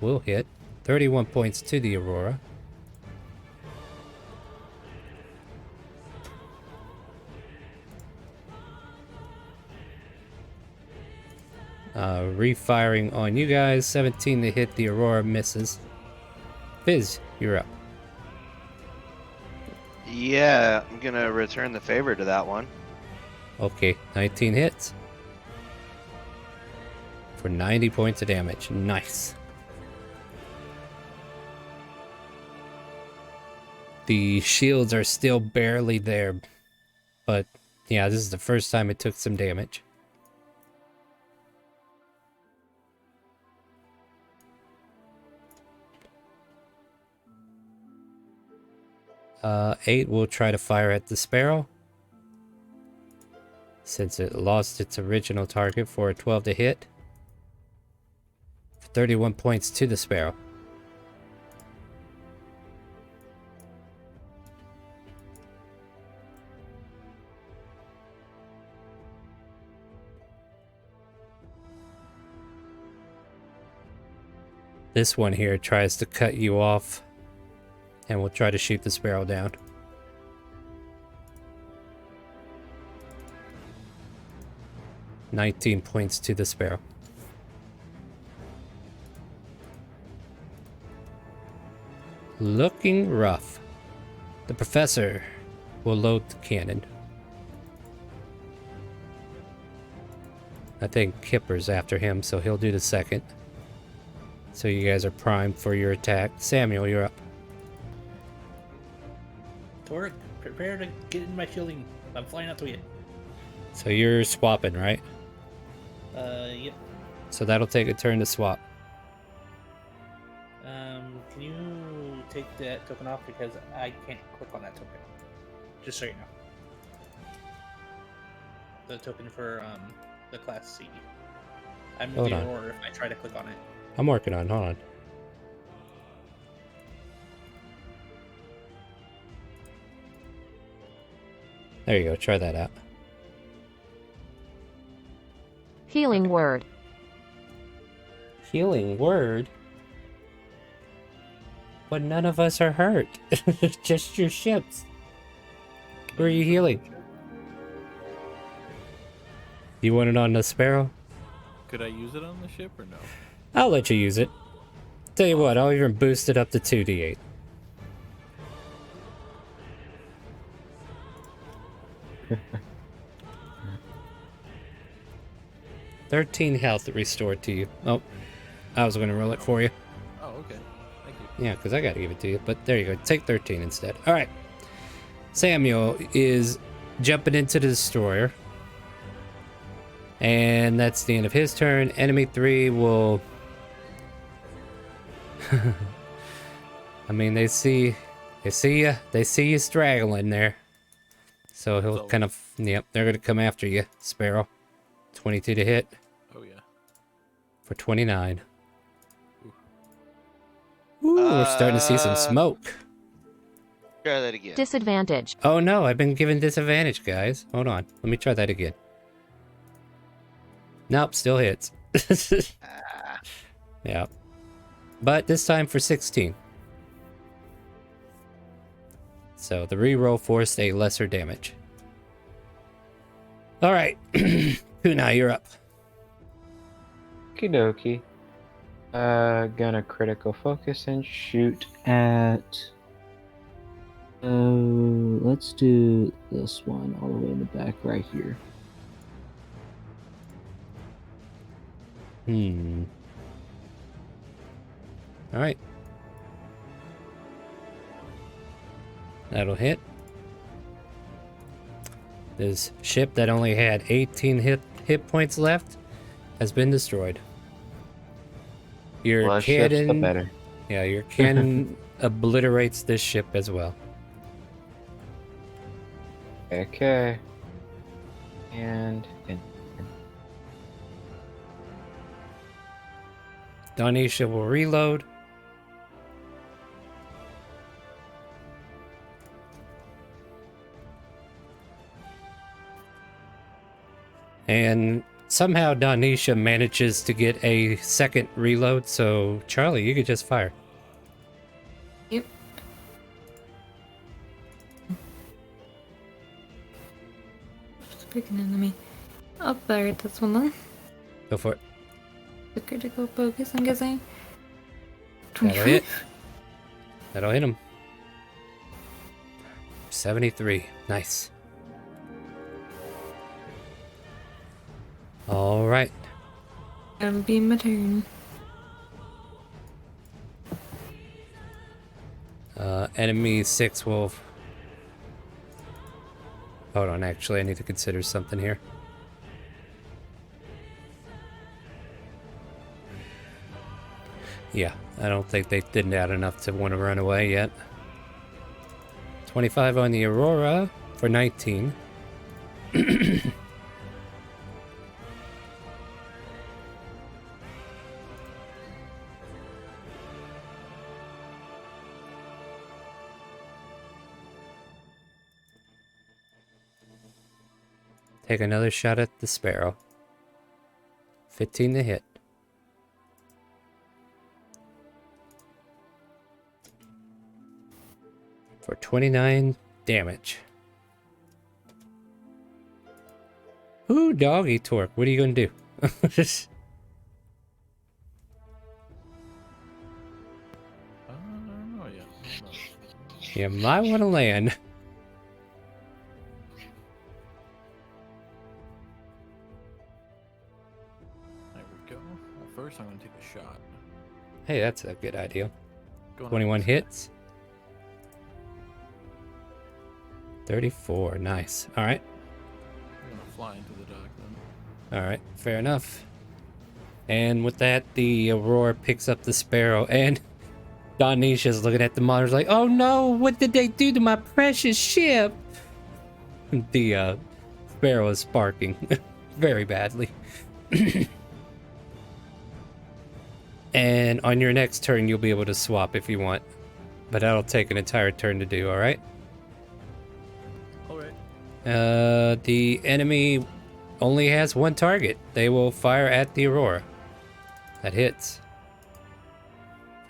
Will hit. 31 points to the Aurora. Refiring on you guys. 17 to hit. The Aurora misses. Fizz, you're up. Yeah, I'm gonna return the favor to that one. Okay, 19 hits. For 90 points of damage. Nice. The shields are still barely there. But, yeah, this is the first time it took some damage. Eight will try to fire at the Sparrow. Since it lost its original target for a 12 to hit. For 31 points to the Sparrow. This one here tries to cut you off. And we'll try to shoot the Sparrow down. $19 points to the Sparrow. Looking rough. The Professor will load the cannon. I think Kipper's after him, so he'll do the second. So you guys are primed for your attack. Samuel, you're up. Torque, prepare to get in my shielding. I'm flying out to you. So you're swapping, right? Yep. So that'll take a turn to swap. Can you take that token off because I can't click on that token? Just so you know. The token for the class C. I'm Hold moving on. order if I try to click on it. I'm working on, hold on. There you go, try that out. Healing word. Healing word? But none of us are hurt. Just your ships. Who are you healing? You want it on the Sparrow? Could I use it on the ship or no? I'll let you use it. Tell you what, I'll even boost it up to 2d8. $13 health restored to you. Oh, I was going to roll it for you. Oh, okay. Thank you. Yeah, because I got to give it to you. But there you go. Take 13 instead. All right. Samuel is jumping into the destroyer. And that's the end of his turn. Enemy 3 will... I mean, they see you straggling there. So he'll kind of... Yep, they're going to come after you, Sparrow. 22 to hit. Oh, yeah. For 29. Ooh, we're starting to see some smoke. Try that again. Disadvantage. Oh no, I've been given disadvantage, guys. Hold on. Let me try that again. Nope, still hits. Yeah. But this time for 16. So the reroll forced a lesser damage. Alright. Kunai, you're up. Okie dokie. Gonna critical focus and shoot at. Let's do this one all the way in the back right here. Alright. That'll hit. This ship that only had 18 hit points left has been destroyed. Your Less ships, the cannon... better. Yeah, your cannon obliterates this ship as well. Okay. And Donisha will reload. And somehow Donisha manages to get a second reload, so Charlie, you could just fire. Yep. Freaking enemy. I'll fire at this one then. Go for it. The critical focus, I'm guessing. That'll hit. That'll hit him. 73. Nice. Alright. That'll be my turn. Enemy 6 will... Hold on, actually, I need to consider something here. Yeah, I don't think they didn't add enough to want to run away yet. 25 on the Aurora for 19. Take another shot at the Sparrow. 15 to hit. For 29 damage. Ooh, doggy torque. What are you gonna do? I don't know yet. Hold on. You might want to land. There we go. Well, first I'm going to take a shot. Hey, that's a good idea. Going up 21 this hits. 34. Nice. All right. I'm going to fly into the dock then. All right. Fair enough. And with that, the Aurora picks up the Sparrow, and Donisha's looking at the monitors like, "Oh no! What did they do to my precious ship?" The Sparrow is sparking very badly. And on your next turn, you'll be able to swap if you want, but that'll take an entire turn to do. All right. Alright. The enemy only has one target. They will fire at the Aurora. That hits.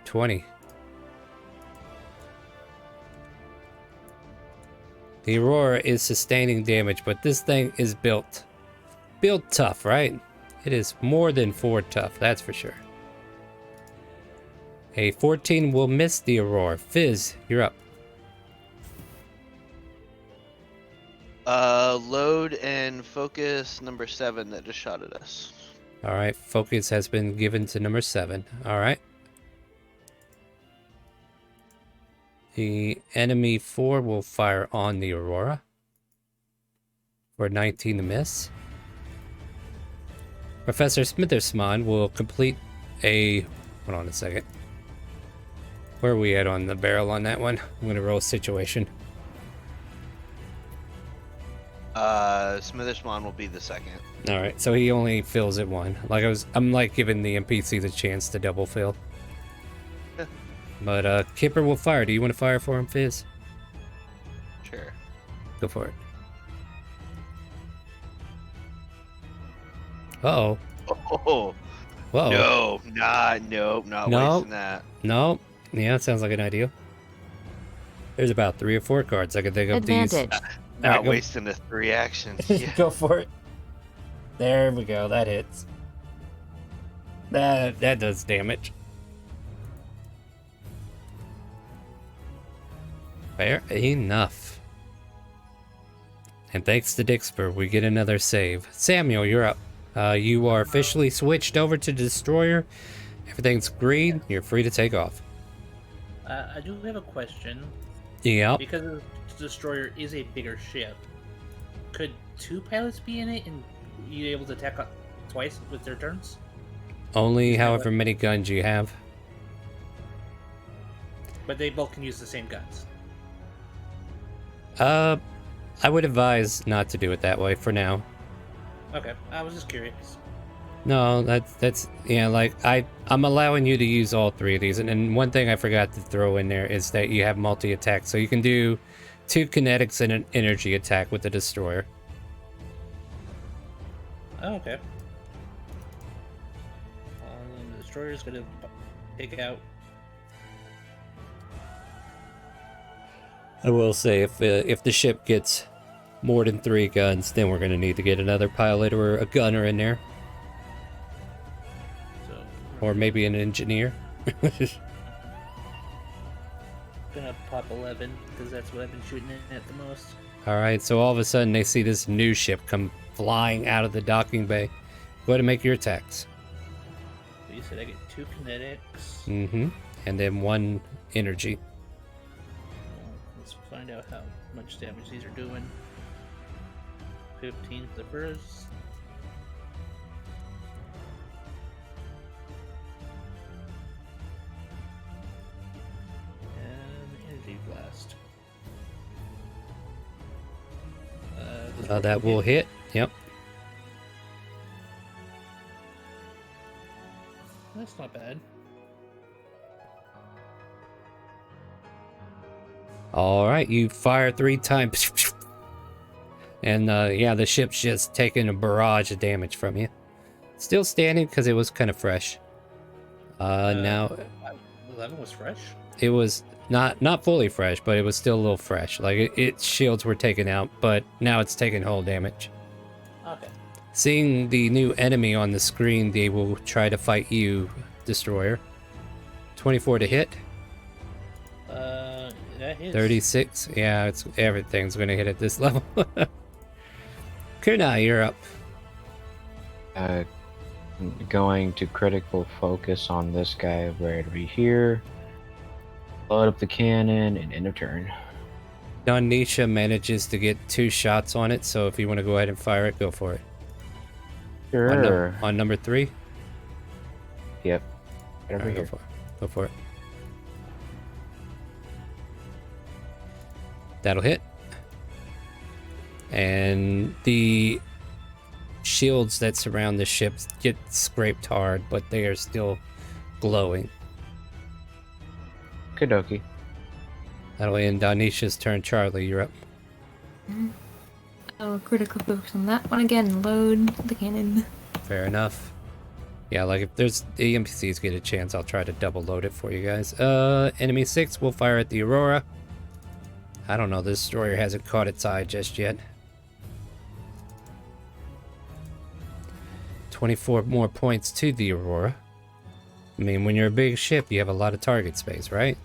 20. The Aurora is sustaining damage, but this thing is built tough, right? It is more than 4 tough, that's for sure. A 14 will miss the Aurora. Fizz, you're up. Load and focus number 7 that just shot at us. All right, focus has been given to number 7. All right. The enemy 4 will fire on the Aurora for 19 to miss. Professor Smithersmon will complete a... Hold on a second. Where are we at on the barrel on that one? I'm going to roll situation. Smithersmon will be the second. All right, so he only fills it 1. I'm like giving the NPC the chance to double fill. But Kipper will fire. Do you want to fire for him, Fizz? Sure. Go for it. Uh-oh. Oh. Whoa. No, not wasting that. No. Yeah, that sounds like an idea. There's about 3 or 4 cards I could think of to use. Advantage. Not go- wasting the 3 actions. Yeah. Go for it. There we go. That hits. That does damage. Fair enough. And thanks to Dixper, we get another save. Samuel, you're up. You are officially switched over to Destroyer. Everything's green. You're free to take off. I do have a question. Yeah. Because the Destroyer is a bigger ship, could 2 pilots be in it and you able to attack twice with their turns? Only however many guns you have. But they both can use the same guns. I would advise not to do it that way for now. Okay, I was just curious. No, that's yeah, like I'm allowing you to use all 3 of these, and one thing I forgot to throw in there is that you have multi-attack, so you can do 2 kinetics and an energy attack with the Destroyer. Oh, okay. The Destroyer's gonna take out. I will say, if the ship gets more than 3 guns, then we're gonna need to get another pilot or a gunner in there, So or maybe an engineer. gonna pop 11 because that's what I've been shooting at the most. All right, so all of a sudden they see this new ship come flying out of the docking bay. Go ahead and make your attacks. So you said I get 2 kinetics. Mm-hmm. And then 1 energy. Well, let's find out how much damage these are doing. 15 for the first. And energy blast. That will hit. Yep. That's not bad. All right, you fire 3 times. And yeah, the ship's just taking a barrage of damage from you. Still standing because it was kind of fresh. Now 11 was fresh. it was not fully fresh, but it was still a little fresh. Like its shields were taken out, but now it's taking whole damage. Okay. Seeing the new enemy on the screen, they will try to fight you, Destroyer. 24 to hit. That hits. 36. Yeah, everything's gonna hit at this level. Kunai, you're up. Going to critical focus on this guy right over here. Load up the cannon and end of turn. Donisha manages to get 2 shots on it, so if you want to go ahead and fire it, go for it. Sure. On number 3? Yep. Right over Alright, here. Go for it. That'll hit. And the shields that surround the ship get scraped hard, but they are still glowing. Kadoki. That'll end Donisha's turn. Charlie, you're up. So critical focus on that one again. Load the cannon. Fair enough. Yeah, like if there's the NPCs get a chance, I'll try to double load it for you guys. Enemy 6 will fire at the Aurora. I don't know, this destroyer hasn't caught its eye just yet. 24 more points to the Aurora. I mean, when you're a big ship, you have a lot of target space, right?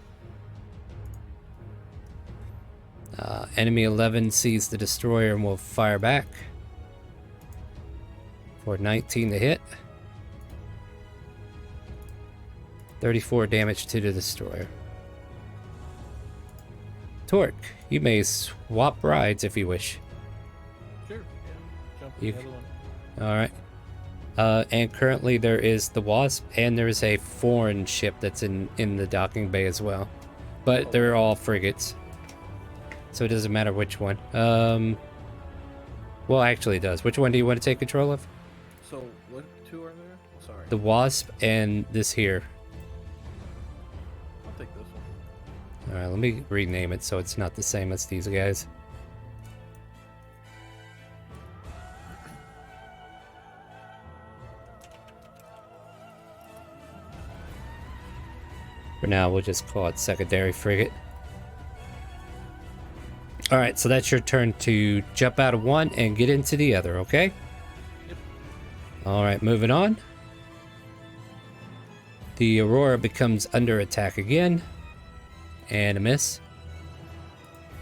Enemy 11 sees the destroyer and will fire back for 19 to hit. 34 damage to the destroyer. Torque, you may swap rides if you wish. Sure. Yeah. Jump You- in the other one. Alright. And currently there is the Wasp and there is a foreign ship that's in the docking bay as well. But they're all frigates. So it doesn't matter which one. Well, actually it does. Which one do you want to take control of? So, what two are there? Sorry. The Wasp and this here. I'll take this one. Alright, let me rename it so it's not the same as these guys. For now, we'll just call it secondary frigate. Alright, so that's your turn to jump out of one and get into the other, okay? Yep. Alright, moving on. The Aurora becomes under attack again. And a miss.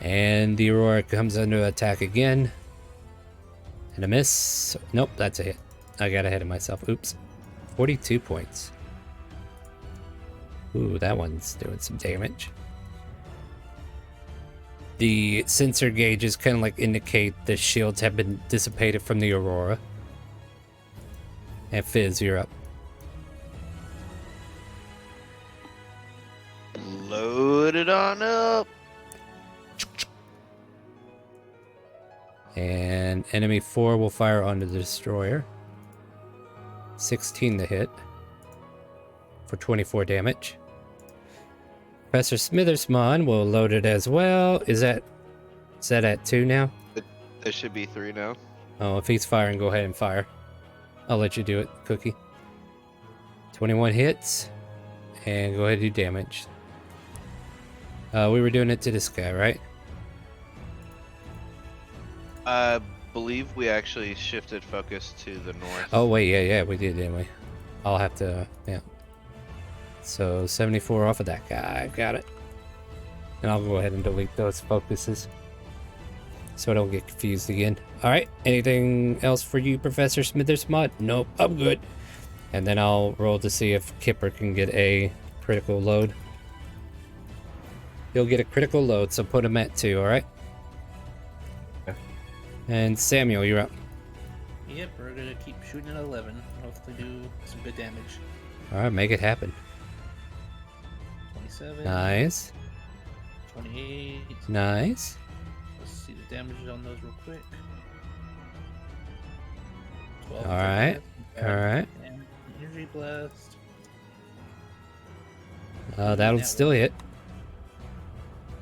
And the Aurora comes under attack again. And a miss. Nope, that's a hit. I got ahead of myself. Oops. 42 points. Ooh, that one's doing some damage. The sensor gauges kind of like indicate the shields have been dissipated from the Aurora. And Fizz, you're up. Load it on up. And enemy 4 will fire onto the destroyer. 16 to hit. For 24 damage. Professor Smithersmon will load it as well. Is that at 2 now? There should be 3 now. Oh, if he's firing, go ahead and fire. I'll let you do it, Cookie. 21 hits. And go ahead and do damage. We were doing it to this guy, right? I believe we actually shifted focus to the north. Oh, wait, yeah, we did, didn't we? I'll have to, yeah. So, 74 off of that guy. Got it. And I'll go ahead and delete those focuses. So I don't get confused again. Alright, anything else for you, Professor Smithersmud? Nope, I'm good. And then I'll roll to see if Kipper can get a critical load. He'll get a critical load, so put him at 2, alright? And Samuel, you're up. Yep, we're gonna keep shooting at 11. Hopefully do some good damage. Alright, make it happen. 27. Nice. 28. Nice. Let's see the damage on those real quick. 12. Alright. Alright. And energy blast. That'll still hit.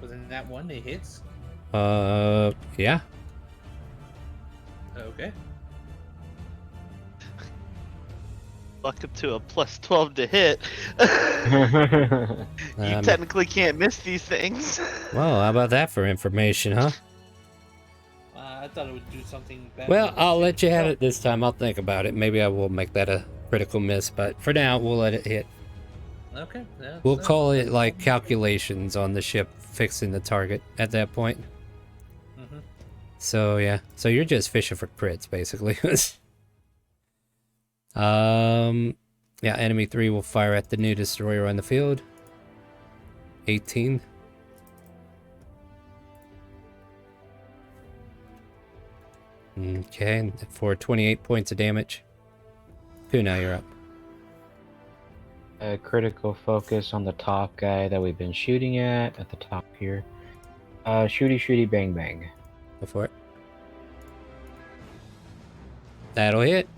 Within that one, it hits. Yeah. Okay. Lucked up to a plus 12 to hit. You technically can't miss these things. Well, how about that for information, huh? I thought it would do something better. Well, I'll let you have it this time. I'll think about it. Maybe I will make that a critical miss, but for now, we'll let it hit. Okay. Yeah, We'll call it like calculations on the ship fixing the target at that point. Mm-hmm. So, yeah. So you're just fishing for crits, basically. Yeah, enemy 3 will fire at the new destroyer on the field. 18. Okay, for 28 points of damage. Who now you're up? A critical focus on the top guy that we've been shooting at the top here. Shooty, shooty, bang, bang. Go for it. That'll hit.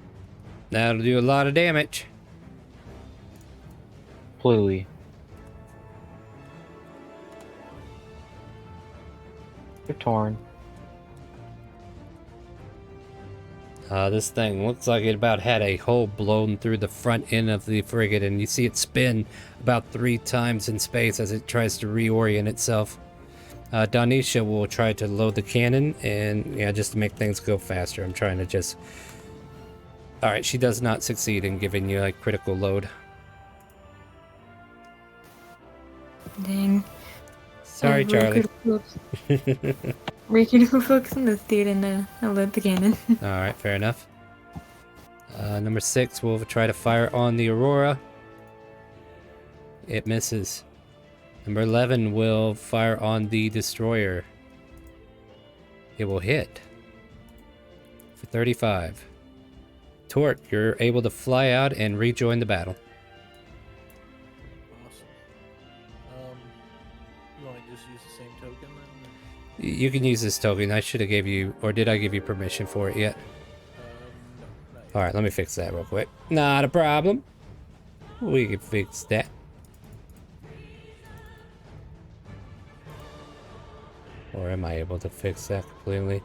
That'll do a lot of damage. Pluie. You're torn. This thing looks like it about had a hole blown through the front end of the frigate, and you see it spin about 3 times in space as it tries to reorient itself. Donisha will try to load the cannon, and yeah, just to make things go faster, I'm trying to just... Alright, she does not succeed in giving you a critical load. Dang. Sorry, Charlie. Critical focus on this dude and I'll load the cannon. Alright, fair enough. Number 6 will try to fire on the Aurora. It misses. Number 11 will fire on the Destroyer. It will hit. For 35. Torque, you're able to fly out and rejoin the battle. Awesome. You want to just use the same token then? You can use this token. I should have gave you, or did I give you permission for it yet? No, not yet. Alright, let me fix that real quick. Not a problem. We can fix that. Or am I able to fix that completely?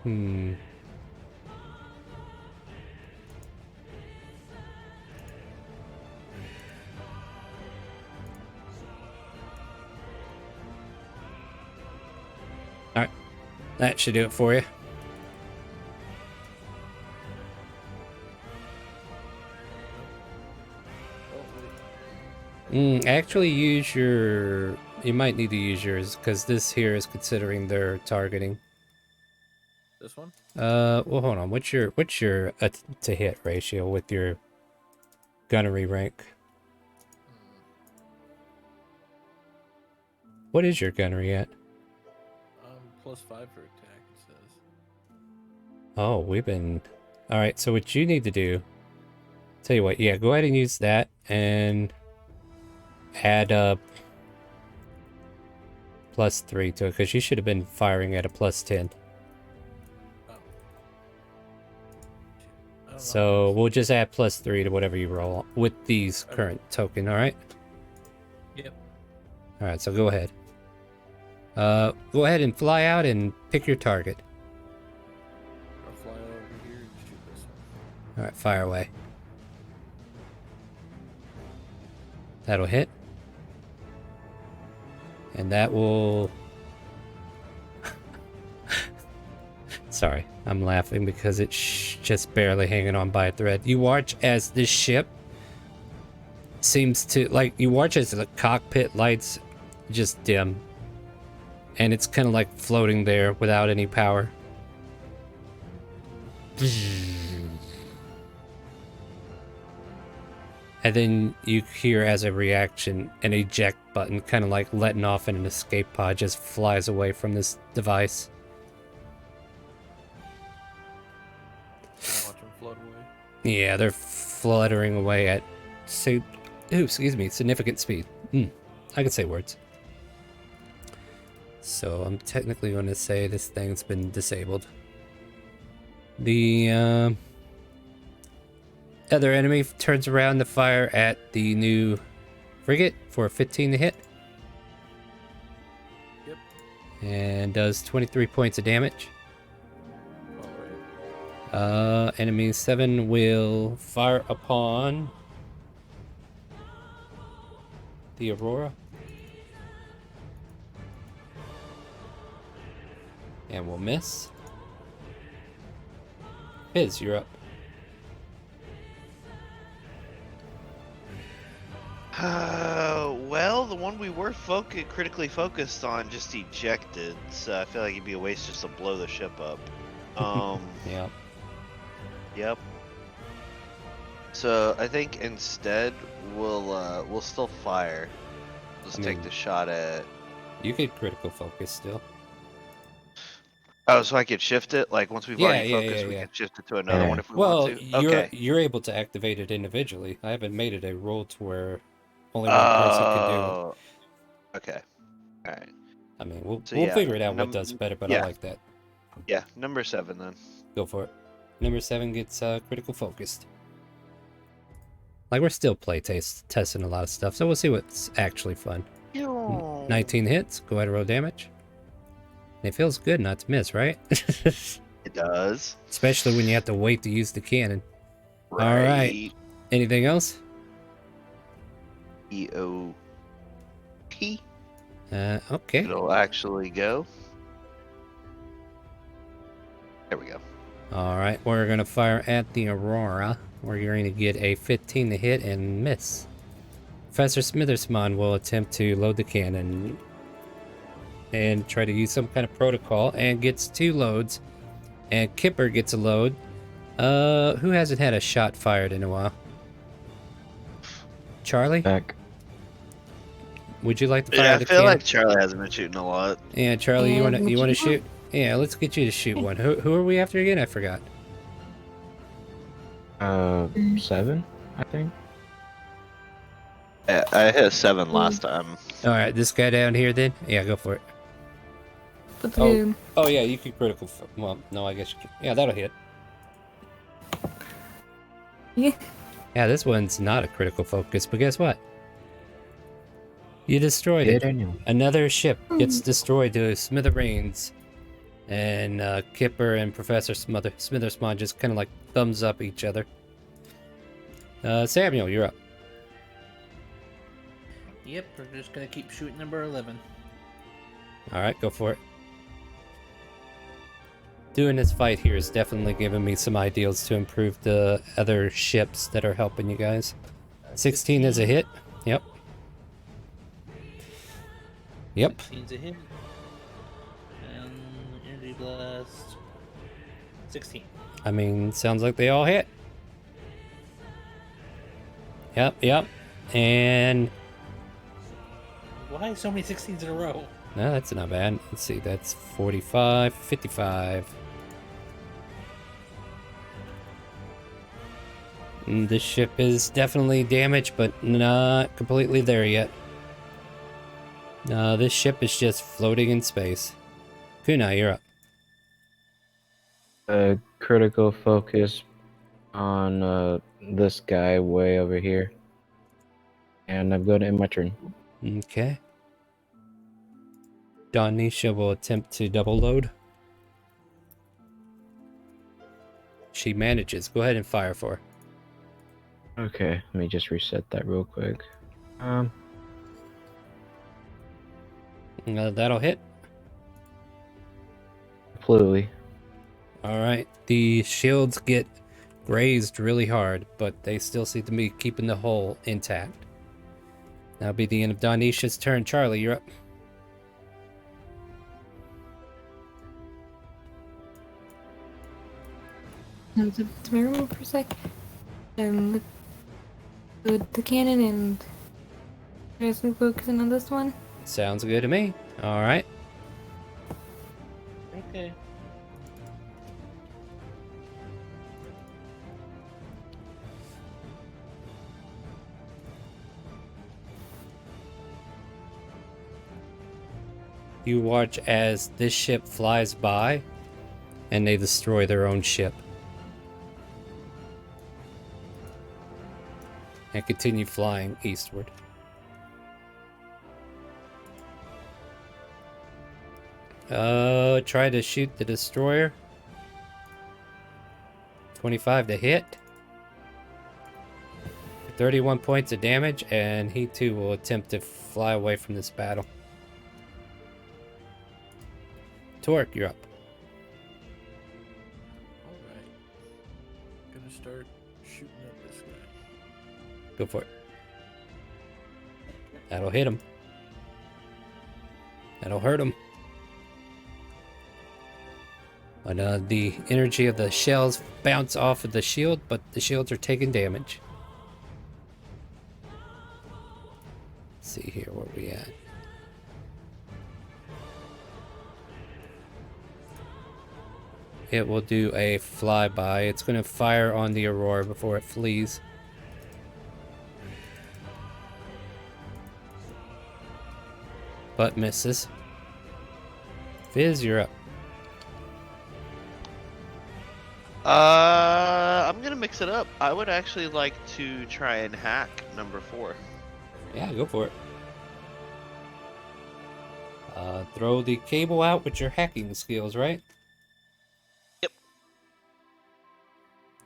Alright. That should do it for you. Actually use your... You might need to use yours, because this here is considering their targeting. This one? Well, hold on. What's your to hit ratio with your gunnery rank? What is your gunnery at? +5 for attack, it says. Oh, we've been... Alright, so what you need to do... Tell you what, yeah, go ahead and use that, and... add up... +3 to it, because you should have been firing at a +10. Oh. So we'll just add +3 to whatever you roll with these current token, alright? Yep. Alright, so go ahead. Go ahead and fly out and pick your target. I'll fly over here and shoot this one. Alright, fire away. That'll hit. And that will... Sorry, I'm laughing because it's just barely hanging on by a thread. You watch as this ship seems to... Like, you watch as the cockpit lights just dim. And it's kind of like floating there without any power. And then you hear as a reaction an eject button kind of like letting off and an escape pod just flies away from this device. Watch them float away. Yeah, they're fluttering away at significant speed. I can say words. So I'm technically going to say this thing's been disabled. The other enemy turns around to fire at the new frigate for a 15 to hit. Yep. And does 23 points of damage. Alright. Enemy 7 will fire upon the Aurora. And we'll miss. Biz, you're up. Well, the one we were critically focused on just ejected, so I feel like it'd be a waste just to blow the ship up. Yeah. Yep. So I think instead we'll still fire. Just take the shot at. You could critical focus still. Oh, so I could shift it? Like, once we've already focused, we yeah. can shift it to another one if we Well, want to? Okay. you're able to activate it individually. I haven't made it a rule to where only one person can do it. Okay. Alright. I mean, we'll yeah, figure it out what does better, but I like that. Yeah, number 7 then. Go for it. Number 7 gets critical focused. Like, we're still testing a lot of stuff, so we'll see what's actually fun. 19 hits. Go ahead and roll damage. It feels good not to miss, right? It does. Especially when you have to wait to use the cannon. Right. All right. Anything else? EOT. Okay. It'll actually go. There we go. All right. We're going to fire at the Aurora. We're going to get a 15 to hit and miss. Professor Smithersmon will attempt to load the cannon and try to use some kind of protocol and gets 2 loads. And Kipper gets a load. Who hasn't had a shot fired in a while? Charlie? Back. Would you like to fire Yeah, I the feel cannon? like Charlie hasn't been shooting a lot. Yeah, Charlie, you wanna would you shoot? Yeah, let's get you to shoot one. Who are we after again? I forgot. 7, I think. I hit a 7 last time. All right, this guy down here then. Yeah, go for it. But Oh yeah, you could critical. Well, no, I guess you can. Yeah, that'll hit. yeah. Yeah, this one's not a critical focus, but guess what? You destroyed it. Anyway. Another ship gets destroyed to smithereens, and Kipper and Professor Smithersmon just kind of like thumbs up each other. Samuel, you're up. Yep, we're just gonna keep shooting number 11. All right, go for it. Doing this fight here is definitely giving me some ideals to improve the other ships that are helping you guys. 16 is a hit. Yep. Yep. 16's a hit. And energy blast. 16. I mean, sounds like they all hit. Yep. And Why so many 16s in a row? no, that's not bad. Let's see, that's 45, 55. This ship is definitely damaged, but not completely there yet. This ship is just floating in space. Kunai, you're up. Critical focus on this guy way over here. And I'm going to end my turn. Okay. Donisha will attempt to double load. She manages. Go ahead and fire for her. Okay, let me just reset that real quick. That'll hit. Completely. Alright. The shields get grazed really hard, but they still seem to be keeping the hull intact. That'll be the end of Donisha's turn. Charlie, you're up. To my room for a sec. Load the cannon and try to focusing on this one. Sounds good to me. Alright. Okay. You watch as this ship flies by and they destroy their own ship. And continue flying eastward. Try to shoot the destroyer. 25 to hit. 31 points of damage, and he too will attempt to fly away from this battle. Torque, you're up. Alright. Gonna start shooting at this guy. Go for it. That'll hit him. That'll hurt him. But the energy of the shells bounce off of the shield, but the shields are taking damage. Let's see here where we at. It will do a flyby. It's going to fire on the Aurora before it flees. But misses. Fizz, you're up. I'm gonna mix it up. I would actually like to try and hack number 4. Yeah, go for it. Throw the cable out with your hacking skills, right? Yep.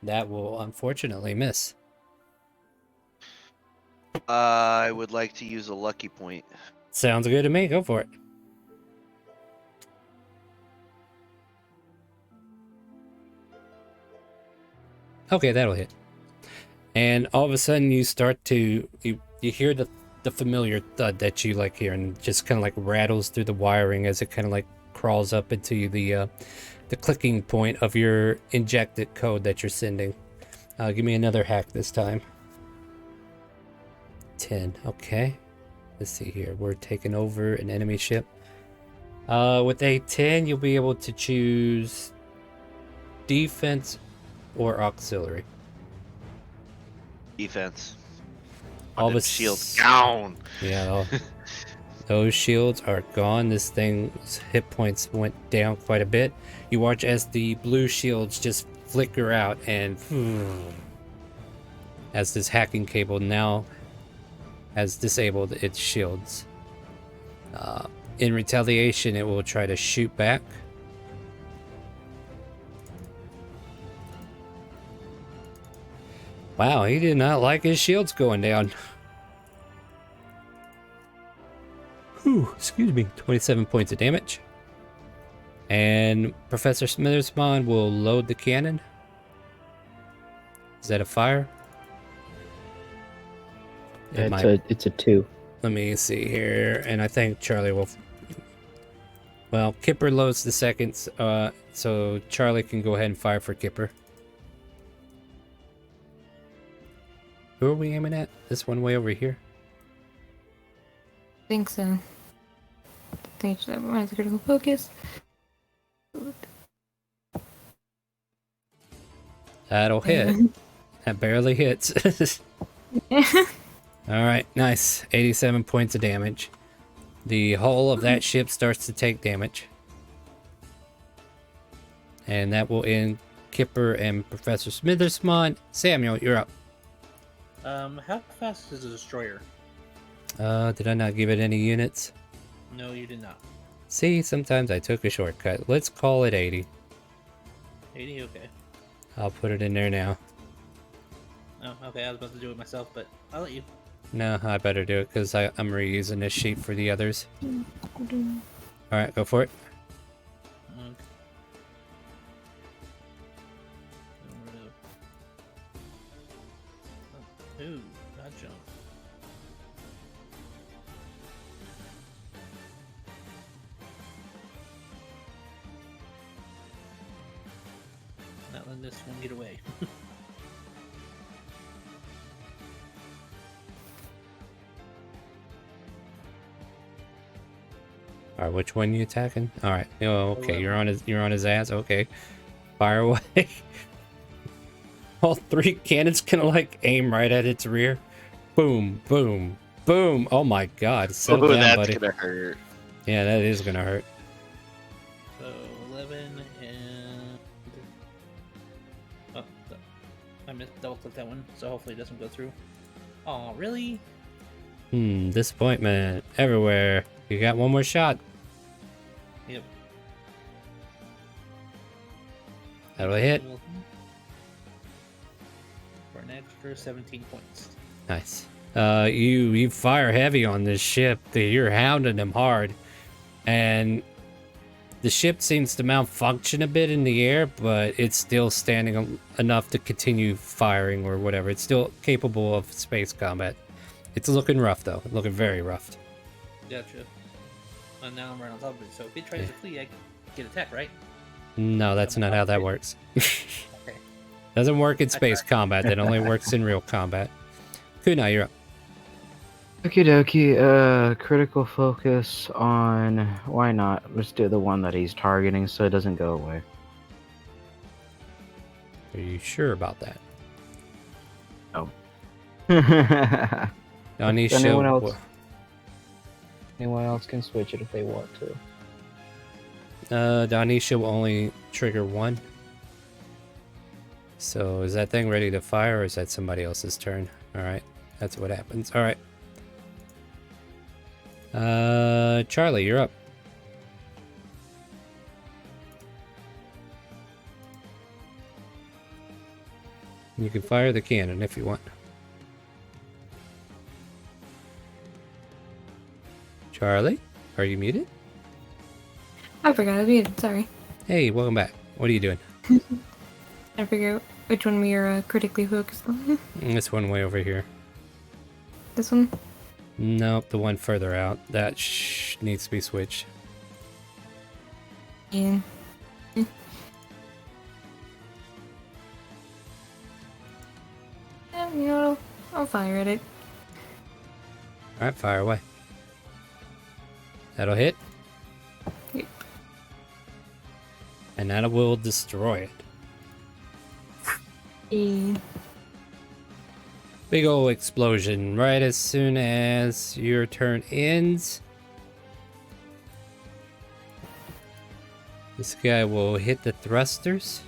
That will unfortunately miss. I would like to use a lucky point. Sounds good to me. Go for it. Okay, that'll hit. And all of a sudden you start to you hear the familiar thud that you like hear, and just kind of like rattles through the wiring as it kind of like crawls up into the clicking point of your injected code that you're sending. Give me another hack this time. 10. Okay. Let's see here. We're taking over an enemy ship. With a 10, you'll be able to choose defense or auxiliary. Defense. All the shields down. Yeah, those shields are gone. This thing's hit points went down quite a bit. You watch as the blue shields just flicker out, and as this hacking cable now has disabled its shields. In retaliation, it will try to shoot back. Wow, he did not like his shields going down. Whew, excuse me. 27 points of damage. And Professor Smithersmon will load the cannon. Is that a fire? It's a 2. Let me see here. And I think Charlie will... Well, Kipper loads the second, so Charlie can go ahead and fire for Kipper. Who are we aiming at? This one way over here? I think so. Stage that reminds critical focus. That'll hit. That barely hits. Alright, nice. 87 points of damage. The hull of that ship starts to take damage. And that will end Kipper and Professor Smithersmon. Samuel, you're up. How fast is a destroyer? Did I not give it any units? No, you did not. See, sometimes I took a shortcut. Let's call it 80. 80, okay. I'll put it in there now. Oh, okay, I was about to do it myself, but I'll let you. No, I better do it because I'm reusing this sheet for the others. Alright, go for it. Ooh, that jump. Not letting this one get away. Alright, which one you attacking? Alright. Oh, okay, you're on his ass. Okay. Fire away. All three cannons can like aim right at its rear. Boom, boom, boom. Oh my god. Settle down, that's buddy. gonna hurt. Yeah, that is gonna hurt. So 11 and I missed double click that one, so hopefully it doesn't go through. Oh, really? Disappointment everywhere. You got one more shot. Yep. That'll hit. For an extra 17 points. Nice. You fire heavy on this ship. You're hounding them hard, and the ship seems to malfunction a bit in the air, but it's still standing enough to continue firing or whatever. It's still capable of space combat. It's looking rough though. Looking very rough. Gotcha. And now I'm right on top of it. So if it tries to flee, I get attacked, right? No, that's not how that works. Okay. Doesn't work in space combat. That only works in real combat. Kunai, you're up. Okie dokie, critical focus on... Why not? Let's do the one that he's targeting so it doesn't go away. Are you sure about that? Oh. Anisha, Anyone else can switch it if they want to. Danisha will only trigger one. So is that thing ready to fire, or is that somebody else's turn? Alright, that's what happens. Alright. Charlie, you're up. You can fire the cannon if you want. Charlie, are you muted? I forgot I was muted, sorry. Hey, welcome back. What are you doing? I figure out which one we are critically focused on. This one way over here. This one? Nope, the one further out. That needs to be switched. Yeah. Yeah, you know, I'll fire at it. Alright, fire away. That'll hit. Yep. And that will destroy it. Yeah. Big ol' explosion right as soon as your turn ends. This guy will hit the thrusters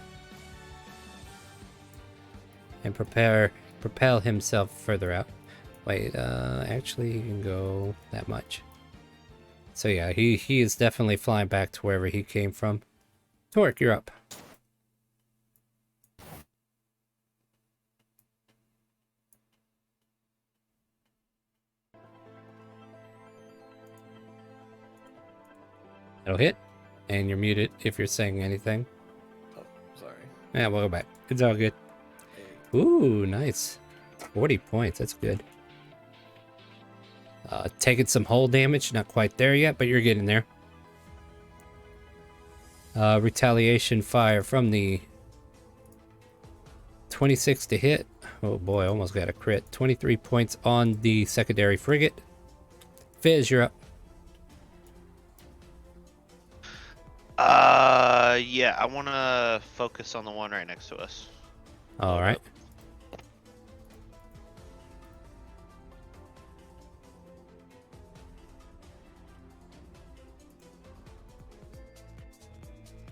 and propel himself further out. Wait, actually you can go that much. So yeah, he is definitely flying back to wherever he came from. Torque, you're up. That'll hit, and you're muted if you're saying anything. Oh, sorry. Yeah, we'll go back. It's all good. Ooh, nice. 40 points, that's good. Taking some hull damage, not quite there yet, but you're getting there. Retaliation fire from the 26 to hit. Oh boy, almost got a crit. 23 points on the secondary frigate. Fizz, you're up. Yeah, I want to focus on the one right next to us. All right.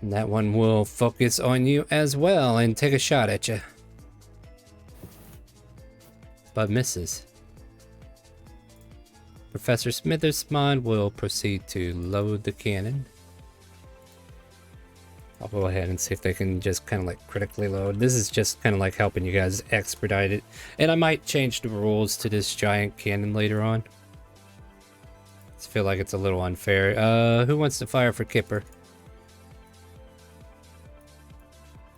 And that one will focus on you as well and take a shot at you. But misses. Professor Smithersmond will proceed to load the cannon. I'll go ahead and see if they can just kind of like critically load. This is just kind of like helping you guys expedite it. And I might change the rules to this giant cannon later on. I feel like it's a little unfair. Who wants to fire for Kipper?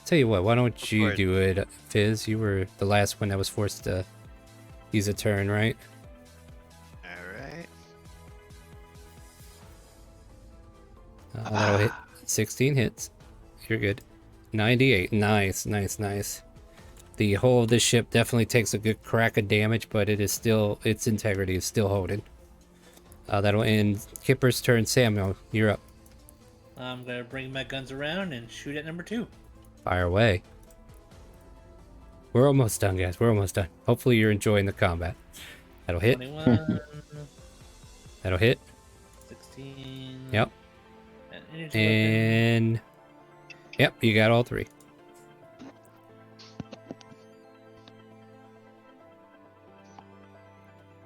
Tell you what, why don't you do it, Fizz? You were the last one that was forced to use a turn, right? Alright. That'll hit. 16 hits. You're good. 98. Nice, nice, nice. The hull of this ship definitely takes a good crack of damage, but it is still, its integrity is still holding. That'll end Kipper's turn. Samuel, you're up. I'm gonna bring my guns around and shoot at number 2. Fire away. We're almost done, guys. We're almost done. Hopefully you're enjoying the combat. That'll hit. 21, That'll hit. 16. Yep. Energy weapon. And yep, you got all 3.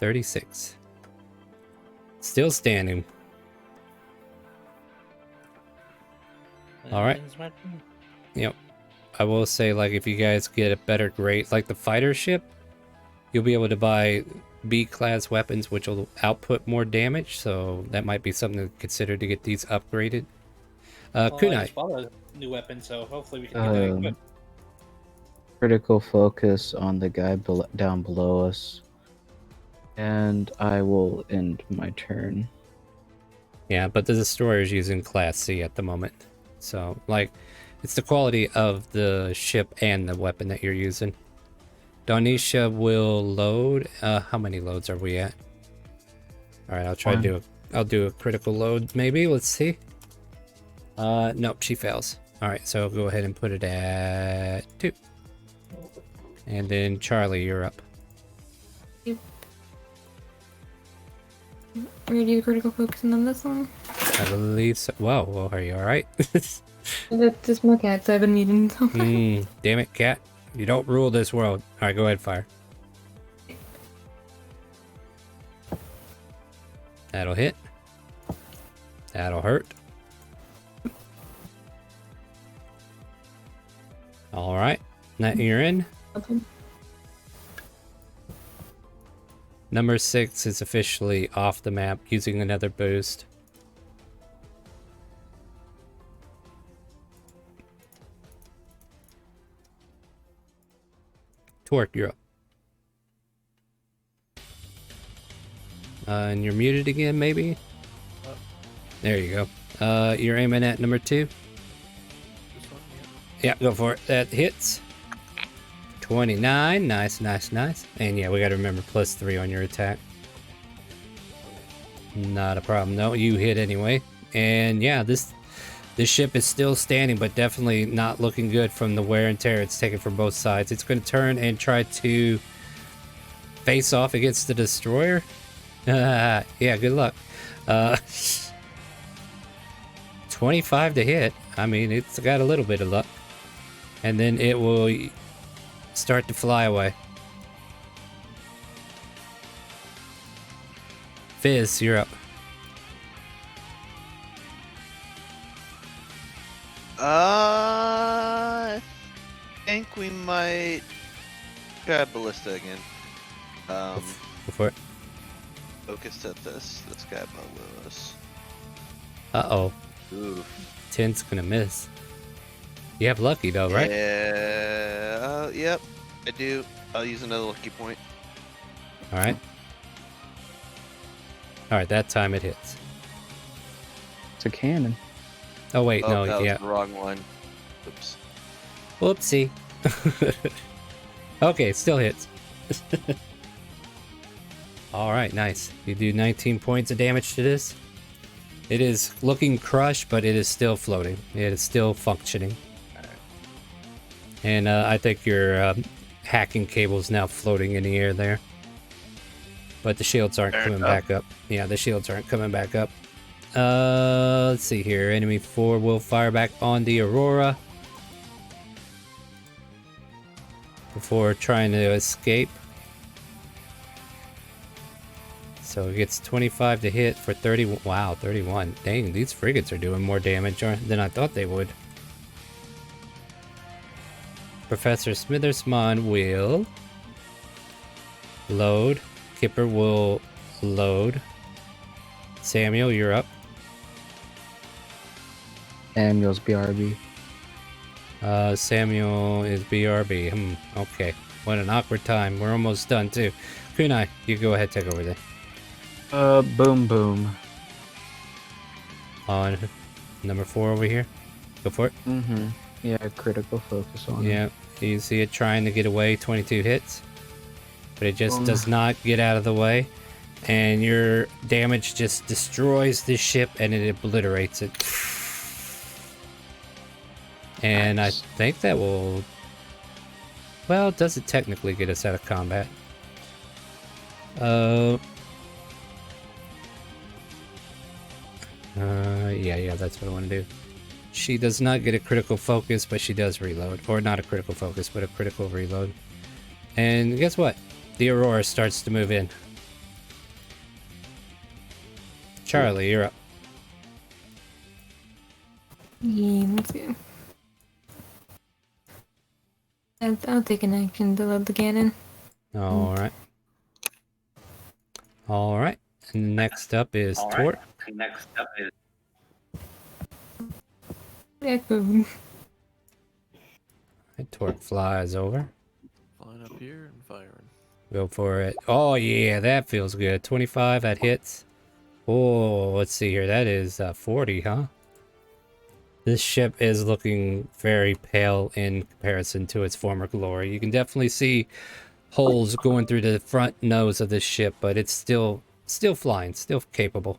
$36. Still standing. All right. Weapons, weapon. Yep. I will say, like, if you guys get a better grade, like the fighter ship, you'll be able to buy B-class weapons, which will output more damage. So that might be something to consider to get these upgraded. Well, I Kunai. just bought a new weapon, so hopefully we can get that equipped. Critical focus on the guy down below us. And I will end my turn. Yeah, but the destroyer is using Class C at the moment. So, like, it's the quality of the ship and the weapon that you're using. Donisha will load. How many loads are we at? All right, I'll try to do I'll do a critical load maybe. Let's see. Nope, she fails. All right, so go ahead and put it at 2. And then Charlie, you're up. We're gonna do critical focusing on this one. I believe so. Whoa, well, are you all right? That's just my cat, so I've been muting so Damn it, cat. You don't rule this world. All right, go ahead, fire. That'll hit. That'll hurt. All right, that you're in. Number 6 is officially off the map using another boost. Torque, you're up. And you're muted again, maybe? There you go. You're aiming at number 2? This one, Yeah, go for it. That hits. 29. Nice, nice, nice. And yeah, we gotta remember +3 on your attack. Not a problem. No, you hit anyway. And yeah, this ship is still standing, but definitely not looking good from the wear and tear it's taken from both sides. It's going to turn and try to face off against the destroyer. Yeah, good luck. 25 to hit. I mean, it's got a little bit of luck. And then it will start to fly away. Fizz, you're up. I think we might try Ballista again. Go for it. Focus at this guy below us. Uh-oh. Ooh. 10's gonna miss. You have lucky though, right? Yeah. Yep. I do. I'll use another lucky point. Alright. Alright, that time it hits. It's a cannon. Oh wait, Oh, no, that was yeah. the wrong one. Oops. Whoopsie. Okay, still hits. Alright, nice. You do 19 points of damage to this. It is looking crushed, but it is still floating. It is still functioning. And I think your hacking cable is now floating in the air there. But the shields aren't coming back up. Yeah, the shields aren't coming back up. Let's see here. Enemy 4 will fire back on the Aurora before trying to escape. So it gets 25 to hit for 30. Wow, 31. Dang, these frigates are doing more damage than I thought they would. Professor Smithersmon will load. Kipper will load. Samuel, you're up. Samuel's BRB. Samuel is BRB. Okay. What an awkward time. We're almost done too. Kunai, you go ahead, take over then. Boom boom. On number 4 over here. Go for it. Mm-hmm. Yeah, critical focus on it. Yeah, you see it trying to get away, 22 hits. But it just does not get out of the way. And your damage just destroys this ship and it obliterates it. And nice. I think that will... Well, it doesn't technically get us out of combat. Yeah, that's what I want to do. She does not get a critical focus, but she does reload. Or not a critical focus, but a critical reload. And guess what? The Aurora starts to move in. Charlie, you're up. Yeah, let's go. I'll take an action to load the cannon. Alright. Alright. Next up is Torque. Echo. Torque flies over. Flying up here and firing. Go for it. Oh yeah, that feels good. 25, that hits. Oh, let's see here. That is 40, huh? This ship is looking very pale in comparison to its former glory. You can definitely see holes going through the front nose of this ship, but it's still flying, still capable.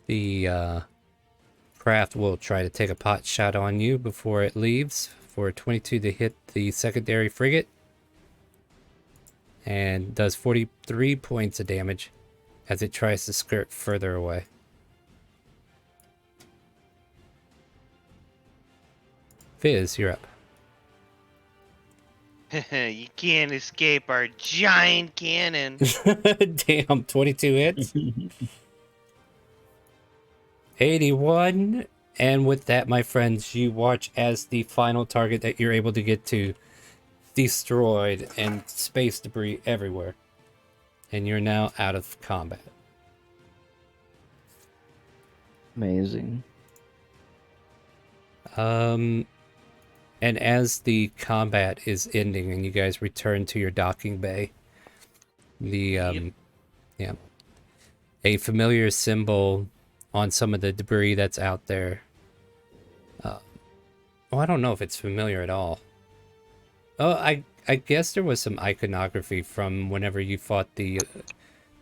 The craft will try to take a pot shot on you before it leaves for 22 to hit the secondary frigate. And does 43 points of damage as it tries to skirt further away. Fizz, you're up. You can't escape our giant cannon. Damn, 22 hits. 81. And with that, my friends, you watch as the final target that you're able to get to destroyed and space debris everywhere. And you're now out of combat. Amazing. And as the combat is ending and you guys return to your docking bay, the yeah, a familiar symbol on some of the debris that's out there. I don't know if it's familiar at all. Oh, I guess there was some iconography from whenever you fought the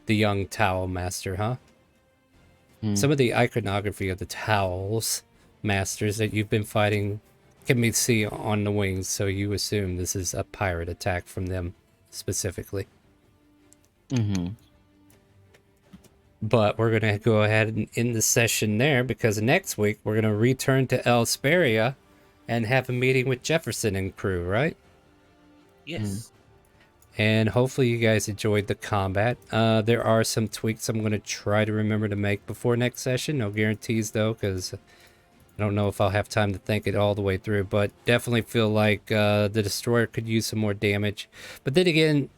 young Towel Master, huh? Some of the iconography of the Towels Masters that you've been fighting can be seen on the wings, so you assume this is a pirate attack from them specifically. But we're going to go ahead and end the session there because next week we're going to return to Elsparia and have a meeting with Jefferson and crew, right? Yes. And hopefully you guys enjoyed the combat. There are some tweaks I'm going to try to remember to make before next session. No guarantees though, because I don't know if I'll have time to think it all the way through. But definitely feel like the Destroyer could use some more damage. But then again,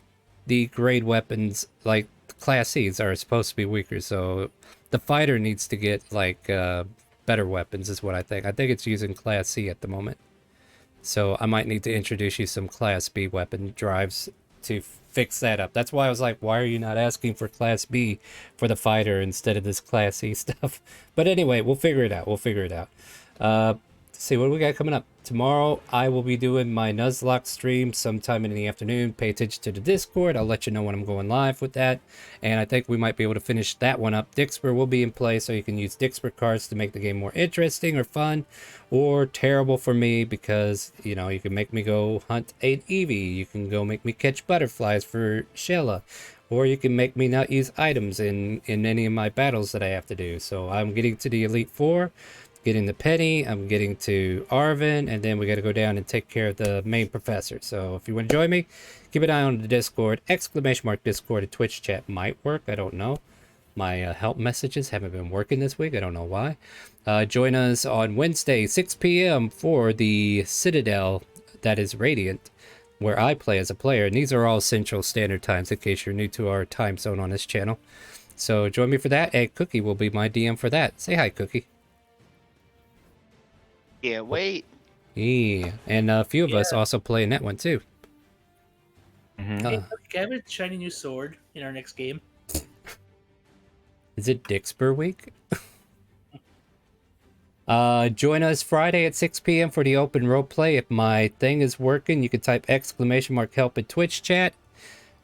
the grade weapons, like Class C's, are supposed to be weaker. So the fighter needs to get like better weapons is what I think. I think it's using Class C at the moment. So I might need to introduce you some Class B weapon drives to fix that up. That's why I was like, why are you not asking for Class B for the fighter instead of this Class C stuff? But anyway, we'll figure it out. We'll figure it out. Let's see, what do we got coming up? Tomorrow, I will be doing my Nuzlocke stream sometime in the afternoon. Pay attention to the Discord. I'll let you know when I'm going live with that. And I think we might be able to finish that one up. Dixper will be in play, so you can use Dixper cards to make the game more interesting or fun or terrible for me because, you know, you can make me go hunt an Eevee. You can go make me catch butterflies for Shella. Or you can make me not use items in any of my battles that I have to do. So I'm getting to the Elite Four. Getting the Penny, I'm getting to Arvin, and then we got to go down and take care of the main professor. So if you want to join me, keep an eye on the Discord. ! Discord and Twitch chat might work. I don't know. My help messages haven't been working this week. I don't know why. Join us on Wednesday, 6 p.m. for the Citadel that is Radiant, where I play as a player. And these are all Central Standard Times in case you're new to our time zone on this channel. So join me for that. And Cookie will be my DM for that. Say hi, Cookie. Yeah, wait. Yeah, and a few of us also play in that one too. Hey, look, can I have a shiny new sword in our next game? Is it Dixper week? Join us Friday at 6 p.m. for the open roleplay. If my thing is working, you can type !help in Twitch chat.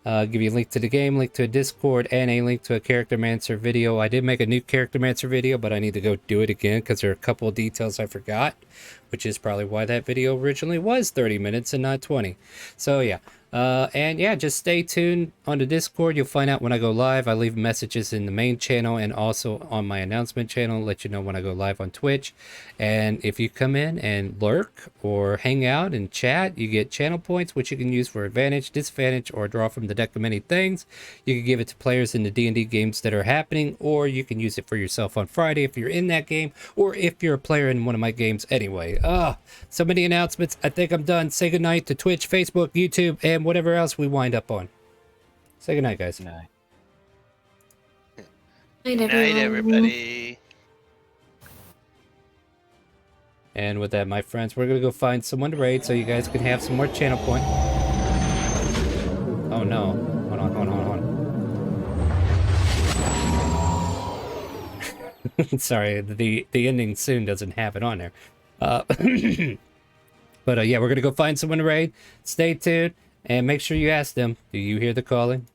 Give you a link to the game, link to a Discord, and a link to a Character Mancer video. I did make a new Character Mancer video, but I need to go do it again because there are a couple of details I forgot, which is probably why that video originally was 30 minutes and not 20. So yeah. And yeah, just stay tuned on the Discord. You'll find out when I go live. I leave messages in the main channel and also on my announcement channel, let you know when I go live on Twitch. And if you come in and lurk or hang out and chat, you get channel points, which you can use for advantage, disadvantage, or draw from the deck of many things. You can give it to players in the D&D games that are happening, or you can use it for yourself on Friday if you're in that game, or if you're a player in one of my games anyway. So many announcements. I think I'm done. Say goodnight to Twitch, Facebook, YouTube, and whatever else we wind up on. Say goodnight, guys. Night. Night, Night, everyone. everybody. And with that, my friends, we're going to go find someone to raid so you guys can have some more channel point. Oh no. Hold on. Sorry, the ending soon doesn't have it on there. But yeah, we're going to go find someone to raid. Stay tuned and make sure you ask them, do you hear the calling?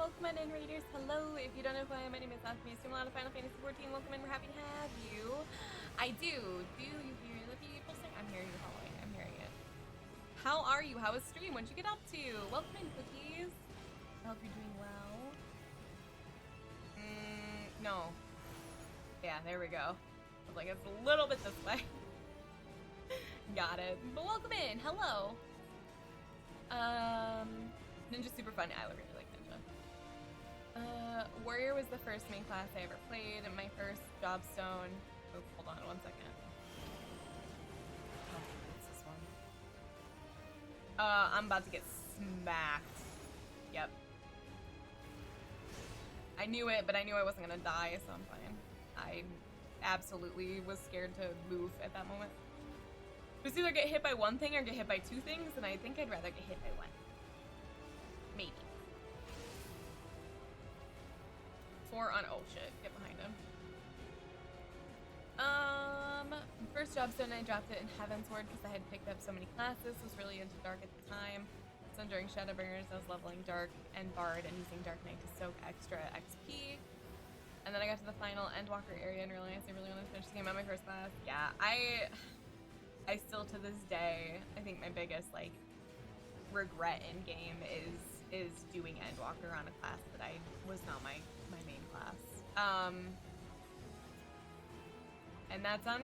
welcome on in, Raiders. Hello. If you don't know who I am, my name is Asmi. I stream a lot of Final Fantasy 14. Welcome in. We're happy to have you. I do. Do you hear the people sing? I'm hearing you following. I'm hearing it. How are you? How was stream? What'd you get up to? Welcome in, Cookies. I hope you're doing well. No. Yeah, there we go. I was like, it's a little bit this way. Got it. But welcome in. Hello. Ninja's super fun. I really like Ninja. Warrior was the first main class I ever played, and my first Jobstone. Oh, hold on 1 second. Oh, what's this one? I'm about to get smacked. Yep. I knew it, but I knew I wasn't gonna die, so I'm fine. I absolutely was scared to move at that moment. It was either get hit by one thing or get hit by two things, and I think I'd rather get hit by one. Maybe. 4 on, oh shit, get behind him. First Jobstone, I dropped it in Heavensward because I had picked up so many classes, was really into Dark at the time. So during Shadowbringers, I was leveling Dark and Bard and using Dark Knight to soak extra XP. And then I got to the final Endwalker area and realized I really wanted to finish the game on my first class. Yeah, I still to this day, I think my biggest like regret in game is doing Endwalker on a class that I was not my main class. And that's on